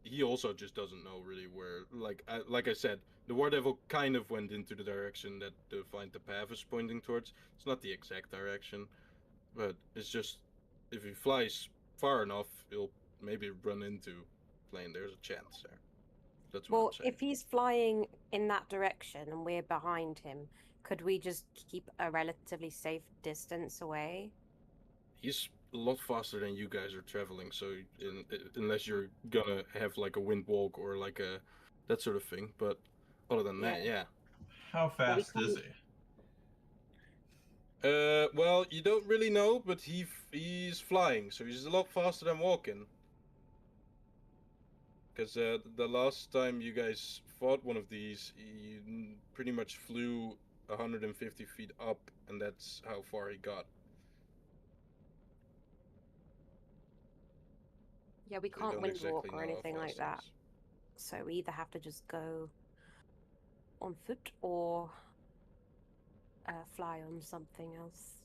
he also just doesn't know really where. Like I said, the War Devil kind of went into the direction that the Find the Path is pointing towards. It's not the exact direction, but it's just if he flies far enough, he'll maybe run into plane. There's a chance there. That's what Well, I'm saying. if he's flying in that direction and we're behind him, could we just keep a relatively safe distance away? He's a lot faster than you guys are traveling, so unless you're gonna have like a wind walk or like a that sort of thing, but other than that, yeah. How fast is he? Well, you don't really know, but he's flying, so he's a lot faster than walking. Because the last time you guys fought one of these, you pretty much flew 150 feet up, and that's how far he got. Yeah, we So you can't don't wind exactly walk or know how anything like fast he that. is. So we either have to just go on foot or fly on something else.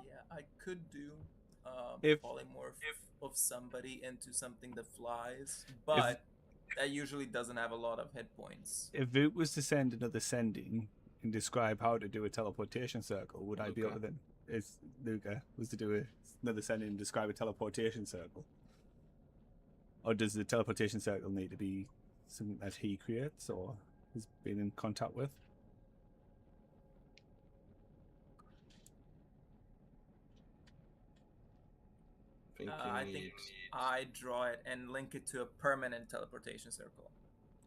Yeah, I could do If- polymorph of somebody into something that flies, but that usually doesn't have a lot of hit points. If it was to send another sending and describe how to do a teleportation circle, would I be able to then? If Luca was to do another sending and describe a teleportation circle, or does the teleportation circle need to be something that he creates or has been in contact with? I think I draw it and link it to a permanent teleportation circle.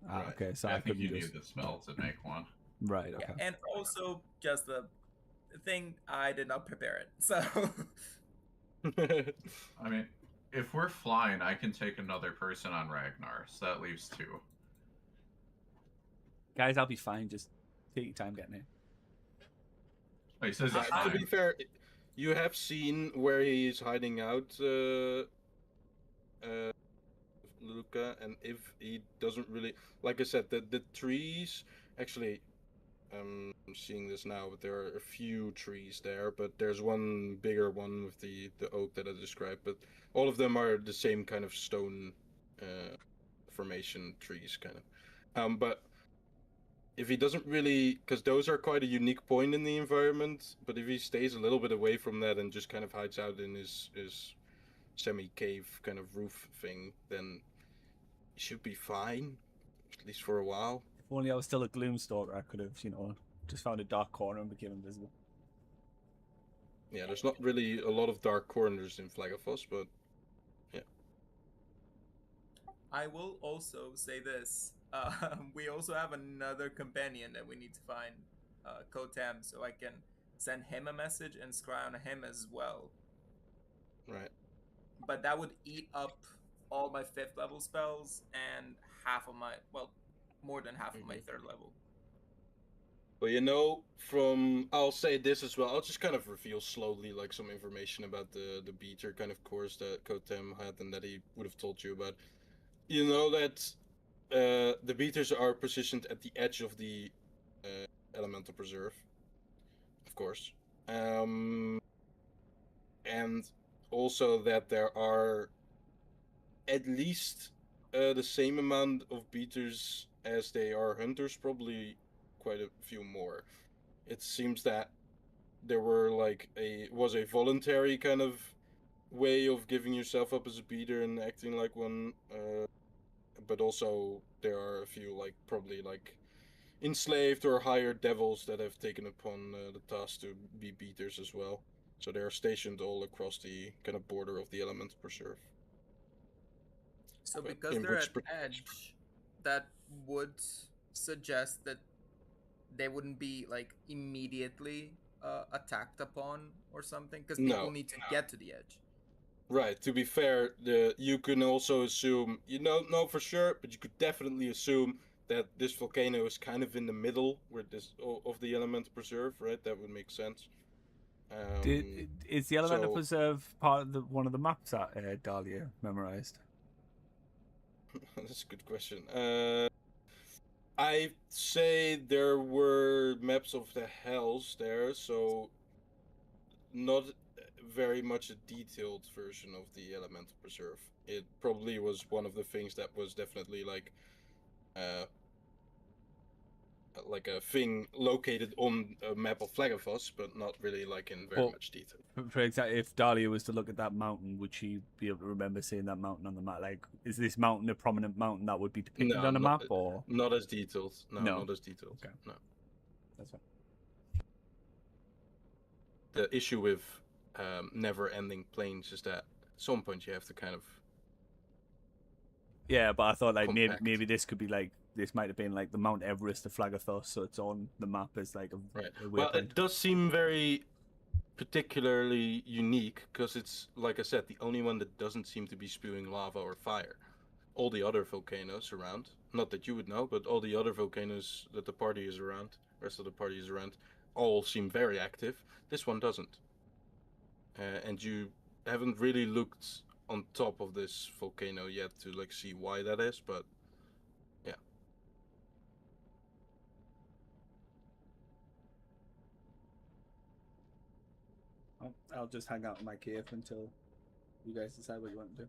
Ah, Right. okay, so I I think you couldn't need just the spell to make one. right. Yeah, Okay. and also just the thing I did not prepare it. So I mean, if we're flying, I can take another person on Ragnar, so that leaves 2. Guys, I'll be fine. Just take your time getting in. Oh, he says he's To be fine. fair, you have seen where he's hiding out, Luca, and if he doesn't really, like I said, the trees. Actually, I'm seeing this now, but there are a few trees there. But there's one bigger one with the oak that I described. But all of them are the same kind of stone formation trees, kind of. But if he doesn't really, because those are quite a unique point in the environment, but if he stays a little bit away from that and just kind of hides out in his semi-cave kind of roof thing, then he should be fine, at least for a while. If only I was still a Gloomstalker, I could have, just found a dark corner and became invisible. Yeah, there's not really a lot of dark corners in Flag of Us, but yeah. I will also say this. We also have another companion that we need to find, Kotem, so I can send him a message and scry on him as well. Right. But that would eat up all my 5th level spells and half of my, well, more than half of my 3rd level. Well, I'll say this as well. I'll just kind of reveal slowly, like some information about the beater kind of course that Kotem had and that he would have told you about. You know that the beaters are positioned at the edge of the elemental preserve, of course, and also that there are at least the same amount of beaters as they are hunters, probably quite a few more. It seems that there was a voluntary kind of way of giving yourself up as a beater and acting like one, but also there are a few probably enslaved or hired devils that have taken upon the task to be beaters as well. So they are stationed all across the kind of border of the element preserve. So But because in they're which at edge, that would suggest that they wouldn't be like immediately attacked upon or something, because people No. need to get to the edge. Right. To be fair, you can also assume you don't know for sure, but you could definitely assume that this volcano is kind of in the middle where of the element preserve. Right. That would make sense. Is the Elemental so- Preserve part of one of the maps that Dahlia memorized? That's a good question. I'd say there were maps of the hells there, so not very much a detailed version of the elemental preserve. It probably was one of the things that was definitely uh, like a thing located on a map of Flagafos, but not really like in very much detail. For example, if Dahlia was to look at that mountain, would she be able to remember seeing that mountain on the map? Like, is this mountain a prominent mountain that would be depicted on a map, or not as detailed? No, No. not as detailed. Okay. No. that's fine. The issue with never-ending plains is that at some point you have to kind of Yeah, but I thought like Compact. maybe this could be like this might have been like the Mount Everest of Flagathos, so it's on the map as like a right. a Well, waypoint. it does seem very particularly unique because it's, like I said, the only one that doesn't seem to be spewing lava or fire. All the other volcanoes around, not that you would know, but all the other volcanoes that the party is around, rest of the party is around, all seem very active. This one doesn't. And you haven't really looked on top of this volcano yet to like see why that is, but yeah. I'll just hang out in my cave until you guys decide what you want to do.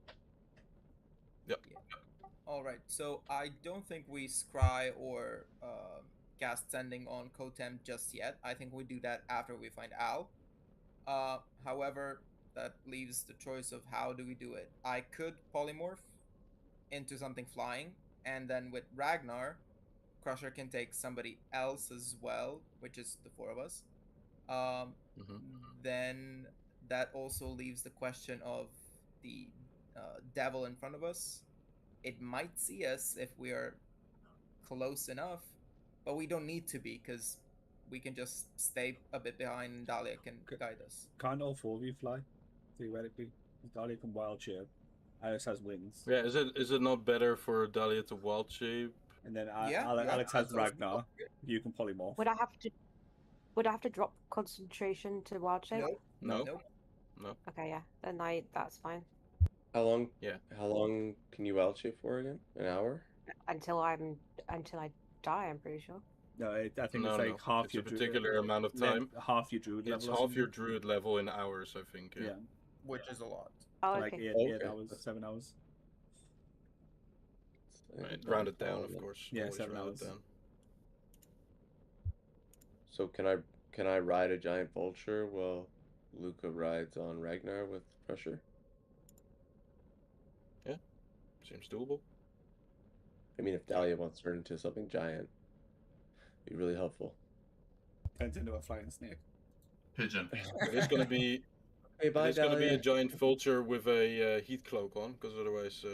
All right. So I don't think we scry or cast sending on Kotem just yet. I think we do that after we find Al. However, that leaves the choice of how do we do it. I could polymorph into something flying, and then with Ragnar, Crusher can take somebody else as well, which is the four of us. Mhm. Then that also leaves the question of the devil in front of us. It might see us if we are close enough, but we don't need to be because we can just stay a bit behind and Dahlia can guide us. Can't all four of you fly? Theoretically, Dahlia can wild shape. Alice has wings, Yeah, is it not better for Dahlia to wild shape? and then Yeah, Alex has that's also Ragnar. You can polymorph. Would I have to drop concentration to wild shape? Nope. No. Nope. Okay, yeah. Then that's fine. How long? Yeah. How long can you wild shape for again? An hour? Until I die, I'm pretty sure. No, I think No, it's like no. half It's your a particular amount of time. half your druid It's level. or half your something. druid level in hours, I think. Yeah, Which is a lot. Oh, like okay. eight Okay. hours, 7 hours. Right, round it down, of course. Yeah, Always 7 round hours. it down. So can I ride a giant vulture while Luca rides on Ragnar with pressure? Seems doable. I mean, if Dahlia wants to turn into something giant, it'd be really helpful. Turns into a flying snake. Pigeon. It is gonna be Hey, bye, it's gonna be a Dahlia. giant vulture with a heat cloak on, because otherwise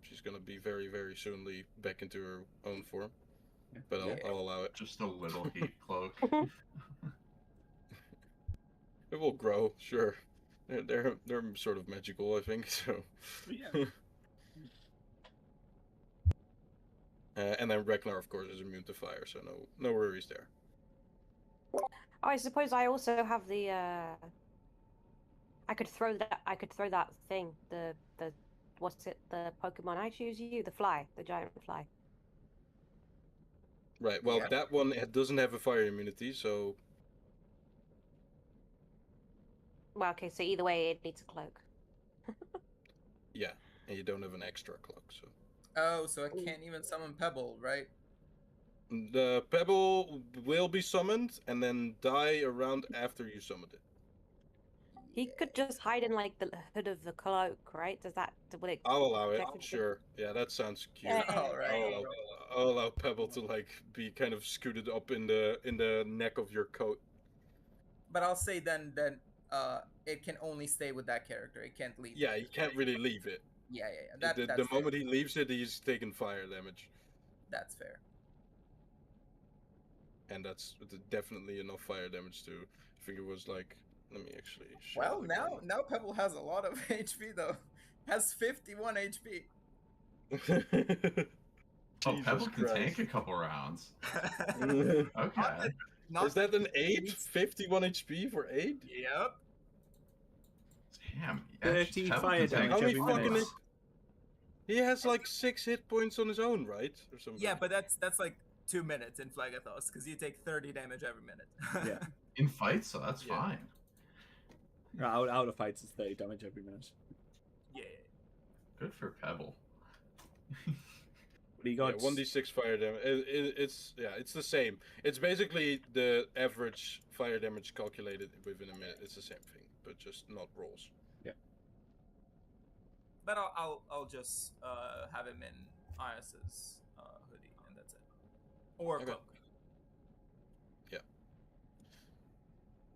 she's gonna be very, very soonly back into her own form. But I'll allow it. Just a little heat cloak. It will grow, sure. They're sort of magical, I think. So. Yeah. And then Ragnar, of course, is immune to fire, so no worries there. Oh, I suppose I also have the. I could throw that. I could throw that thing. The what's it? The Pokemon I choose you. The fly. The giant fly. Right. Well, Yeah. that one doesn't have a fire immunity, so Well, okay. So either way, it needs a cloak. yeah, and you don't have an extra cloak, so Oh, so I can't even summon Pebble, right? the pebble will be summoned and then die around after you summoned it. He could just hide in like the hood of the cloak, right? Does that would it? I'll allow it. technically- Sure. Yeah, that sounds cute. Yeah, All right. I'll allow Pebble to like be kind of scooted up in the neck of your coat. But I'll say then it can only stay with that character. It can't leave. Yeah, you can't really leave it. Yeah. That's the fair. moment he leaves it, he's taking fire damage, That's fair. and that's definitely enough fire damage to. I think it was like. Let me actually. Show Well, you now Pebble has a lot of HP though. Has 51 HP. again. Oh, Jesus Pebble can Christ. take a couple rounds. Is Okay. that an 8? 51 HP for 8? Yep. Damn. 30 Pebble fire can take damage How many every fucking minute. He has like 6 hit points on his own, right? Or something. Yeah, but that's like 2 minutes in Flagathos because you take 30 damage every minute. Yeah. in fights, so that's Yeah. fine. Out of fights is 30 damage every minute. Yeah. Good for Pebble. But he Yeah, got 1d6 fire damage. It's the same. It's basically the average fire damage calculated within a minute. It's the same thing, but just not rolls. But I'll just have him in IS's hoodie and that's it. Or Okay. cloak.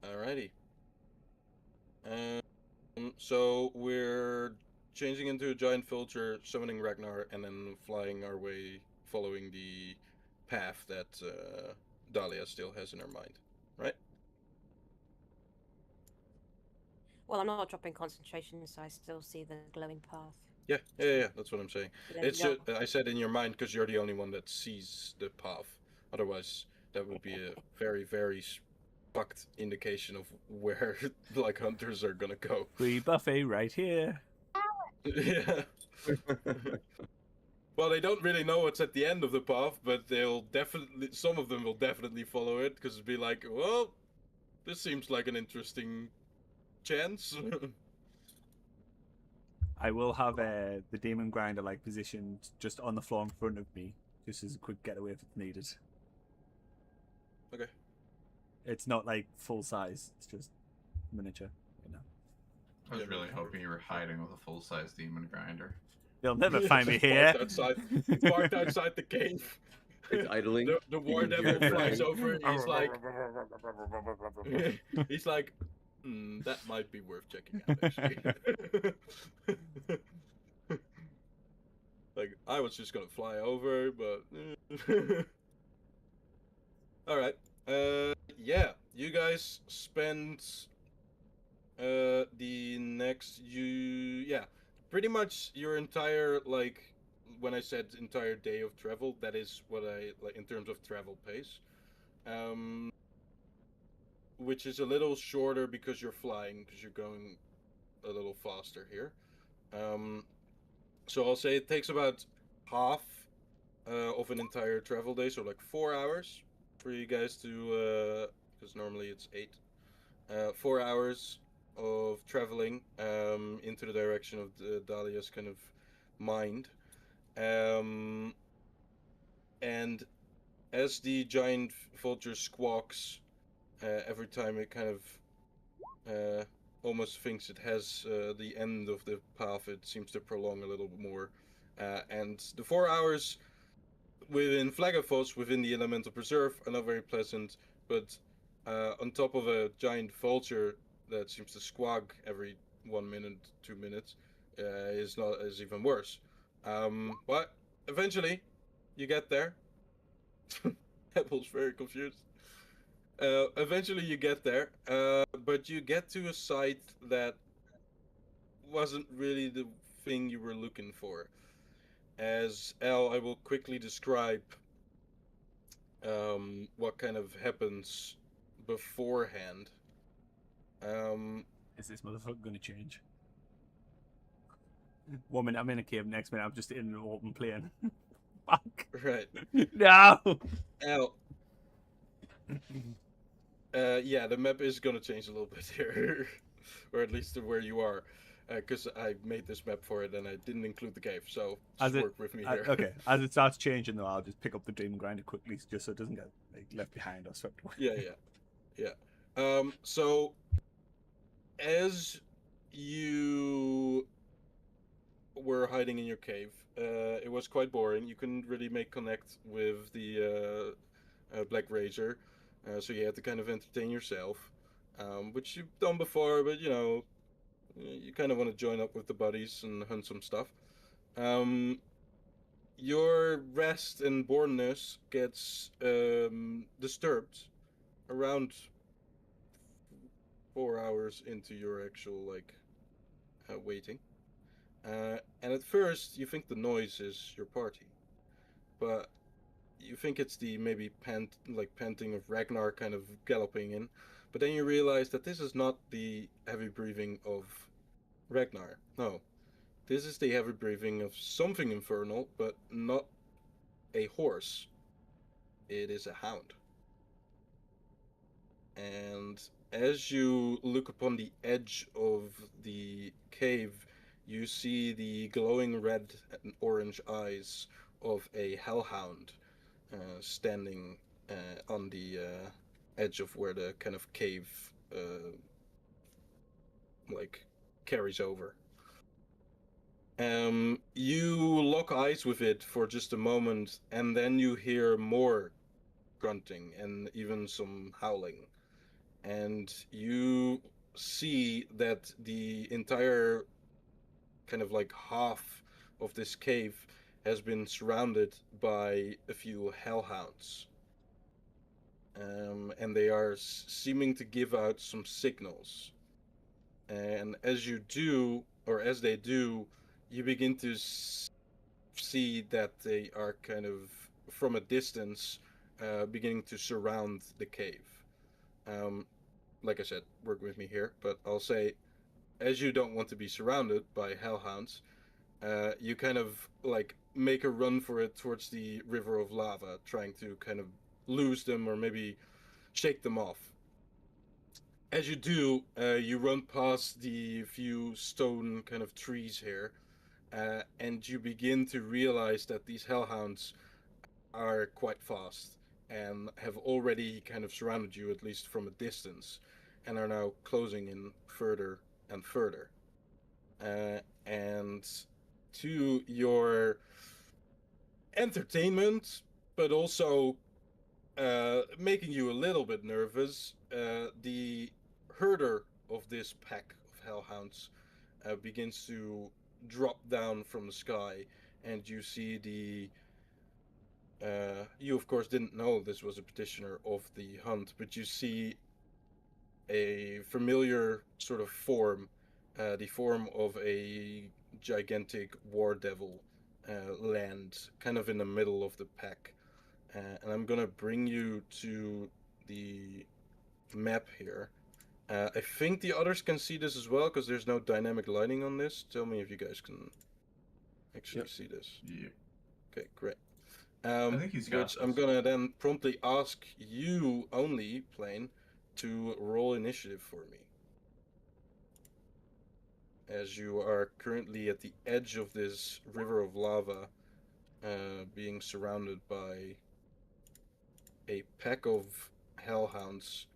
Alrighty. So we're changing into a giant vulture, summoning Ragnar, and then flying our way, following the path that Dahlia still has in her mind, right? Well, I'm not dropping concentration, so I still see the glowing path. Yeah. That's what I'm saying. There It's we go. I said in your mind because you're the only one that sees the path. Otherwise, that would be a very, very fucked indication of where like hunters are gonna go. free buffet right here. Yeah. Well, they don't really know what's at the end of the path, but some of them will definitely follow it because it'll be like, well, this seems like an interesting chance. I will have the demon grinder like positioned just on the floor in front of me, just as a quick getaway if it's needed. Okay. It's not like full size; it's just miniature. You know, I was Yeah, really but- hoping you were hiding with a full-size demon grinder. they'll never find me Just here. Parked outside the cave. It's idling. The war You can devil hear it flies crying. over. He's like, he's like, that might be worth checking out. Actually. Like I was just gonna fly over, but all right. Yeah, you guys spend the next pretty much your entire like when I said entire day of travel. That is what I like in terms of travel pace. Which is a little shorter because you're flying, because you're going a little faster here. So I'll say it takes about half of an entire travel day, so like 4 hours for you guys to, because normally it's 8. 4 hours of traveling into the direction of Dahlia's kind of mind. And as the giant vulture squawks, every time it kind of almost thinks it has the end of the path, it seems to prolong a little bit more. And the 4 hours within Flagafos, within the Elemental Preserve, are not very pleasant, but on top of a giant vulture that seems to squawk every 1 minute, 2 minutes, is even worse. But eventually, you get there. Apple's very confused. Eventually you get there, but you get to a site that wasn't really the thing you were looking for. As Al, I will quickly describe what kind of happens beforehand. Is this motherfucker gonna change? One minute I'm in a cave, next minute I'm just in an open plain. Fuck. Right. No. Now, yeah, the map is gonna change a little bit here, or at least to where you are, because I made this map for it and I didn't include the cave. So just work with me here. Okay, as it starts changing though, I'll just pick up the Demon Grinder quickly, just so it doesn't get like left behind or swept away. Yeah. So as you were hiding in your cave, it was quite boring. You couldn't really make connect with the Black Razor, so you had to kind of entertain yourself, which you've done before. But you kind of want to join up with the buddies and hunt some stuff. Your rest and boredness gets disturbed around 4 hours into your actual waiting. And at first, you think the noise is your party, but you think it's the maybe panting of Ragnar kind of galloping in. But then you realize that this is not the heavy breathing of Ragnar. No, this is the heavy breathing of something infernal, but not a horse. It is a hound. And as you look upon the edge of the cave, you see the glowing red and orange eyes of a hellhound standing on the edge of where the kind of cave carries over. You lock eyes with it for just a moment, and then you hear more grunting and even some howling. And you see that the entire kind of half of this cave has been surrounded by a few hellhounds. And they are seeming to give out some signals. And as they do, you begin to see that they are kind of, from a distance, beginning to surround the cave. Like I said, work with me here, but I'll say, as you don't want to be surrounded by hellhounds, you kind of make a run for it towards the river of lava, trying to kind of lose them or maybe shake them off. As you do, you run past the few stone kind of trees here, and you begin to realize that these hellhounds are quite fast and have already kind of surrounded you, at least from a distance, and are now closing in further and further. And to your entertainment, but also making you a little bit nervous, the herder of this pack of hellhounds begins to drop down from the sky, and you see you of course didn't know this was a petitioner of the hunt, but you see a familiar sort of form, the form of a gigantic war devil, land kind of in the middle of the pack. And I'm gonna bring you to the map here. I think the others can see this as well, because there's no dynamic lighting on this. Tell me if you guys can actually see this. Yeah. Okay, great. I think he's got Which I'm this. gonna then promptly ask you only, Plane, to roll initiative for me. As you are currently at the edge of this river of lava, being surrounded by a pack of hellhounds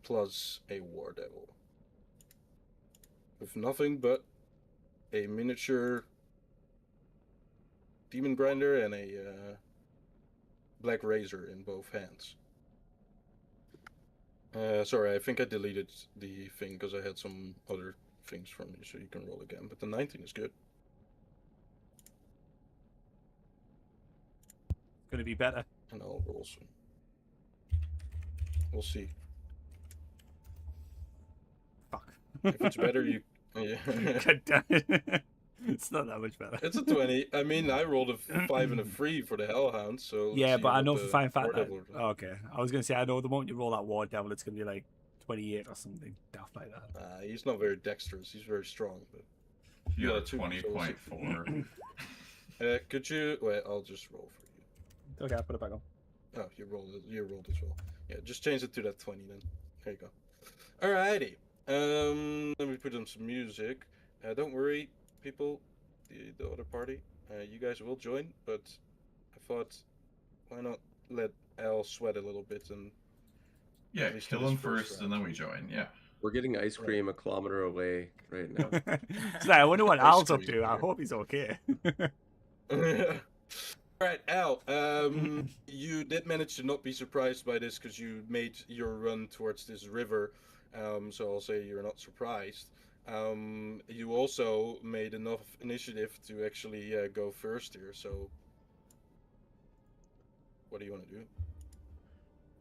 plus a war devil. With nothing but a miniature demon grinder and a black razor in both hands. Sorry, I think I deleted the thing because I had some other things from you, so you can roll again. But the 19 is good. It's gonna be better. And I'll roll some. We'll see. Fuck. If it's better, you. God damn it. It's not that much better. It's a 20. I mean, I rolled a 5 and a 3 for the Hellhound, so let's Yeah, see but I what know the for fine fact War that. Devil- Okay, I was gonna say I know the moment you roll that War Devil, it's gonna be like 28 or something daft like that. He's not very dexterous. He's very strong, but You got a two, so we'll see. 20.4. Could you wait? I'll just roll for you. Okay, I'll put it back on. Oh, you rolled it. You rolled as well. Yeah, just change it to that 20 then. There you go. Alrighty. Let me put on some music. Don't worry, people. The other party. You guys will join, but I thought, why not let Al sweat a little bit and Yeah, at least kill in his him first first, and then we join. Yeah. We're getting ice cream a kilometer away right now. So I wonder what Ice Al's up cream to. I here. hope he's okay. Alright, Al, you did manage to not be surprised by this because you made your run towards this river, so I'll say you're not surprised. You also made enough initiative to actually go first here, so what do you want to do?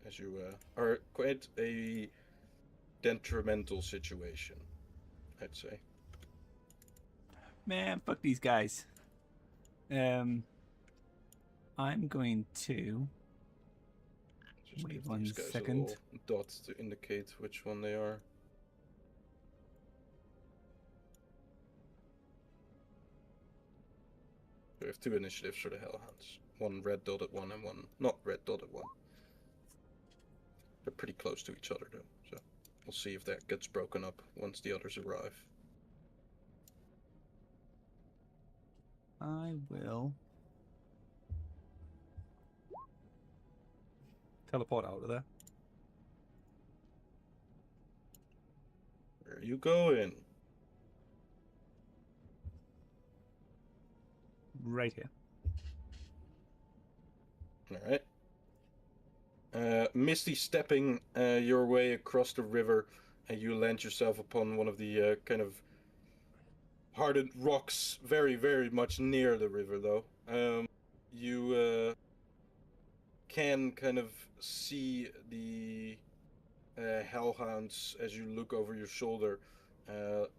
As you are quite a detrimental situation, I'd say. Man, fuck these guys. I'm going to Just wait give one these guys second. a little dot to indicate which one they are. We have 2 initiatives for the Hellhounds. One red dotted one and one not red dotted one. They're pretty close to each other though, so we'll see if that gets broken up once the others arrive. I will teleport out of there. Where are you going? Right here. Alright. Misty stepping your way across the river, and you land yourself upon one of the kind of hardened rocks, very, very much near the river, though. You can kind of see the hellhounds as you look over your shoulder,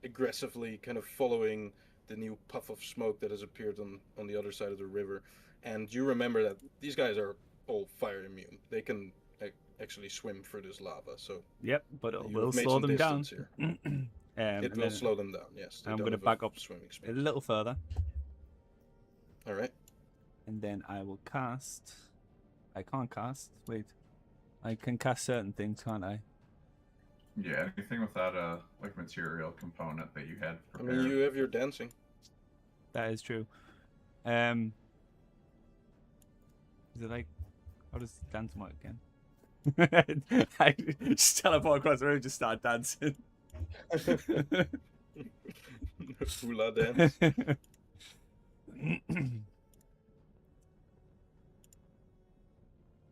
aggressively kind of following the new puff of smoke that has appeared on the other side of the river. And you remember that these guys are all fire immune. They can actually swim through this lava, so Yep, but it you will have made slow some them down. distance here. And It will then slow them down, yes. They I'm don't going to have back up swimming a speed. little further, Alright. and then I will cast. I can't cast. Wait, I can cast certain things, can't I? Yeah, anything with that like material component that you had I prepared. mean, you have your dancing. That is true. Is it like, how does dance work again? I just teleport across the room, just start dancing. Hula dance.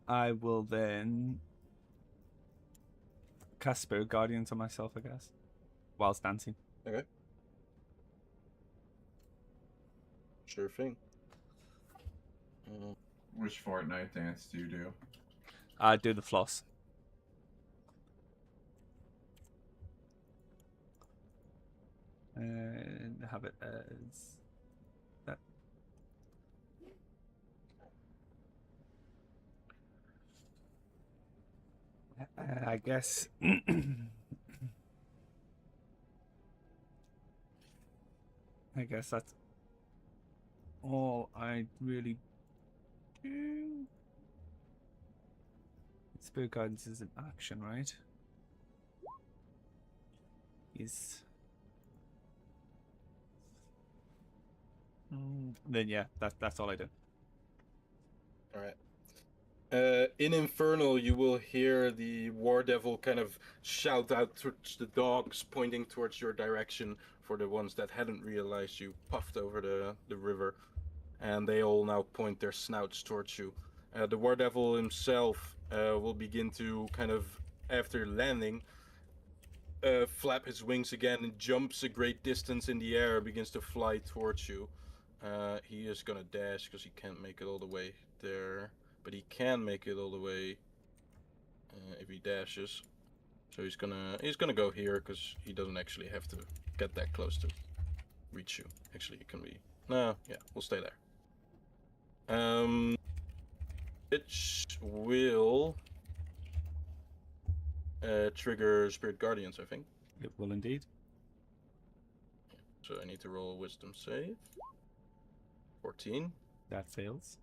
I will then cast Spirit Guardians on myself, I guess, whilst dancing. Okay. Sure thing. Which Fortnite dance do you do? I do the floss. And have it as that. I guess. I guess that's all I really do. Spirit Guidance is an action, right? Is then yeah, that's all I do. All right. In Infernal, you will hear the War Devil kind of shout out towards the dogs, pointing towards your direction for the ones that hadn't realized you puffed over the river. And they all now point their snouts towards you. The War Devil himself will begin to kind of, after landing, flap his wings again and jumps a great distance in the air, begins to fly towards you. He is gonna dash because he can't make it all the way there, but he can make it all the way if he dashes. So he's gonna go here because he doesn't actually have to get that close to reach you. Actually, it can be. No, yeah, we'll stay there. It will trigger Spirit Guardians, I think. It will indeed. So I need to roll a Wisdom save. 14. That fails.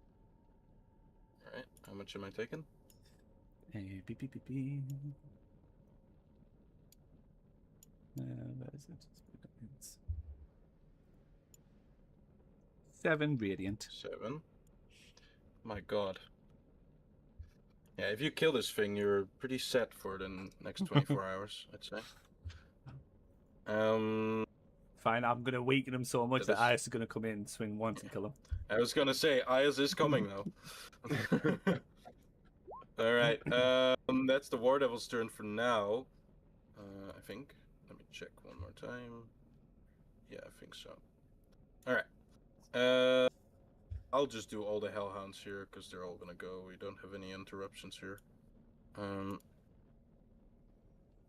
All right. How much am I taking? Beep, beep, beep, beep. Where is it? It's 7 radiant. 7. My God. Yeah, if you kill this thing, you're pretty set for the next 24 hours, I'd say. Fine, I'm gonna weaken him so much That that is- Ice is gonna come in, swing once, and kill him. I was gonna say, Ayaz is coming now. All right. That's the War Devil's turn for now. I think. Let me check one more time. Yeah, I think so. All right. I'll just do all the Hellhounds here because they're all gonna go. We don't have any interruptions here.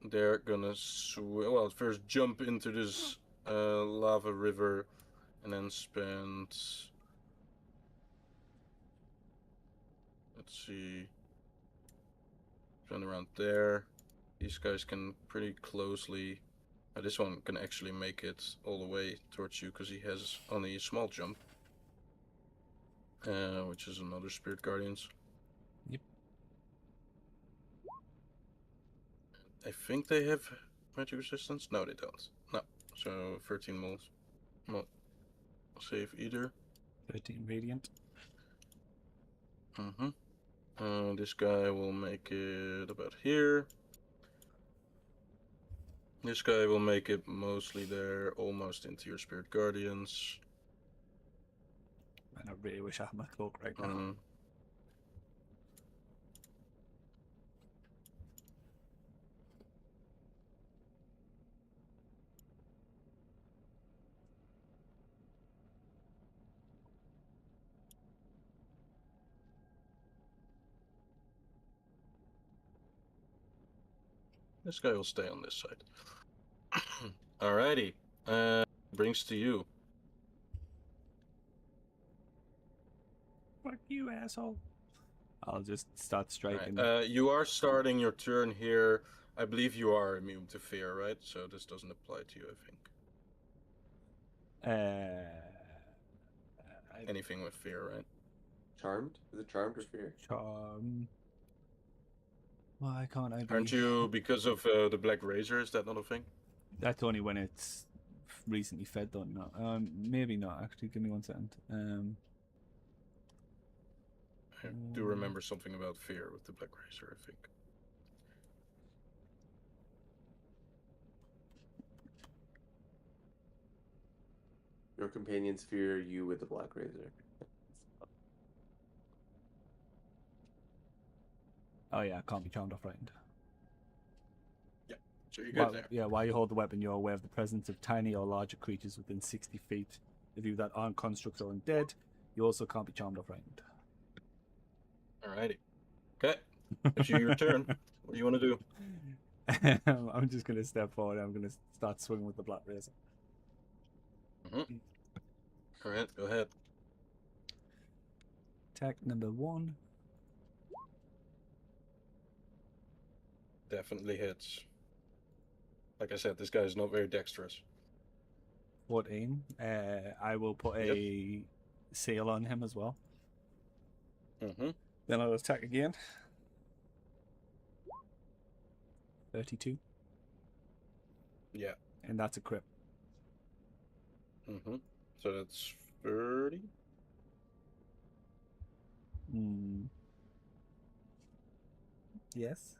They're gonna well, first jump into this lava river, and then spend. Let's see. Spend around there. These guys can pretty closely. This one can actually make it all the way towards you because he has only a small jump. Which is another Spirit Guardians. Yep. I think they have magic resistance. No, they don't. No. So 13 moles. Not save either. 13 radiant. This guy will make it about here. This guy will make it mostly there, almost into your Spirit Guardians. And I really wish I had my cloak right now. This guy will stay on this side. Alrighty. Brings to you. Fuck you, asshole. I'll just start striking. Right. You are starting your turn here. I believe you are immune to fear, right? So this doesn't apply to you, I think. Anything with fear, right? Charmed? Is it charmed or fear? Charm. Why can't I be? Aren't you because of the Black Razor? Is that not a thing? That's only when it's recently fed, though. No, maybe not. Actually, give me 1 second. I do remember something about fear with the Black Razor, I think. Your companions fear you with the Black Razor. Oh yeah, can't be charmed or frightened. Yeah, so you're good there. Yeah, while you hold the weapon, you're aware of the presence of tiny or larger creatures within 60 feet of you that aren't constructs or undead. You also can't be charmed or frightened. Alrighty. Okay. It's your turn. What do you want to do? I'm just going to step forward. I'm going to start swinging with the Black Razor. Alright, go ahead. Attack number 1. Definitely hits. Like I said, this guy is not very dexterous. 14. I will put a seal on him as well. Then I'll attack again. 32. Yeah. And that's a crit. So that's 30. Yes.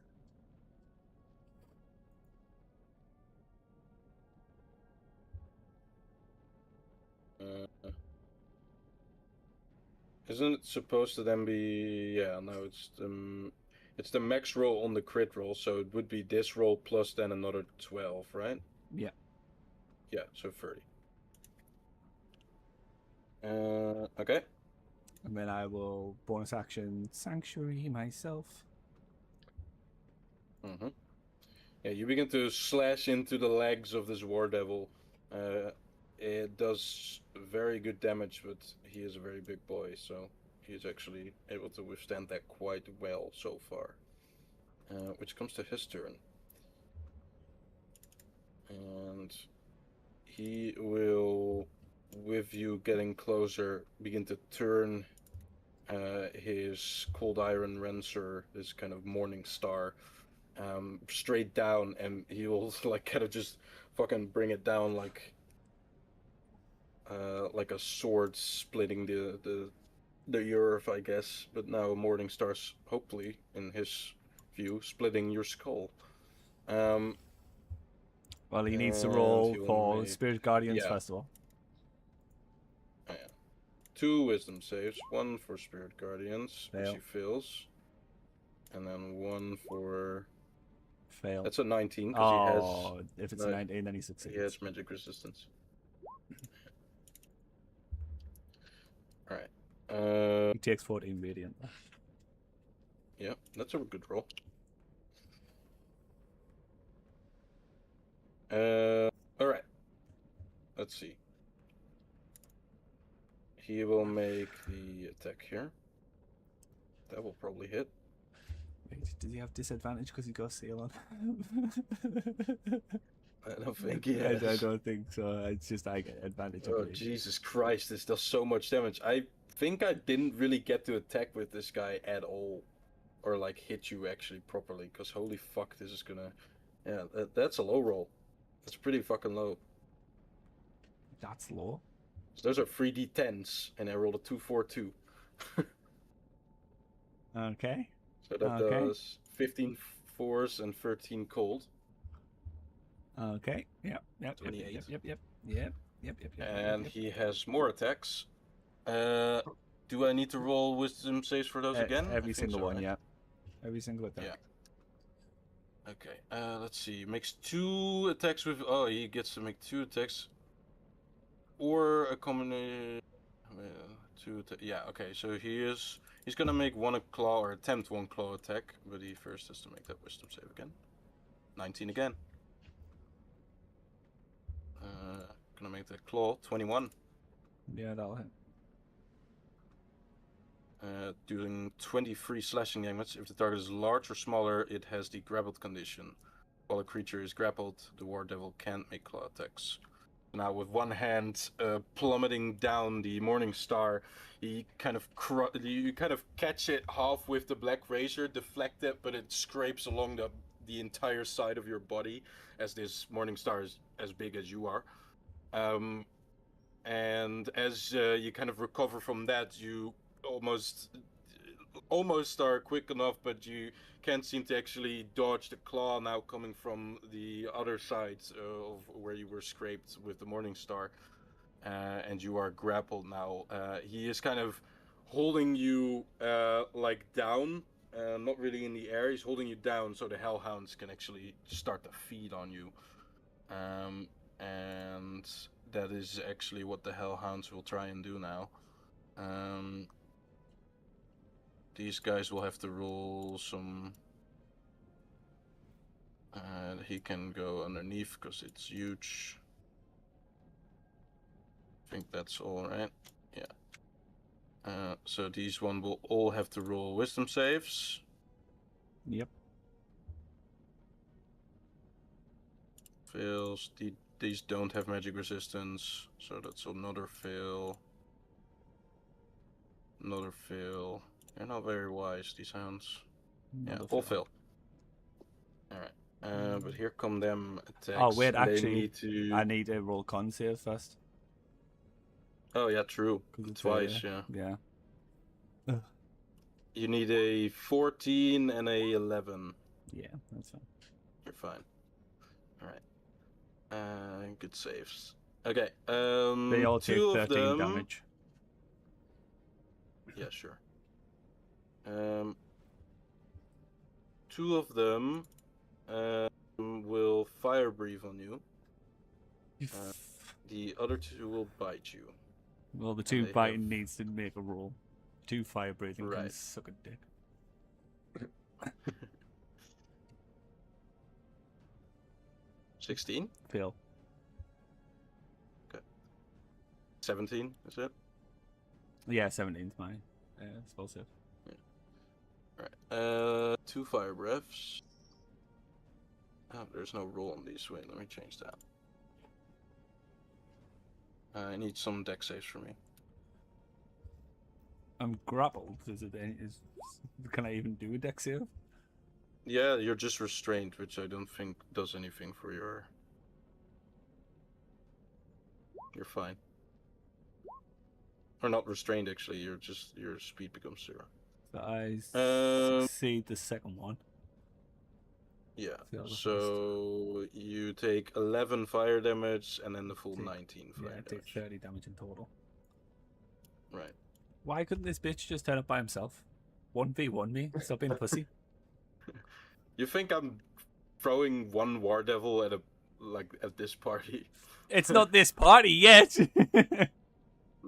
Isn't it supposed to then be? Yeah, no, it's the max roll on the crit roll, so it would be this roll plus then another 12, right? Yeah. Yeah, so 30. Okay. And then I will bonus action Sanctuary myself. Yeah, you begin to slash into the legs of this war devil. it does very good damage, but he is a very big boy, so he's actually able to withstand that quite well so far. Which comes to his turn. And he will, with you getting closer, begin to turn his cold iron rancer, this kind of morning star, straight down, and he will like kind of just fucking bring it down like a sword splitting the earth, I guess. But now morning star's hopefully, in his view, splitting your skull. Well, he needs to And roll he will for make- Spirit Guardians yeah. first of all. Oh, yeah. 2 wisdom saves, 1 for Spirit Guardians, which Fail. he fails, and then 1 for. Fail. That's a 19 because he Oh, if it's a no, 19, then he he succeeds. has magic resistance. All right. He takes 14 radiant. Yeah, that's a good roll. All right. Let's see. He will make the attack here. That will probably hit. Wait, does he have disadvantage because he got seal on? I don't think he has. I don't think so. It's just I get advantage. I Oh, believe. Jesus Christ, this does so much damage. I think I didn't really get to attack with this guy at all. Or, like, hit you actually properly. Because holy fuck, this is gonna... Yeah, that's a low roll. That's pretty fucking low. That's low. So those are 3d10s, and I rolled a 2-4-2. Okay. So that Okay. does 15 fours and 13 cold. Okay. Yep. 28. Yep. And he has more attacks. Do I need to roll wisdom saves for those again? I Every think single so, one, right? yeah. Every single attack. Yeah. Okay, let's see. Makes 2 attacks with... Oh, he gets to make 2 attacks. Or a combination... Yeah, okay, so he's gonna make 1 claw, or attempt 1 claw attack, but he first has to make that wisdom save again. 19 again. Gonna make that claw, 21. Yeah, that'll hit. Doing 23 slashing damage. If the target is large or smaller, it has the grappled condition. While a creature is grappled, the War Devil can't make claw attacks. Now, with one hand plummeting down the Morning Star, you kind of catch it half with the black razor, deflect it, but it scrapes along the entire side of your body, as this Morning Star is as big as you are. And as you kind of recover from that, you almost are quick enough, but you can't seem to actually dodge the claw now coming from the other side of where you were scraped with the Morning Star, and you are grappled now. He is kind of holding you like down, not really in the air. He's holding you down so the Hellhounds can actually start to feed on you, and that is actually what the Hellhounds will try and do now. These guys will have to roll some... he can go underneath because it's huge. I think that's all right. Yeah. So these one will all have to roll wisdom saves. Yep. Fails. These don't have magic resistance, so that's another fail. Another fail. They're not very wise, these hounds. Yeah, all fail. Alright. But here come them attacks. Oh, wait, They actually, need to... I need to roll con save first. Oh, yeah, true. 'Cause it's Twice, yeah. Yeah. You need a 14 and a 11. Yeah, that's fine. You're fine. Alright. Good saves. Okay. They all take 2 of 13 them... damage. Yeah, sure. 2 of them will fire breathe on you. The other 2 will bite you. Well, the 2 they biting have- needs to make a roll. 2 fire breathing can Right. suck a dick. 16? Fail. 17, is it? Yeah, 17's mine. Spell save. Alright. 2 fire breaths. Oh, there's no roll on these. Wait, let me change that. I need some deck saves for me. I'm grappled. Can I even do a dex save? Yeah, you're just restrained, which I don't think does anything for your... You're fine. Or not restrained, actually. Your speed becomes 0. So I Um, succeed the second one. Yeah, Fail the so you take 11 fire damage and then the full 19 fire Yeah, I take damage. 30 damage in total. Right. Why couldn't this bitch just turn up by himself? 1v1 me? Stop being a pussy. You think I'm throwing one War Devil at this party? It's not this party yet!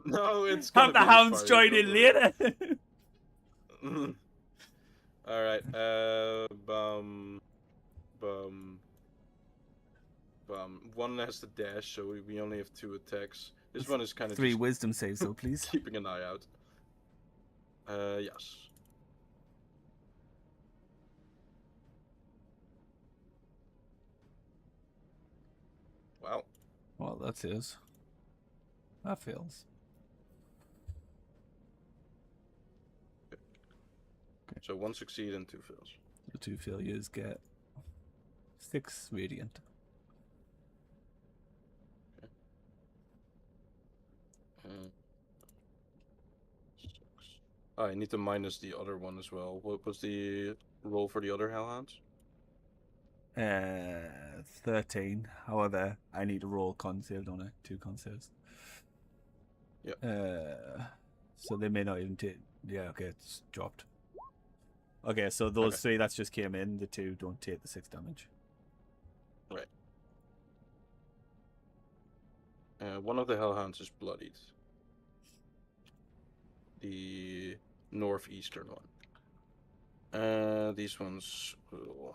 No, it's gonna Have the be this hounds party, join don't in worry. later! Alright, one has to dash, so we only have 2 attacks. This one is kind of 3 just wisdom saves though, please. keeping an eye out. Yes. Wow. Well, that's his. That fails. So 1 succeed and 2 fails. The 2 failures get 6 radiant. Oh, I need to minus the other one as well. What was the roll for the other Hellhounds? 13. However, I need to roll con save, don't I? 2 con saves. Yep. So they may not even take... Yeah, okay, it's dropped. Okay, so those Okay. 3 that's just came in, the 2 don't take the 6 damage. Right. One of the Hellhounds is bloodied. The northeastern one. These ones will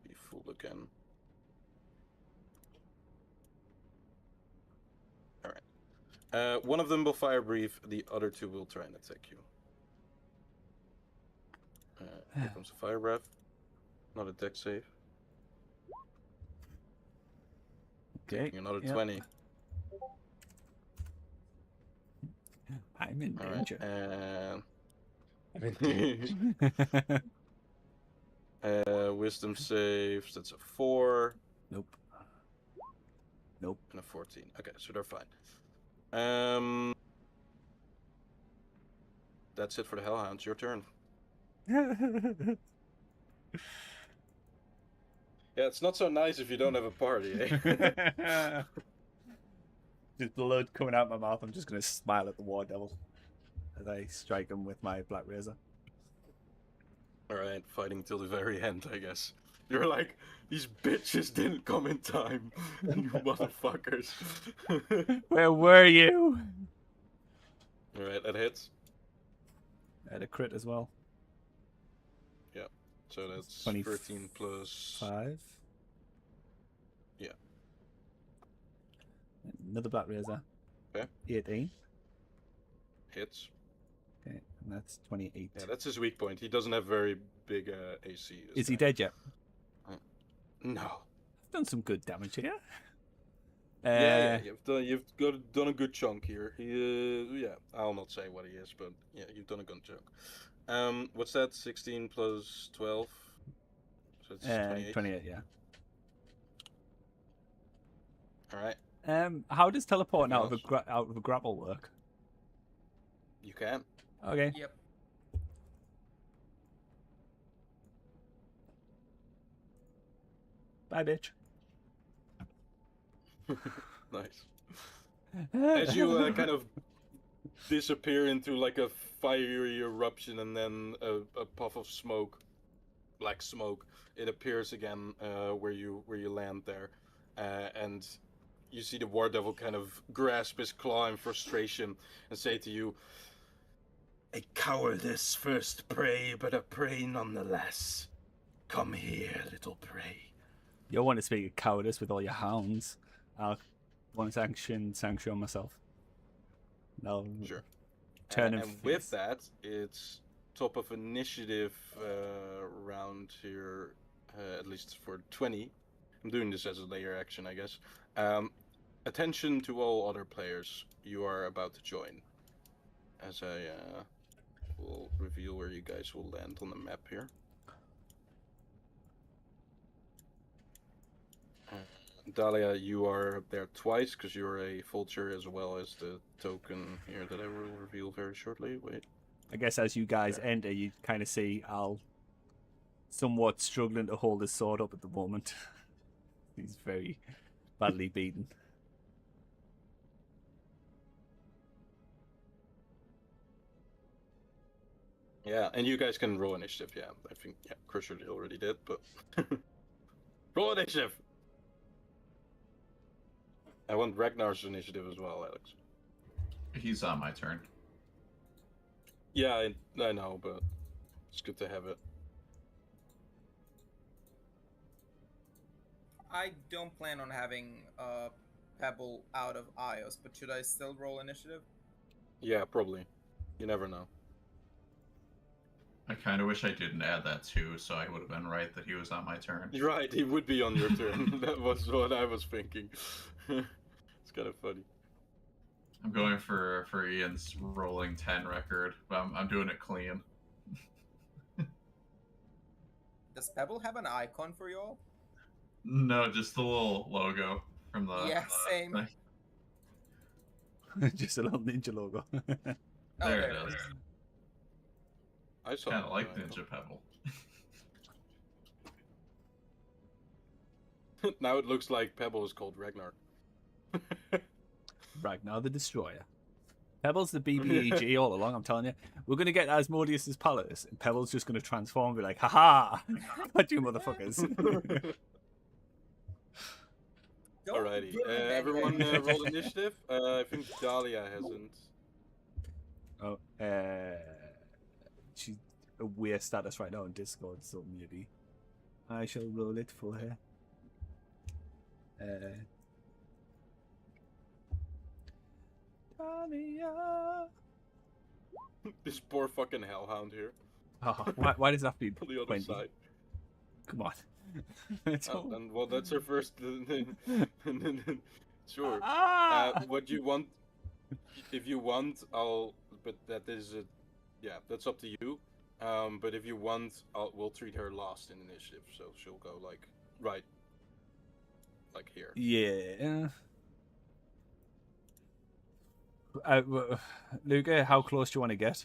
be full again. Alright. One of them will fire breathe, the other 2 will try and attack you. Here comes a fire breath. Not a deck save. Okay. Taking another yep. 20. I'm in Alright, danger. and wisdom saves, that's a 4. Nope. Nope. And a 14. Okay, so they're fine. That's it for the Hellhounds. Your turn. Yeah, it's not so nice if you don't have a party, eh? Just blood coming out my mouth. I'm just going to smile at the War Devil as I strike him with my Black Razor. Alright, fighting till the very end, I guess. You're like, these bitches didn't come in time. You motherfuckers. Where were you? Alright, that hits. I had a crit as well. Yeah, so that's 25. 13 plus... 5. Yeah. Another Black Razor. Okay. 18. Hits. Okay, and that's 28. Yeah, that's his weak point. He doesn't have very big AC. Is he dead yet? No. I've done some good damage here. Yeah, you've done a good chunk here. Yeah, I'll not say what he is, but yeah, you've done a good chunk. What's that? 16 plus 12? So it's 28? 28, yeah. Alright, How does teleporting out Anything of a grapple work? you can. Okay. Yep. Bye, bitch. Nice. As you kind of disappear into like a fiery eruption and then a puff of smoke, black smoke, it appears again where you land there, and you see the War Devil kind of grasp his claw in frustration and say to you, "A cowardice first prey, but a prey nonetheless. Come here, little prey." You'll want to speak of cowardice with all your hounds. I'll bonus action sanction on myself. No. Sure. Turn and and with face. that, it's top of initiative round here, at least for 20. I'm doing this as a layer action, I guess. Attention to all other players you are about to join. As I will reveal where you guys will land on the map here. Dahlia, you are there twice because you're a vulture as well as the token here that I will reveal very shortly. Wait. I guess as you guys Yeah. enter, you kind of see Al somewhat struggling to hold his sword up at the moment. He's very badly beaten. Yeah, and you guys can roll initiative. Yeah, I think Crusher already did, but roll initiative. I want Ragnar's initiative as well, Alex. He's on my turn. Yeah, I know, but it's good to have it. I don't plan on having Pebble out of Ios, but should I still roll initiative? Yeah, probably. You never know. I kind of wish I didn't add that too, so I would have been right that he was on my turn. You're right, he would be on your turn. That was what I was thinking. It's kind of funny. I'm going for Ian's rolling 10 record, but I'm doing it clean. Does Pebble have an icon for y'all? No, just the little logo from the. Yeah, same. Just a little ninja logo. Oh, There it is. I saw Kind of that, like yeah. Ninja Pebble. Now it looks like Pebble is called Ragnar. Ragnar the Destroyer. Pebble's the BBEG all along, I'm telling you. We're going to get Asmodeus' palace, and Pebble's just going to transform and be like, haha! Got you motherfuckers. Don't Alrighty. give him Everyone that. roll initiative. I think Dahlia hasn't. Oh, she's a weird status right now on Discord, so maybe I shall roll it for her. Dahlia. This poor fucking hellhound here Oh, why does that have to be on the other 20? side. Come on. It's all- And well, that's her first. Sure. Ah! What you want? If you want, I'll. But that is a. Yeah, that's up to you. But if you want, we'll treat her last in initiative, so she'll go like right. Like here. Yeah. Luca, how close do you want to get?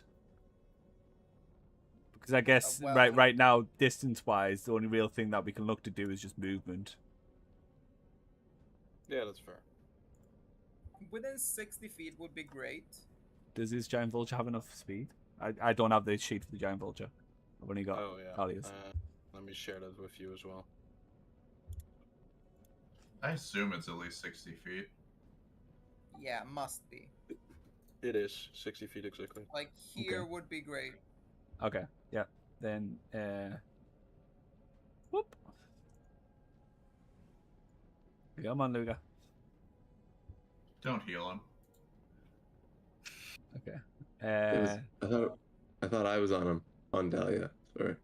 Because I guess Well- right now, distance-wise, the only real thing that we can look to do is just movement. Yeah, that's fair. Within 60 feet would be great. Does this giant vulture have enough speed? I don't have the sheet for the giant vulture. I've only got Oh yeah. Dahlia's. Let me share that with you as well. I assume it's at least 60 feet. Yeah, must be. It is 60 feet exactly. Like here Okay. would be great. Okay, yeah. Then, whoop. Come on, Luca. Don't heal him. Okay. I thought I was on him. On Dahlia. Sorry.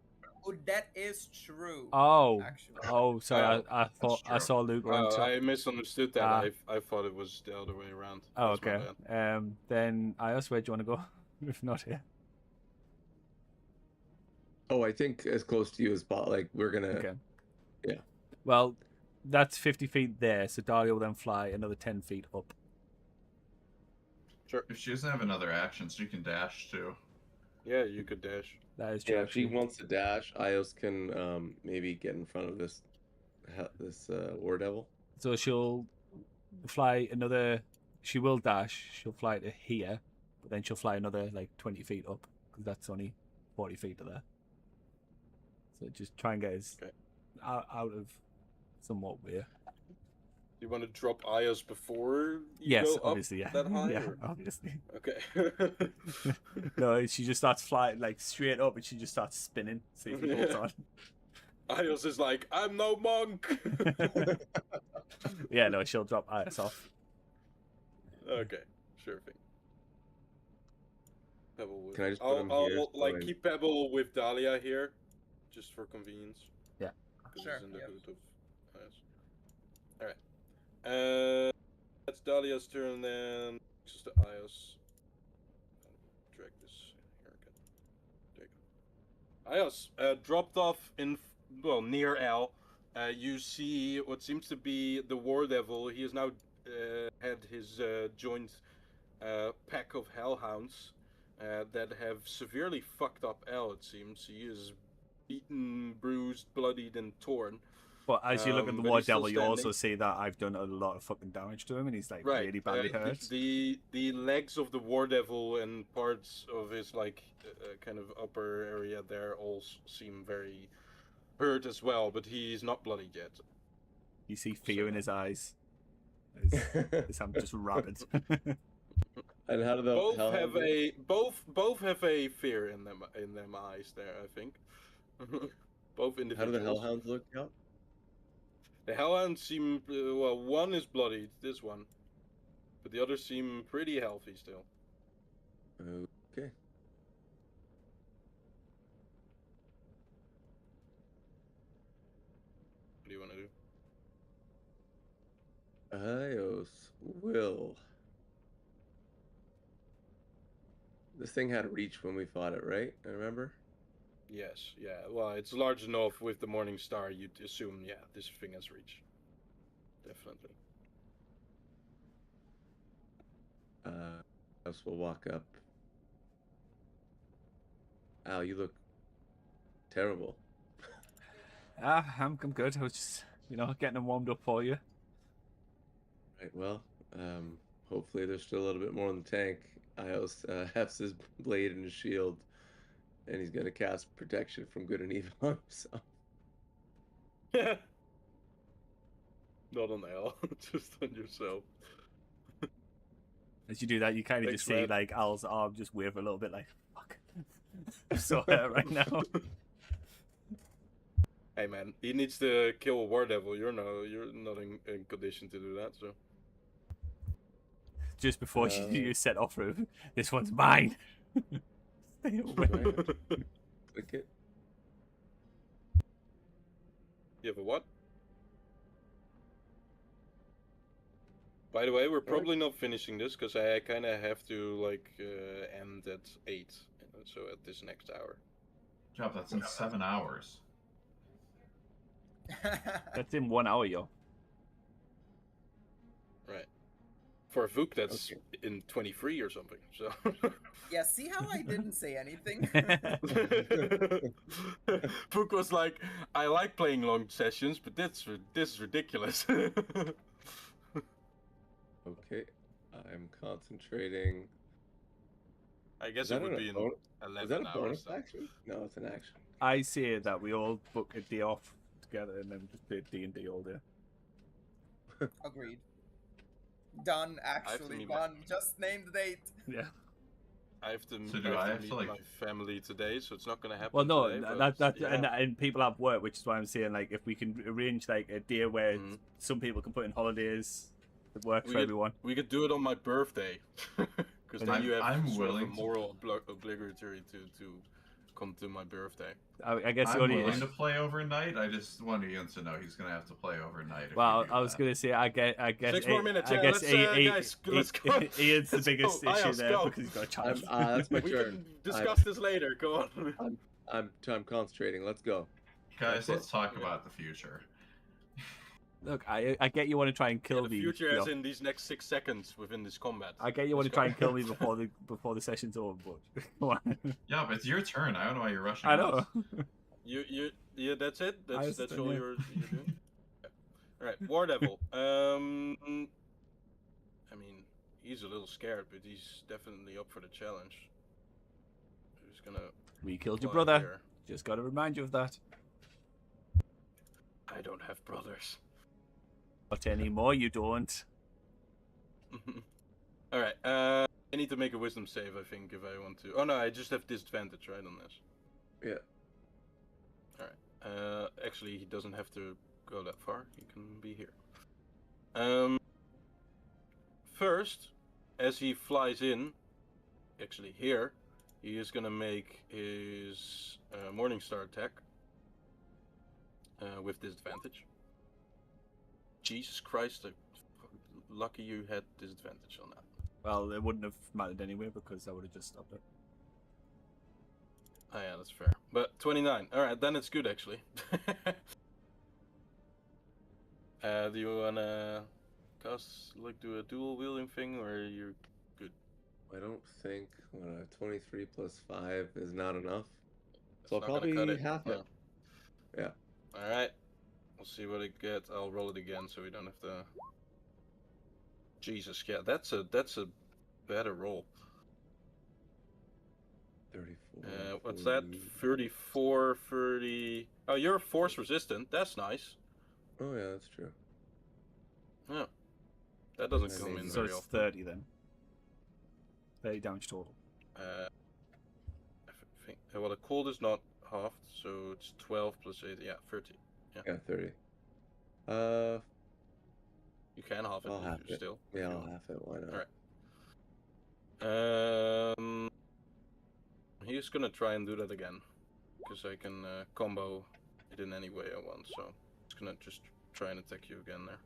Oh, that is true. Oh. Actually. Oh, sorry. I thought I true. saw Luca on top. I misunderstood that. Ah. I thought it was the other way around. Oh, That's my okay. bad. Then Ios, where do you want to go? If not here. Oh, I think as close to you as possible. Like we're gonna. Okay. Yeah. Well, that's 50 feet there, so Dahlia will then fly another 10 feet up. Sure. If she doesn't have another action, she can dash too. Yeah, you could dash. That is true. Yeah, if she actually. wants to dash, Ios can maybe get in front of this war devil. So she'll fly another. She will dash. She'll fly to here, but then she'll fly another like 20 feet up because that's only 40 feet to there. So just try and get us Okay. out of somewhat way. You want to drop Ayos before you Yes, go up obviously, yeah. that high? Yeah, or- obviously. Okay. No, she just starts flying like straight up, and she just starts spinning. See if it holds on. Ayos is like, I'm no monk. Yeah, no, she'll drop Iris off. Okay, sure thing. Pebble with. Can I just put him here? I'll so like I- keep Pebble with Dahlia here, just for convenience. Yeah. 'Cause Sure, he's in the yep. hood of Ios. All right. That's Dahlia's turn then. Just to Ios. I'll drag this here again. There you go. Ios, dropped off in near Al. You see what seems to be the War Devil. He has now had his joined pack of hellhounds that have severely fucked up Al. It seems he is beaten, bruised, bloodied, and torn. But as you look at the But War he's still Devil, you also standing. see that I've done a lot of fucking damage to him, and he's like Right. really badly hurt. The legs of the War Devil and parts of his like kind of upper area there all seem very hurt as well, but he's not bloodied yet. You see fear So- in his eyes. His I'm just rabid. And how do the Both hellhounds have look? both have a fear in them eyes there. I think. Both How do individuals. the hellhounds look? Yep. The hellhounds seem well. One is bloodied, this one, but the others seem pretty healthy still. Okay. What do you want to do? Ios will. This thing had reach when we fought it, right? I remember. Yes, yeah. Well, it's large enough with the Morning Star. You'd assume, yeah, this thing has reach. Definitely. Ios will walk up. Al, you look terrible. I'm good. I was just, getting him warmed up for you. Right. Well, hopefully there's still a little bit more in the tank. Ios hefts his blade and his shield, and he's gonna cast protection from good and evil on himself. Not on Al, just on yourself. As you do that, you kind of Thanks, just see Red. like Al's arm just wave a little bit, like fuck. I'm so hurt right now. Hey man, he needs to kill a War Devil. You're not in condition to do that. So Just before you set off, Rube, this one's mine. Stay away. Click it. you have a what? By the way, we're probably not finishing this because I kind of have to like end at 8, so at this next hour. Job, that's in 7 hours. That's in 1 hour, yo. Right. For Vuk, that's Okay. in 23 or something. So. Yeah, see how I didn't say anything? Vuk was like, "I like playing long sessions, but this is ridiculous." Okay. I'm concentrating. I guess Is it that would a be in bonus? Is 11 that a hours. bonus Then. action? No, it's an action. I say that we all book a day off together and then just play D&D all day. Agreed. Done, have to actually meet done. Just name the date. Yeah. I have to, So do I have meet to, like- my family today, so it's not gonna happen. Well, no, today, that but, yeah. and people have work, which is why I'm saying like if we can arrange like a day where Mhm. some people can put in holidays, it works We for could- everyone. We could do it on my birthday, because then I'm- you have I'm sort of a willing to- moral obligatory to come to my birthday. I guess the I'm only willing issue. to play overnight. I just want Ian to know he's gonna have to play overnight. If Well, we do I was that. gonna say I guess 6 more minutes. I Yeah, guess let's, guys, let's go. Ian's the Let's biggest go. issue Ios, there go. because he's got a child. That's my We turn. can discuss this later. Go on. I'm concentrating. Let's go. Guys, That's let's it. talk Yeah. about the future. Look, I get you want to try and kill the me. future you is know. in these next 6 seconds within this combat. I get you want to Let's try go. and kill me before the session's over, but come on. Yeah, but it's your turn. I don't know why you're rushing. I know. us. Yeah, that's it. That's understand, all yeah. you're doing. Okay. All right, War Devil. I mean, he's a little scared, but he's definitely up for the challenge. He's gonna. We killed your fly brother. here. Just got to remind you of that. I don't have brothers. Not anymore, you don't. All right. I need to make a wisdom save. I think if I want to. Oh no, I just have disadvantage right on this. Yeah. All right. Actually, he doesn't have to go that far. He can be here. First, as he flies in, actually here, he is gonna make his Morningstar attack with disadvantage. Jesus Christ! Lucky you had disadvantage on that. Well, it wouldn't have mattered anyway because I would have just stopped it. Oh yeah, that's fair. But 29. All right, then it's good actually. Do you wanna cast do a dual wielding thing, or you're good? I don't think 23 plus 5 is not enough. It's So I'll not gonna cut probably it. half it. No. Yeah. All right. We'll see what it gets. I'll roll it again so we don't have to. Jesus, yeah, that's a better roll. 34. What's that? 40. 34, 30. Oh, you're force resistant. That's nice. Oh yeah, that's true. Yeah. That doesn't And come then- in So very it's often. 30 then. 30 damage total. I think. Well, the cold is not halved, so it's 12 plus 8. Yeah, 30. Yeah, 30. You can halve it I'll if half you it. still. Yeah, if you I'll want. half it. Why not? Alright. He's gonna try and do that again, because I can combo it in any way I want. So he's gonna just try and attack you again there.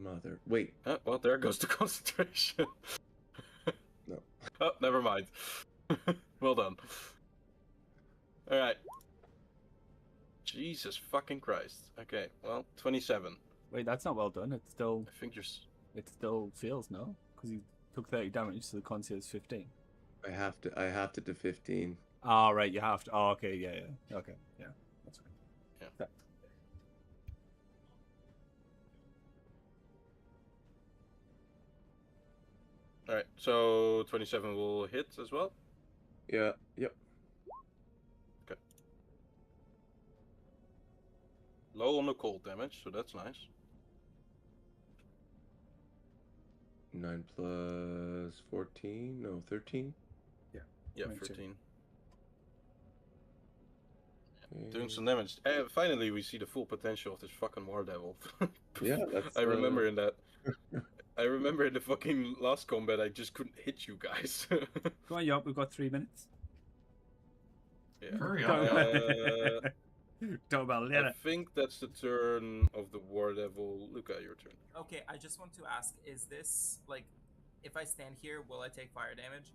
Mother. Wait. Well, there goes the concentration. No. Oh, never mind. Well done. Alright. Jesus fucking Christ. Okay, well, 27. Wait, that's not well done. It's still I think you're... it still fails, no? Because he took 30 damage, so the con is 15. I have to do 15. Oh, right, you have to. Oh, okay, yeah. Okay, yeah. That's right. Yeah. That- Alright, so 27 will hit as well? Yeah. Yep. Low on the cold damage, so that's nice. 9 plus 14. No, 13. Yeah, 22. 13. Okay. Doing some damage. Finally, we see the full potential of this fucking War Devil. Yeah, that's. I remember in that. I remember in the fucking last combat, I just couldn't hit you guys. Go on, Yop, we've got 3 minutes. Yeah. Hurry Don't up. Uh, Talk about I later. think that's the turn of the War Devil. Luca, your turn. Okay, I just want to ask: is this like, if I stand here, will I take fire damage?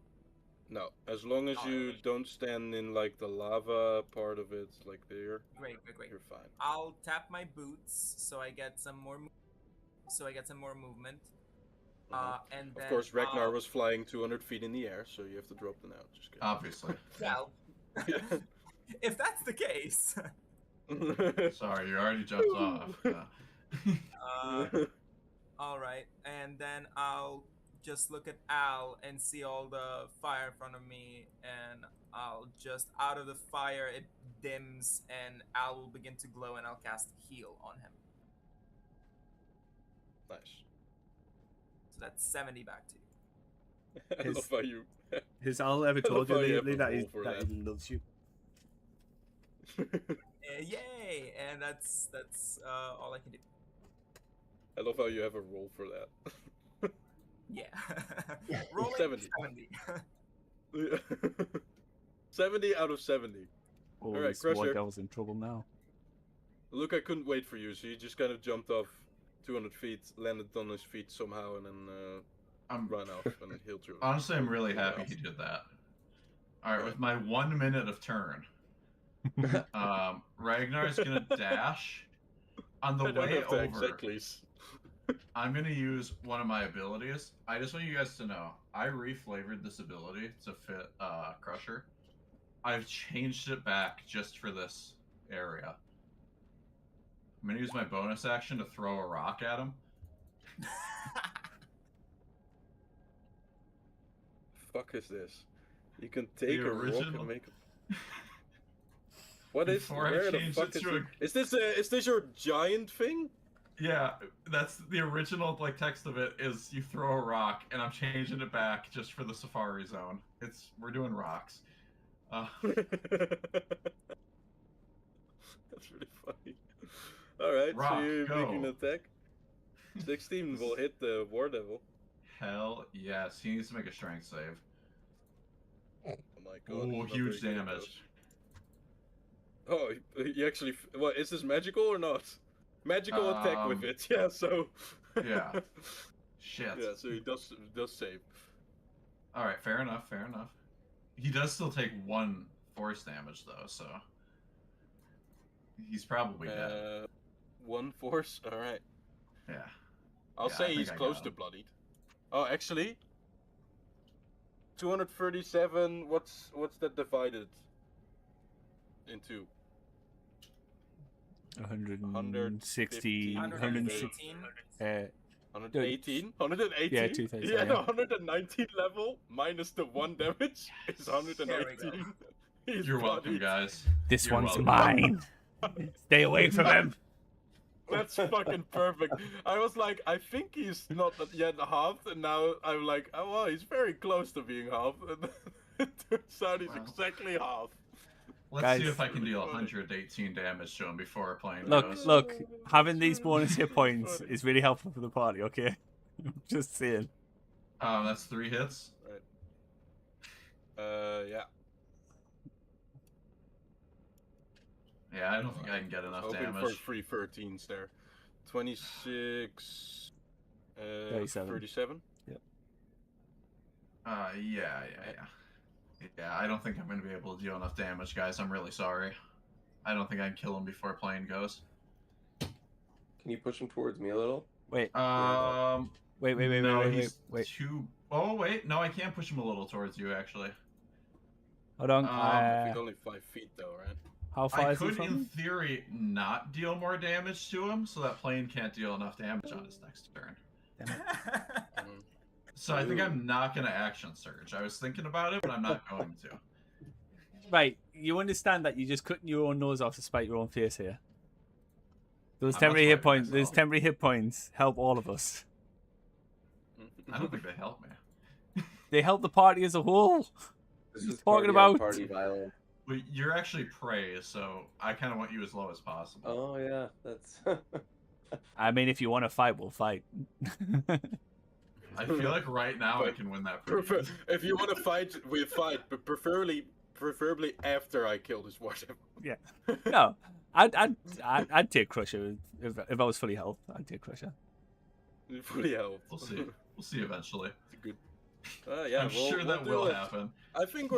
No, as long as you don't stand in like the lava part of it, like there, Great. you're fine. I'll tap my boots so I get some more. Movement. And then Of course, Ragnar I'll- was flying 200 feet in the air, so you have to drop the now. Just kidding. Obviously. Well, if that's the case. Sorry, you already jumped off. All right, and then I'll just look at Al and see all the fire in front of me, and I'll just out of the fire it dims, and Al will begin to glow, and I'll cast Heal on him. Nice. So that's 70 back to you. I His- love how you. Has Al ever told you love how you lately have that, a he, roll for that that. he loves you? Yay! And that's all I can do. I love how you have a roll for that. Yeah. Rolling 70. 70. 70 out of 70. Oh, Alright, this War Crusher. Devil's in trouble now. Look, I couldn't wait for you, so you just kind of jumped off 200 feet, landed on his feet somehow, and then I'm ran off and healed through. honestly, I'm really happy he did that. All right, with my 1 minute of turn, Ragnar's gonna dash. On the I don't way have to over, exactly. I'm gonna use one of my abilities. I just want you guys to know, I reflavored this ability to fit Crusher. I've changed it back just for this area. I'm gonna use my bonus action to throw a rock at him. Fuck is this? You can take The a rock original- and make it. What is? Before I Where the changed fuck it is to it? Is this your giant thing? Yeah, that's the original like text of it is you throw a rock, and I'm changing it back just for the Safari Zone. We're doing rocks. That's really funny. All right, so Rock, you're making go. an attack. 16 will hit the War Devil. Hell yes. He needs to make a strength save. Oh my god. Ooh, he's not huge very good at damage. those. Oh, he actually. What is this magical or not? Magical attack with it. Yeah. So. Yeah. Shit. Yeah. So he does save. All right, fair enough. Fair enough. He does still take 1 force damage though, so he's probably dead. 1 force. All right. Yeah. I'll Yeah, I say think he's I close got to him. bloodied. Oh, actually. 237. What's that divided into? 160, 118. 118? 118? Yeah, 230, Yeah, yeah. the 119 level minus the 1 damage is There we go. 118. He's You're welcome, bloodied. guys. This You're one's welcome. mine. Stay away from him. That's fucking perfect. I was like, I think he's not yet halved, and now I'm like, oh, well, he's very close to being halved. And it turns out he's Wow. exactly half. Let's see Guys. if I can Really deal funny. 118 damage to him before playing Look, goes. look. Having these That's bonus hit really points funny. is really helpful for the party. Okay, just saying. That's 3 hits. Yeah. Yeah, I don't think I can get enough Hoping damage. for 3 13s there. 26. 37. 37. Yeah. Yeah, I don't think I'm going to be able to deal enough damage, guys. I'm really sorry. I don't think I can kill him before plane goes. Can you push him towards me a little? Wait, Wait, wait, no, wait, he's wait. too... Oh, wait, no, I can push him a little towards you, actually. Hold on. I think only 5 feet though, right? How far I is he could, from? in theory, not deal more damage to him, so that plane can't deal enough damage on his next turn. So I think I'm not going to action surge. I was thinking about it, but I'm not going to. Right, you understand that you're just cutting your own nose off to spite your own face here. Those I'm not temporary hit spiting points. Those myself. temporary hit points help all of us. I don't think they help me. They help the party as a whole. This is Talking party about- on party violence. But you're actually prey, so I kind of want you as low as possible. Oh yeah, that's. I mean, if you want to fight, we'll fight. I feel like right now I can win that. pretty good. If you want to fight, we fight, but preferably after I kill this warship. Yeah. No, I'd take Crusher if I was fully health. I'd take Crusher. Fully health. We'll see. We'll see eventually. Good. Yeah, I'm sure that do will it. happen. I think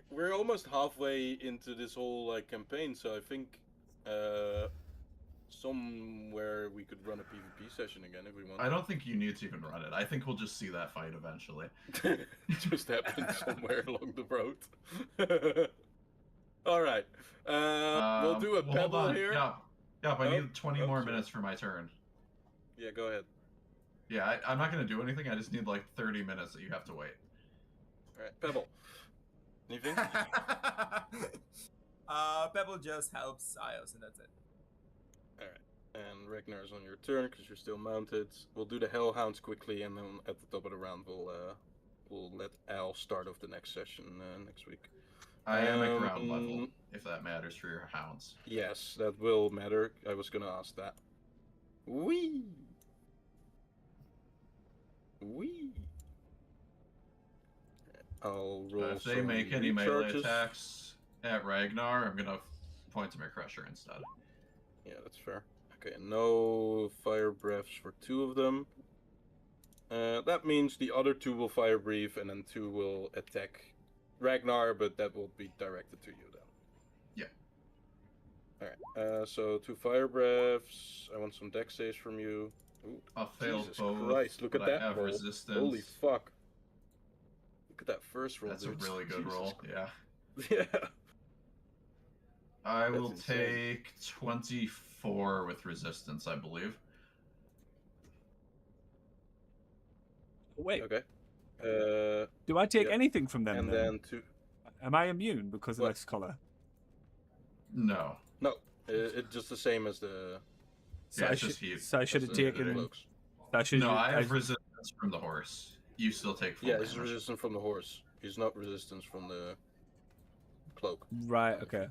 we're almost halfway into this whole campaign, so I think somewhere we could run a PvP session again if we want. I don't think you need to even run it. I think we'll just see that fight eventually. It just happened somewhere along the road. All right. We'll do a well, hold pebble on. here. Yeah, I Oh, need 20 more sorry. minutes for my turn. Yeah, go ahead. Yeah, I'm not gonna do anything. I just need like 30 minutes that you have to wait. All right, pebble. Anything? Pebble just helps Ios, and that's it. All right. And Ragnar's on your turn because you're still mounted. We'll do the Hellhounds quickly, and then at the top of the round, we'll let Al start off the next session next week. I am at ground level, if that matters for your hounds. Yes, that will matter. I was gonna ask that. Wee. I'll roll. If they some make any melee recharges. attacks at Ragnar, I'm gonna point to my Crusher instead. Yeah, that's fair. Okay, no fire breaths for 2 of them. That means the other 2 will fire breathe, and then 2 will attack Ragnar, but that will be directed to you then. Yeah. Alright, so 2 fire breaths. I want some dex saves from you. Ooh, I'll fail Jesus both. Christ, look but at that I have roll. resistance. Holy fuck. Look at that first roll, That's dude. a really good Jesus roll. Yeah. Yeah. I That's will insane. take 24 with resistance, I believe. Wait, Okay. do I take yeah. anything from them? And then? then 2. Am I immune because of What? this color? No. No, it's just the same as the So Yeah, I it's should. just heat. So I should have That's what it taken. is. cloaks. I should. No, I have resistance from the horse. You still take full Yeah, he's damage. resistant from the horse. He's not resistance from the cloak. Right. Okay.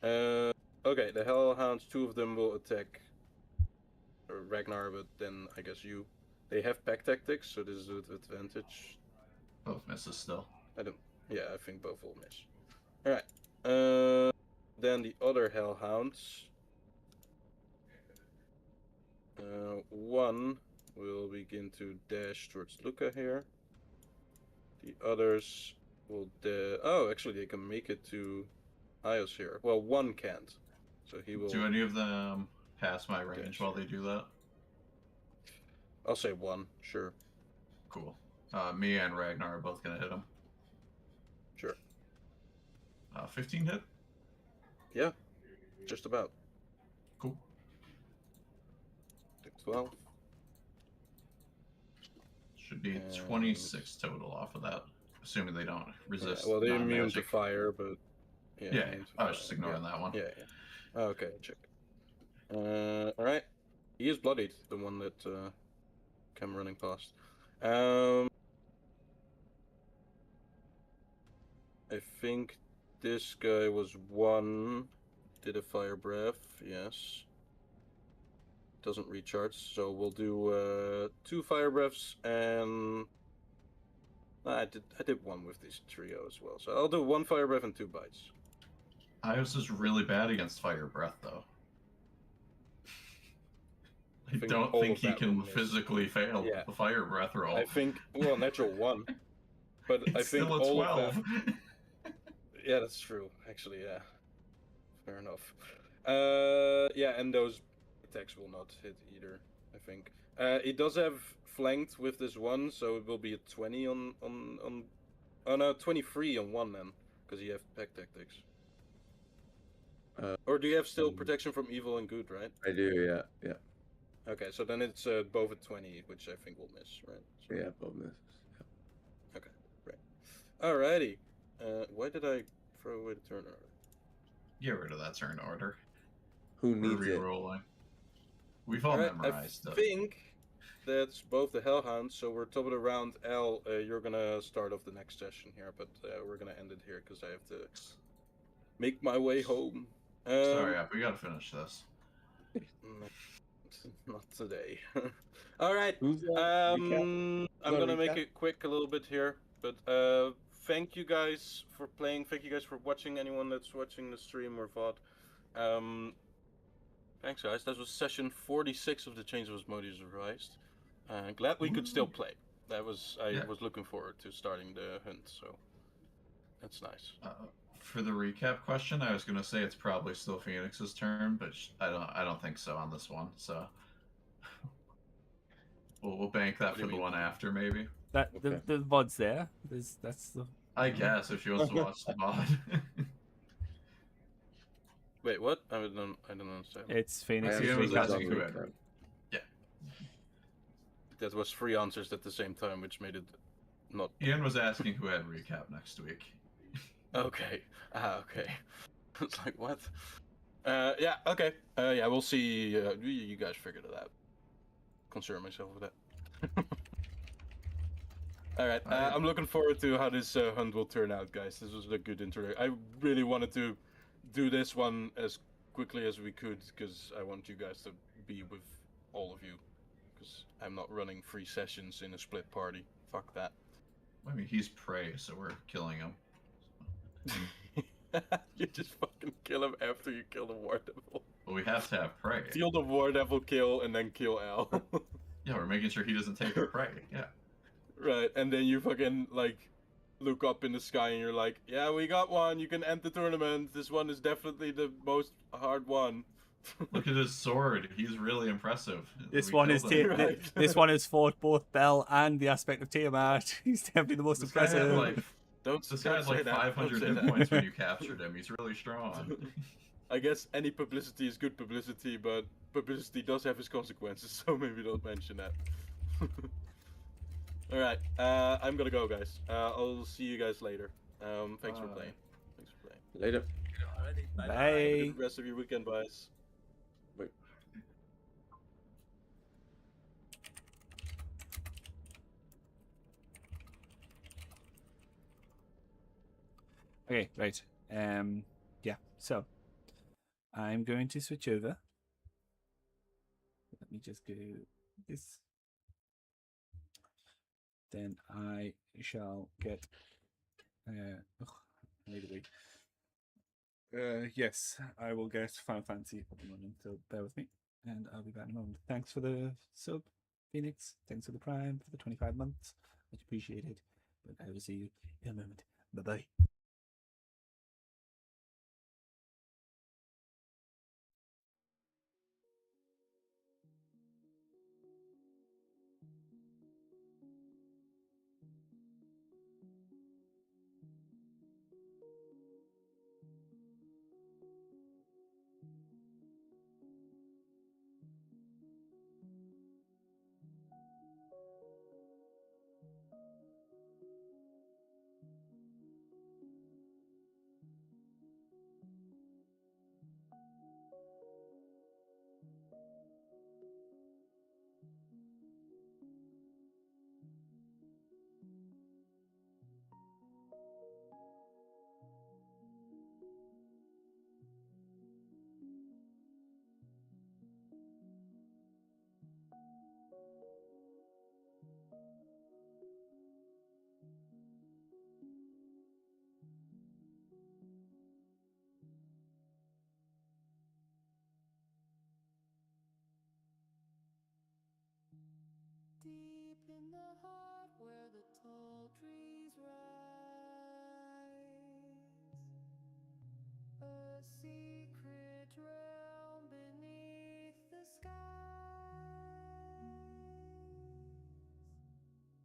Okay, the Hellhounds, 2 of them will attack Ragnar, but then I guess you. They have pack tactics, so this is with advantage. Both misses still. I don't. Yeah, I think both will miss. All right. Then the other hellhounds. One will begin to dash towards Luca here. The others will. Oh, actually, they can make it to Ios here. Well, one can't, so he will. Do any of them pass my range Dash while here. they do that? I'll say one. Sure. Cool. Me and Ragnar are both gonna hit him. Sure. 15 hit. Yeah. Just about. Cool. 12. Should be And- 26 total off of that, assuming they don't Yeah, resist. well, they're immune to non-magic. fire, but Yeah, immune to I was just fire, ignoring that one. Yeah. Okay, check. All right. He is bloodied, the one that came running past. I think this guy was one. Did a fire breath, yes. Doesn't recharge, so we'll do 2 fire breaths and I did one with this trio as well. So I'll do 1 fire breath and 2 bites. Ios is really bad against fire breath, though. I think don't all think of he that can will miss. physically fail Yeah. the fire breath roll. I think natural 1. But it's I think still a all of 12. that. Yeah, that's true. Actually, yeah. Fair enough. Yeah, and those attacks will not hit either, I think. It does have flanked with this one, so it will be a 20 on oh no, 23 on one then, because you have pack tactics. Or do you have still protection from evil and good, right? I do, yeah, yeah, Okay, so then it's both at 20, which I think will miss, right? So, yeah, both misses. okay, great. Alrighty. Why did I throw away the turn order? Get rid of that turn order. Who We're needs it? re-rolling. We've all Alright, memorized I it. think that's both the Hellhounds, so we're top of the round. Al, you're gonna start off the next session here, but we're gonna end it here because I have to make my way home. Sorry, we gotta finish this. Not today. Alright, Who's that? Recap? I'm gonna make recap? it quick a little bit here, but thank you guys for playing. Thank you guys for watching. Anyone that's watching the stream or VOD. Thanks, guys. That was session 46 of the Chains of Asmodeus Revised. Glad we could still play. I was looking forward to starting the hunt, so that's nice. For the recap question, I was gonna say it's probably still Phoenix's turn, but I don't think so on this one. So we'll bank that What do for you the mean? one after, maybe. That Okay. the VOD's there. That's the. I guess if she wants to watch the mod. Wait, what? I don't understand. It's I Phoenix's Ian was recap. asking who had- recap. That was 3 answers at the same time, which made it not Ian was asking who had recap next week. okay. Okay. It's like what? Yeah. Okay. Yeah, we'll see. You guys figured it out. Concern myself with that. All right. I'm looking forward to how this hunt will turn out, guys. This was a good intro. I really wanted to do this one as quickly as we could because I want you guys to be with all of you. Because I'm not running 3 sessions in a split party. Fuck that. I mean, he's prey, so we're killing him. You just fucking kill him after you kill the War Devil. But we have to have prey. Steal the War Devil kill and then kill Al. Yeah, we're making sure he doesn't take our prey. Yeah. Right, and then you fucking, like, look up in the sky and you're like, yeah, we got one, you can end the tournament. This one is definitely the most hard one. Look at his sword. He's really impressive. This We one is killed him. Right. this one has fought both Bell and the aspect of Tiamat. He's definitely the most This guy had impressive. like This guy had like 500 hit points when you captured him. He's really strong. I guess any publicity is good publicity, but publicity does have its consequences, so maybe don't mention that. Alright, I'm gonna go, guys. I'll see you guys later. Thanks for Bye. playing. Thanks for playing. Later. Alrighty, bye. Have a Bye. good rest of your weekend, guys. Wait. Okay, right. Yeah. So I'm going to switch over. Let me just go this. Then I shall get. Ugh, wait a wait. Yes, I will get Final Fantasy at the moment, so bear with me, and I'll be back in a moment. Thanks for the sub, Phoenix. Thanks for the Prime for the 25 months. Much appreciated. But I will see you in a moment. Bye bye. Deep in the heart where the tall trees rise, a secret realm beneath the skies.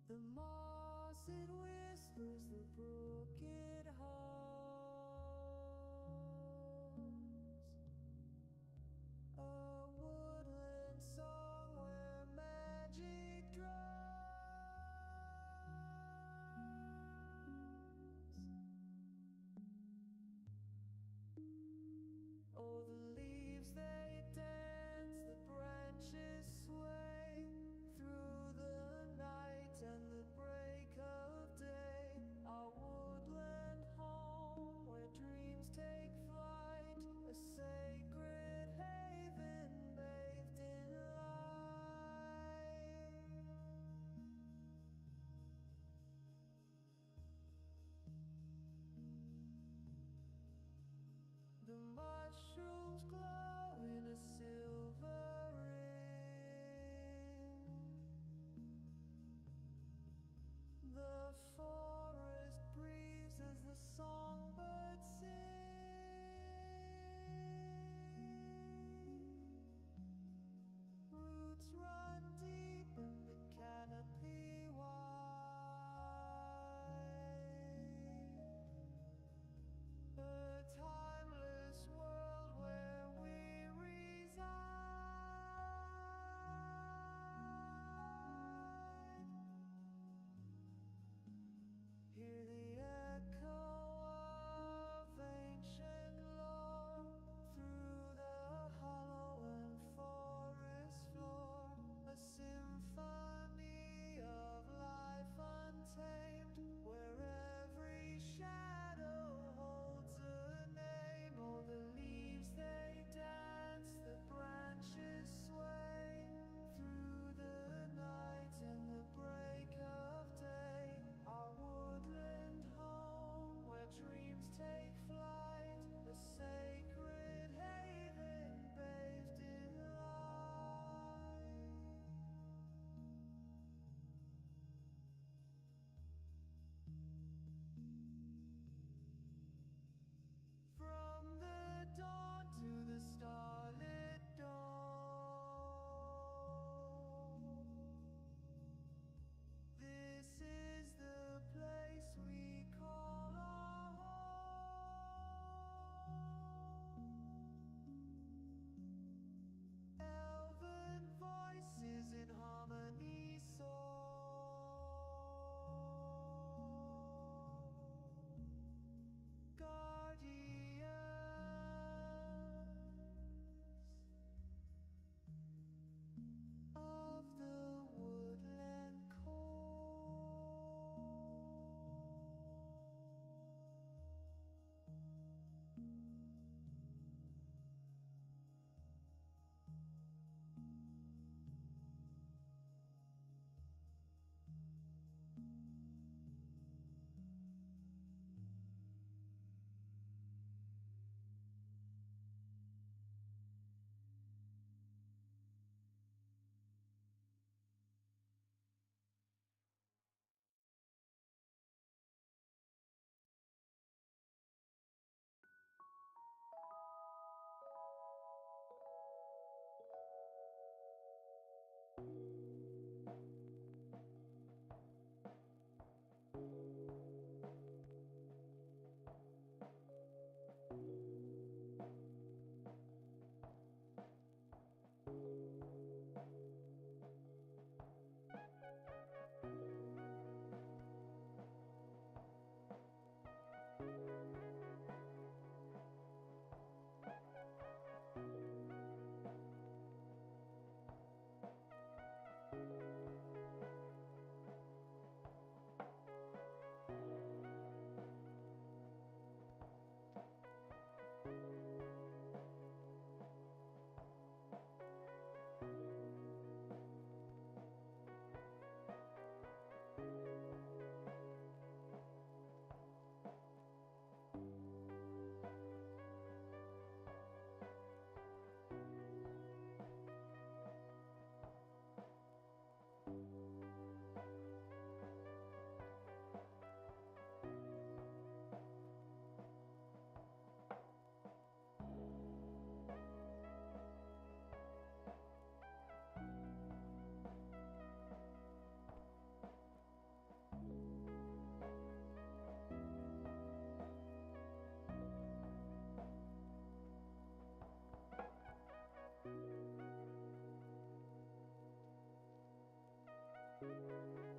The moss it whispers the brook it holds, a woodland song where magic drums. Oh, the leaves they dance, the branches sway through the night and the break of day. Our woodland home where dreams take flight, a sacred haven bathed in light. The mushrooms glow in a silver ring. The forest breathes as the songbirds sing. Roots run deep and the canopy wide. A timeless world Thank you.